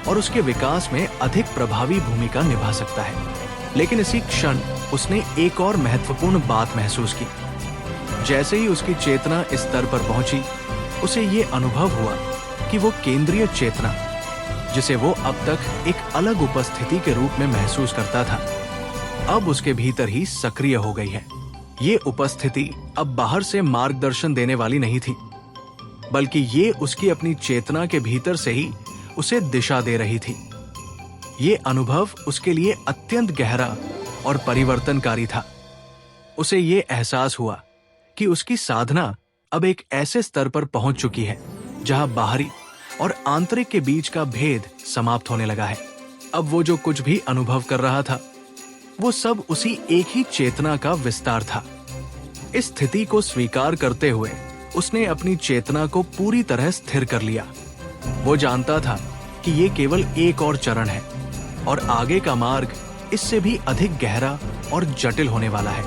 और उसके विकास में अधिक प्रभावी भूमिका निभा सकता है। लेकिन इसी क्षण उसने एक और महत्वपूर्ण बात महसूस की। जैसे ही उसकी चेतना इस स्तर पर पहुंची, उसे ये अनुभव हुआ कि वो केंद्रीय चेतना, जिसे वो अब तक एक अलग उपस्थिति के रूप में महसूस करता था, अब उसके भीतर ही सक्रिय हो गई है। ये उपस्थिति अब बाहर से मार्गदर्शन देने वाली नहीं थी, बल्कि ये उसकी अपनी चेतना के भीतर से ही उसे दिशा दे रही थी। ये अनुभव उसके लिए अत्यंत गहरा और परिवर्तनकारी था। उसे ये एहसास हुआ कि उसकी साधना अब एक ऐसे स्तर पर पहुंच चुकी है जहां बाहरी और आंतरिक के बीच का भेद समाप्त होने लगा है। अब वो जो कुछ भी अनुभव कर रहा था, वो सब उसी एक ही चेतना का विस्तार था। इस स्थिति को स्वीकार करते हुए उसने अपनी चेतना को पूरी तरह स्थिर कर लिया। वो जानता था कि ये केवल एक और चरण है और आगे का मार्ग इससे भी अधिक गहरा और जटिल होने वाला है।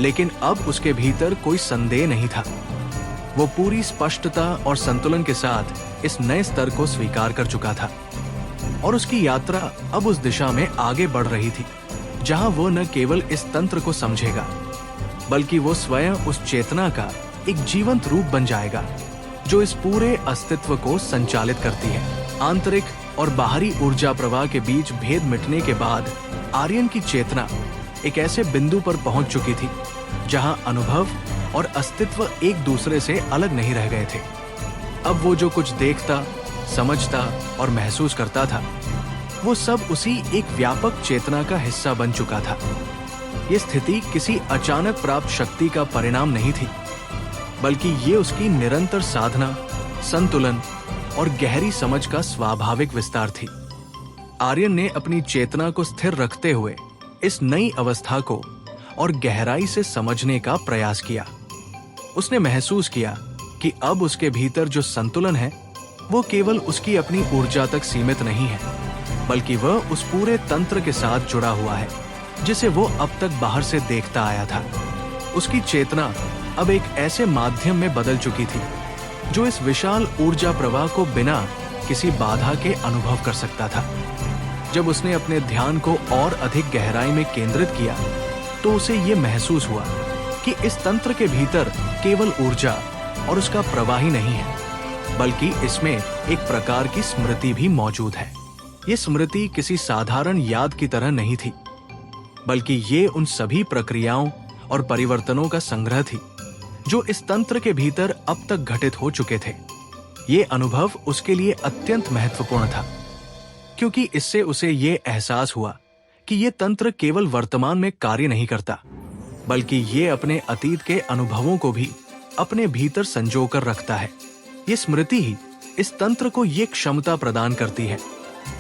लेकिन अब उसके भीतर कोई संदेह नहीं था। वो पूरी स्पष्टता और संतुलन के साथ इस नए स्तर को स्वीकार कर चुका था और उसकी यात्रा अब उस दिशा में आगे बढ़ रही थी जहां वो न केवल इस तंत्र को समझेगा, बल्कि वो स्वयं उस चेतना का एक जीवंत रूप बन जाएगा जो इस पूरे अस्तित्व को संचालित करती है। आंतरिक और बाहरी ऊर्जा प्रवाह के बीच भेद मिटने के बाद आर्यन की चेतना एक ऐसे बिंदु पर पहुंच चुकी थी जहां अनुभव और अस्तित्व एक दूसरे से अलग नहीं रह गए थे। अब वो जो कुछ देखता समझता और महसूस करता था, वो सब उसी एक व्यापक चेतना का हिस्सा बन चुका था। ये स्थिति किसी अचानक प्राप्त शक्ति का परिणाम नहीं थी, बल्कि ये उसकी निरंतर साधना, संतुलन और गहरी समझ का स्वाभाविक विस्तार थी। आर्यन ने अपनी चेतना को स्थिर रखते हुए इस नई अवस्था को और गहराई से समझने का प्रयास किया। उसने महसूस किया कि अब उसके भीतर जो संतुलन है वो केवल उसकी अपनी ऊर्जा तक सीमित नहीं है, बल्कि वह उस पूरे तंत्र के साथ जुड़ा हुआ है जिसे वो अब तक बाहर से देखता आया था। उसकी चेतना अब एक ऐसे माध्यम में बदल चुकी थी जो इस विशाल ऊर्जा प्रवाह को बिना किसी बाधा के अनुभव कर सकता था। जब उसने अपने ध्यान को और अधिक गहराई में केंद्रित किया तो उसे ये महसूस हुआ कि इस तंत्र के भीतर केवल ऊर्जा और उसका प्रवाह ही नहीं है, बल्कि इसमें एक प्रकार की स्मृति भी मौजूद है। ये स्मृति किसी साधारण याद की तरह नहीं थी, बल्कि ये उन सभी प्रक्रियाओं और परिवर्तनों का संग्रह थी जो इस तंत्र के भीतर अब तक घटित हो चुके थे। ये अनुभव उसके लिए अत्यंत महत्वपूर्ण था, क्योंकि इससे उसे ये एहसास हुआ कि ये तंत्र केवल वर्तमान में कार्य नहीं करता, बल्कि ये अपने अतीत के अनुभवों को भी अपने भीतर संजोकर रखता है। ये स्मृति ही इस तंत्र को ये क्षमता प्रदान करती है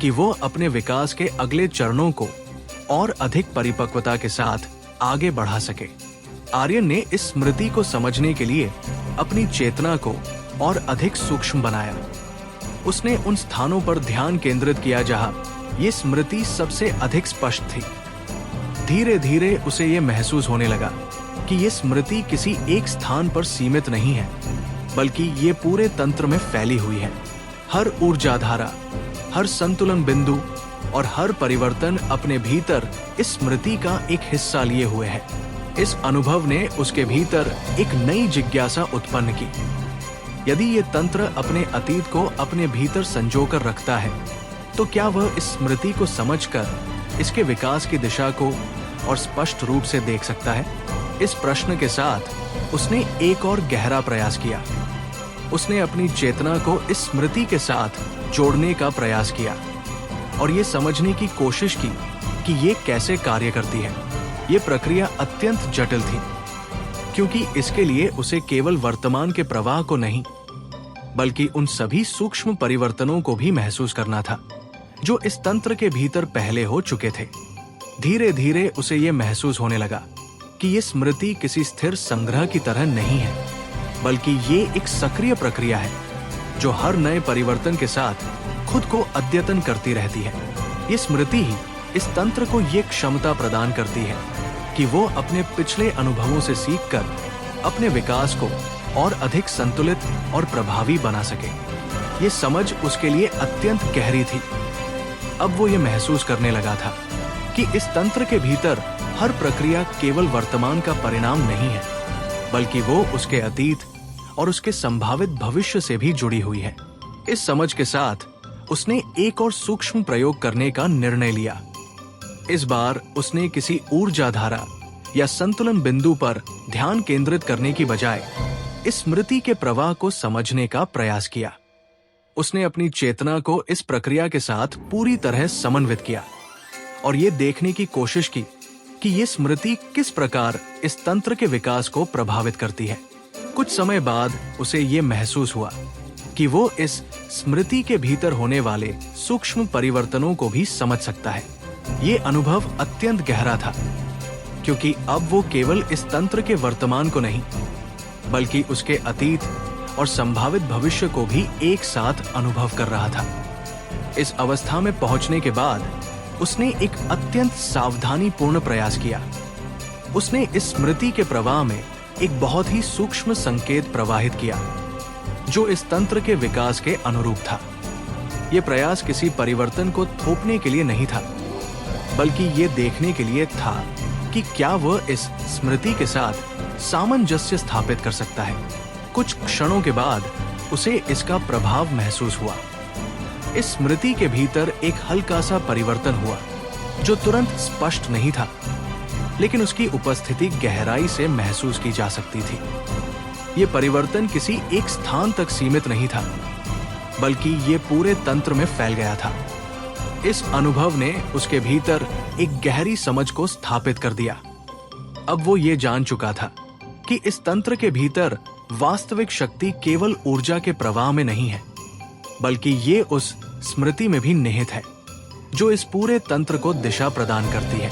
कि वो अपने विकास के अगले चरणों को और अधिक परिपक्वता के साथ आगे बढ़ा सके। आर्यन ने इस स्मृति को समझने के लिए अपनी चेतना को और अधिक सूक्ष्म बनाया। उसने उन स्थानों पर ध्यान केंद्रित किया जहां ये स्मृति सबसे अधिक स्पष्ट थी। धीरे धीरे उसे ये महसूस होने लगा कि ये स्मृति किसी एक स्थान पर सीमित नहीं है, बल्कि ये पूरे तंत्र में फैली हुई है। हर ऊर्जा धारा, हर संतुलन बिंदु और हर परिवर्तन अपने भीतर इस स्मृति का एक हिस्सा लिए हुए है। इस अनुभव ने उसके भीतर एक नई जिज्ञासा उत्पन्न की। यदि ये तंत्र अपने अतीत को अपने भीतर संजोकर रखता है, तो क्या वह इस स्मृति को समझकर इसके विकास की दिशा को और स्पष्ट रूप से देख सकता है? इस प्रश्न के साथ उसने एक और गहरा प्रयास किया। उसने अपनी चेतना को इस स्मृति के साथ जोड़ने का प्रयास किया और ये समझने की कोशिश की कि ये कैसे कार्य करती है। ये प्रक्रिया अत्यंत जटिल थी, क्योंकि इसके लिए उसे केवल वर्तमान के प्रवाह को नहीं, बल्कि उन सभी सूक्ष्म परिवर्तनों को भी महसूस करना था जो इस तंत्र के भीतर पहले हो चुके थे। धीरे धीरे उसे ये महसूस होने लगा कि ये स्मृति किसी स्थिर संग्रह की तरह नहीं है, बल्कि ये एक सक्रिय प्रक्रिया है जो हर नए परिवर्तन के साथ खुद को अद्यतन करती रहती है। ये स्मृति ही इस तंत्र को ये क्षमता प्रदान करती है कि वो अपने पिछले अनुभवों से सीखकर अपने विकास को और अधिक संतुलित और प्रभावी बना सके। ये समझ उसके लिए अत्यंत गहरी थी। अब वो ये महसूस करने लगा था कि इस तंत्र के भीतर हर प्रक्रिया केवल वर्तमान का परिणाम नहीं है, बल्कि वो उसके अतीत और उसके संभावित भविष्य से भी जुड़ी हुई है। इस समझ के साथ उसने एक और सूक्ष्म प्रयोग करने का निर्णय लिया। इस बार उसने किसी ऊर्जा धारा या संतुलन बिंदु पर ध्यान केंद्रित करने की बजाय इस स्मृति के प्रवाह को समझने का प्रयास किया। उसने अपनी चेतना को इस प्रक्रिया के साथ पूरी तरह समन्वित किया और ये देखने की कोशिश की कि ये स्मृति किस प्रकार इस तंत्र के विकास को प्रभावित करती है। कुछ समय बाद उसे ये महसूस हुआ कि वो इस स्मृति के भीतर होने वाले सूक्ष्म परिवर्तनों को भी समझ सकता है। ये अनुभव अत्यंत गहरा था, क्योंकि अब वो केवल इस तंत्र के वर्तमान को नहीं, बल्कि उसके अतीत और संभावित भविष्य को भी एक साथ अनुभव कर रहा था। इस अवस्था में पहुंचने के बाद उसने एक अत्यंत सावधानीपूर्ण प्रयास किया। उसने इस स्मृति के प्रवाह में एक बहुत ही सूक्ष्म संकेत प्रवाहित किया जो इस तंत्र के विकास के अनुरूप था। यह प्रयास किसी परिवर्तन को थोपने के लिए नहीं था, बल्कि ये देखने के लिए था कि क्या वह इस स्मृति के साथ सामंजस्य स्थापित कर सकता है। कुछ क्षणों के बाद उसे इसका प्रभाव महसूस हुआ। इस स्मृति के भीतर एक हल्का सा परिवर्तन हुआ जो तुरंत स्पष्ट नहीं था, लेकिन उसकी उपस्थिति गहराई से महसूस की जा सकती थी। यह परिवर्तन किसी एक स्थान तक सीमित नहीं था, बल्कि ये पूरे तंत्र में फैल गया था। इस अनुभव ने उसके भीतर एक गहरी समझ को स्थापित कर दिया। अब वो ये जान चुका था कि इस तंत्र के भीतर वास्तविक शक्ति केवल ऊर्जा के प्रवाह में नहीं है, बल्कि ये उस स्मृति में भी निहित है जो इस पूरे तंत्र को दिशा प्रदान करती है।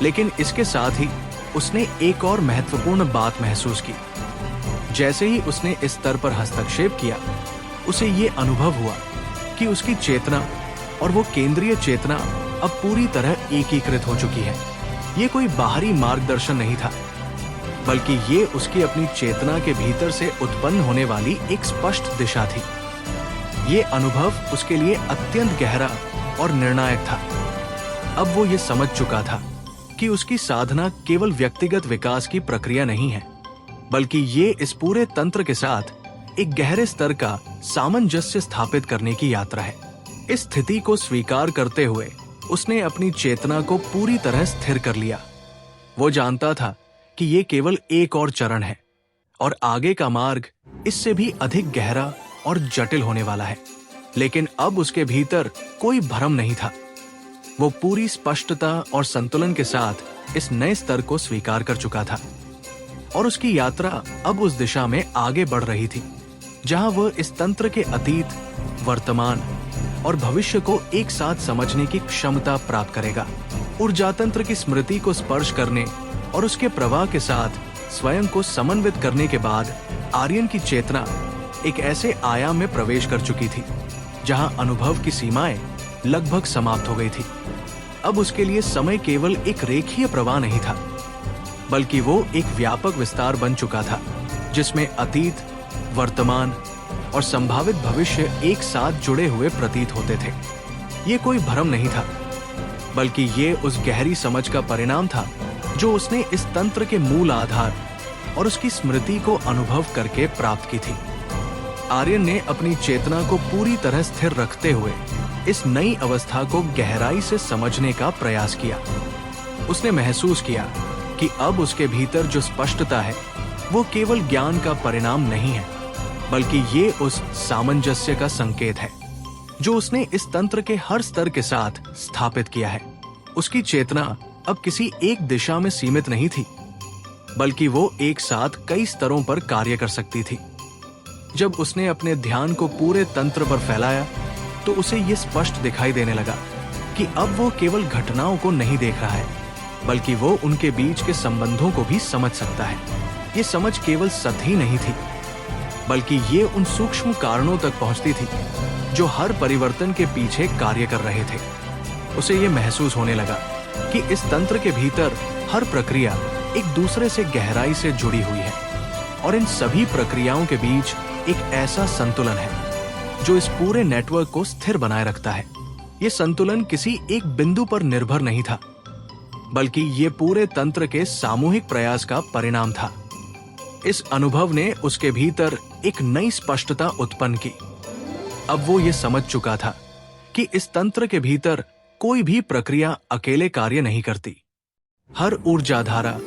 लेकिन इसके साथ ही उसने एक और महत्वपूर्ण बात महसूस की। जैसे ही उसने इस स्तर पर हस्तक्षेप किया, उसे ये अनुभव हुआ कि उसकी चेतना और वो केंद्रीय चेतना अब पूरी तरह एकीकृत हो चुकी है। ये कोई बाहरी मार्गदर्शन नहीं था, बल्कि ये उसकी अपनी चेतना के भीतर से उत्पन्न होने वाली एक स्पष्ट दिशा थी। ये अनुभव उसके लिए अत्यंत गहरा और निर्णायक था। अब वो ये समझ चुका था कि उसकी साधना केवल व्यक्तिगत विकास की प्रक्रिया नहीं है, बल्कि ये इस पूरे तंत्र के साथ एक गहरे स्तर का सामंजस्य स्थापित करने की यात्रा है। इस स्थिति को स्वीकार करते हुए उसने अपनी चेतना को पूरी तरह स्थिर कर लिया। वो जानता था कि ये केवल एक और चरण है और आगे का मार्ग इससे भी अधिक गहरा और जटिल होने वाला है। लेकिन अब उसके भीतर कोई भ्रम नहीं था। वो पूरी स्पष्टता और संतुलन के साथ इस नए स्तर को स्वीकार कर चुका था और उसकी यात्रा अब उस दिशा में आगे बढ़ रही थी जहां वह इस तंत्र के अतीत, वर्तमान और भविष्य को एक साथ समझने की क्षमता प्राप्त करेगा। ऊर्जा तंत्र की स्मृति को स्पर्श करने और उसके प्रवाह के साथ स्वयं को समन्वित करने के बाद आर्यन की चेतना एक ऐसे आयाम में प्रवेश कर चुकी थी जहां अनुभव की सीमाएं लगभग समाप्त हो गई थी। अब उसके लिए समय केवल एक रेखीय प्रवाह नहीं था, बल्कि वो एक व्यापक विस्तार बन चुका था जिसमें अतीत, वर्तमान और संभावित भविष्य एक साथ जुड़े हुए प्रतीत होते थे। ये कोई भ्रम नहीं था, बल्कि ये उस गहरी समझ का परिणाम था जो उसने इस तंत्र के मूल आधार और उसकी स्मृति को अनुभव करके प्राप्त की थी। आर्यन ने अपनी चेतना को पूरी तरह स्थिर रखते हुए इस नई अवस्था को गहराई से समझने का प्रयास किया। उसने महसूस किया कि अब उसके भीतर जो स्पष्टता है वो केवल ज्ञान का परिणाम नहीं है, बल्कि ये उस सामंजस्य का संकेत है जो उसने इस तंत्र के हर स्तर के साथ स्थापित किया है। उसकी चेतना अब किसी एक दिशा में सीमित नहीं थी, बल्कि वो एक साथ कई स्तरों पर कार्य कर सकती थी। जब उसने अपने ध्यान को पूरे तंत्र पर फैलाया तो उसे ये स्पष्ट दिखाई देने लगा कि अब वो केवल घटनाओं को नहीं देख रहा है, बल्कि वो उनके बीच के संबंधों को भी समझ सकता है। ये समझ केवल सतही नहीं थी, बल्कि ये उन सूक्ष्म कारणों तक पहुंचती थी जो हर परिवर्तन के पीछे कार्य कर रहे थे। उसे ये महसूस होने लगा कि इस तंत्र के भीतर हर प्रक्रिया एक दूसरे से गहराई से जुड़ी हुई है और इन सभी प्रक्रियाओं के बीच एक ऐसा संतुलन है जो इस पूरे नेटवर्क को स्थिर बनाए रखता है। ये संतुलन किसी एक बिंदु पर निर्भर नहीं था, बल्कि ये पूरे तंत्र के सामूहिक प्रयास का परिणाम था। इस अनुभव ने उसके भीतर एक नई स्पष्टता उत्पन्न की। अब वो ये समझ चुका था कि इस तंत्र के भीतर कोई भी प्रक्रिया अकेले कार्य नहीं करती। हर ऊर्जा धारा,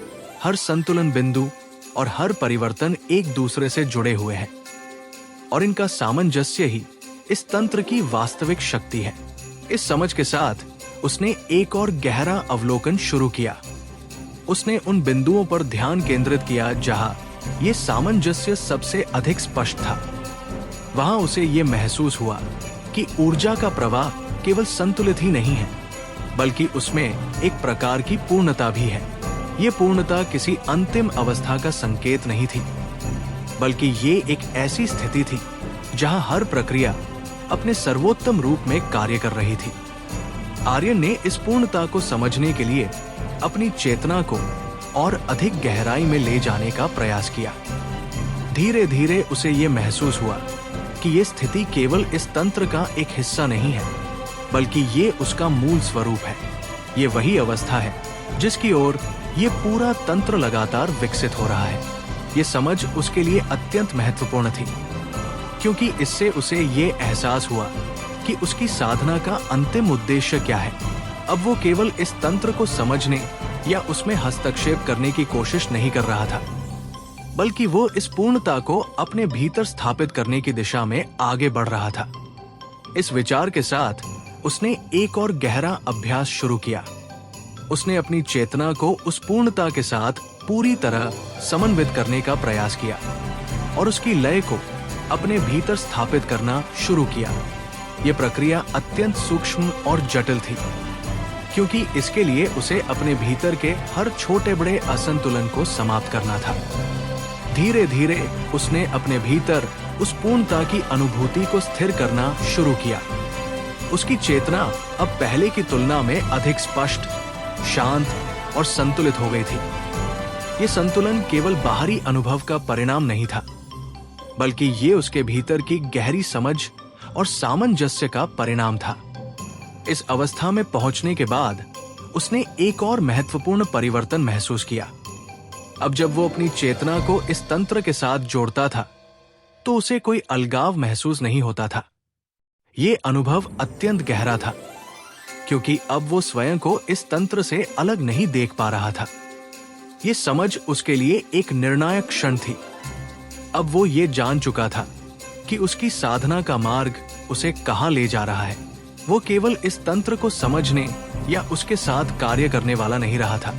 हर संतुलन बिंदु और हर परिवर्तन एक दूसरे से जुड़े हुए हैं और इनका सामंजस्य ही इस तंत्र की वास्तविक शक्ति है। इस समझ के साथ उसने एक और गहरा अवलोकन शुरू किया। उसने उन बिंदुओं पर ध्यान केंद्रित किया जहां ये सामंजस्य सबसे अधिक स्पष्ट था। वहां उसे ये महसूस हुआ कि ऊर्जा का प्रवाह केवल संतुलित ही नहीं है, बल्कि उसमें एक प्रकार की पूर्णता भी है। ये पूर्णता किसी अंतिम अवस्था का संकेत नहीं थी, बल्कि ये एक ऐसी स्थिति थी जहां हर प्रक्रिया अपने सर्वोत्तम रूप में कार्य कर रही थी। आर्यन ने इस पूर्णता को समझने के लिए अपनी चेतना को और अधिक गहराई में ले जाने का प्रयास किया। धीरे धीरे उसे ये महसूस हुआ कि ये स्थिति केवल इस तंत्र का एक हिस्सा नहीं है, बल्कि ये उसका मूल स्वरूप है। ये वही अवस्था है जिसकी ओर ये पूरा तंत्र लगातार विकसित हो रहा है। ये समझ उसके लिए अत्यंत महत्वपूर्ण थी, क्योंकि इससे उसे ये एहसास हुआ कि उसकी साधना का अंतिम उद्देश्य क्या है। अब वो केवल इस तंत्र को समझने या उसमें हस्तक्षेप करने की कोशिश नहीं कर रहा था, बल्कि वो इस पूर्णता को अपने भीतर स्थापित करने की दिशा में आगे बढ़ रहा था। इस विचार के साथ उसने एक और गहरा अभ्यास शुरू किया। उसने अपनी चेतना को उस पूर्णता के साथ पूरी तरह समन्वित करने का प्रयास किया और उसकी लय को अपने भीतर स्थापित करना शुरू किया। यह प्रक्रिया अत्यंत सूक्ष्म और जटिल थी, क्योंकि इसके लिए उसे अपने भीतर के हर छोटे बड़े असंतुलन को समाप्त करना था। धीरे धीरे उसने अपने भीतर उस पूर्णता की अनुभूति को स्थिर करना शुरू किया। उसकी चेतना अब पहले की तुलना में अधिक स्पष्ट, शांत और संतुलित हो गई थी। यह संतुलन केवल बाहरी अनुभव का परिणाम नहीं था, बल्कि ये उसके भीतर की गहरी समझ और सामंजस्य का परिणाम था। इस अवस्था में पहुंचने के बाद उसने एक और महत्वपूर्ण परिवर्तन महसूस किया। अब जब वो अपनी चेतना को इस तंत्र के साथ जोड़ता था, तो उसे कोई अलगाव महसूस नहीं होता था। ये अनुभव अत्यंत गहरा था, क्योंकि अब वो स्वयं को इस तंत्र से अलग नहीं देख पा रहा था। ये समझ उसके लिए एक निर्णायक क्षण थी। अब वो ये जान चुका था कि उसकी साधना का मार्ग उसे कहां ले जा रहा है। वो केवल इस तंत्र को समझने या उसके साथ कार्य करने वाला नहीं रहा था,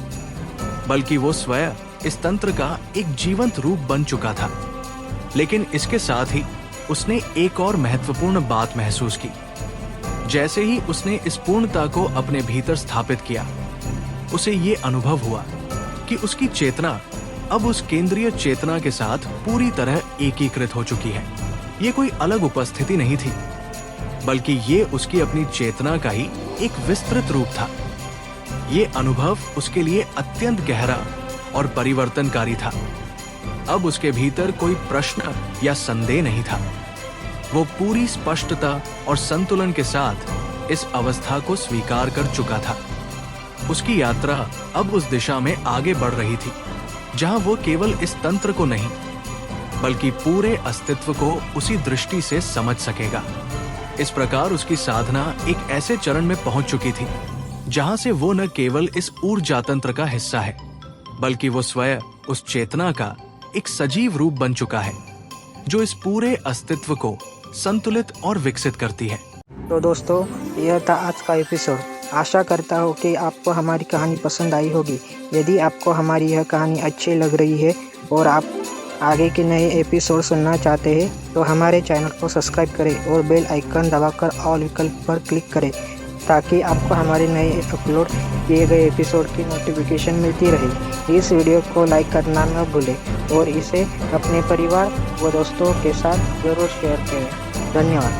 बल्कि वो स्वयं इस तंत्र का एक जीवंत रूप बन चुका था। लेकिन इसके साथ ही उसने एक और महत्वपूर्ण बात महसूस की। जैसे ही उसने इस पूर्णता को अपने भीतर स्थापित किया, उसे ये अनुभव हुआ कि उसकी चेतना अब उस केंद्रीय चेतना के साथ पूरी तरह एकीकृत हो चुकी है। ये कोई अलग उपस्थिति नहीं थी, बल्कि ये उसकी अपनी चेतना का ही एक विस्तृत रूप था। ये अनुभव उसके लिए अत्यंत गहरा और परिवर्तनकारी था। अब उसके भीतर कोई प्रश्न या संदेह नहीं था। वो पूरी स्पष्टता और संतुलन के साथ इस अवस्था को स्वीकार कर चुका था। उसकी यात्रा अब उस दिशा में आगे बढ़ रही थी, जहां वो केवल इस तंत्र को नहीं, बल्कि पूरे अस्तित्व को उसी दृष्टि से समझ सकेगा। इस प्रकार उसकी साधना एक ऐसे चरण में पहुंच चुकी थी, जहां से वो न केवल इस ऊर्जा तंत्र का हिस्सा है, बल्कि वो स्वयं उस चेतना का एक सजीव रूप बन चुका है, जो इस पूरे अस्तित्व को संतुलित और विकसित करती है। तो दोस्तों, यह था आज का एपिसोड। आशा करता हूँ कि आपको हमारी कहानी पसंद आई होगी। यदि आपको हमारी यह कहानी अच्छी लग रही है और आप आगे के नए एपिसोड सुनना चाहते हैं, तो हमारे चैनल को सब्सक्राइब करें और बेल आइकन दबाकर ऑल विकल्प पर क्लिक करें, ताकि आपको हमारे नए अपलोड किए गए एपिसोड की नोटिफिकेशन मिलती रहे। इस वीडियो को लाइक करना न भूलें और इसे अपने परिवार व दोस्तों के साथ ज़रूर शेयर करें। धन्यवाद।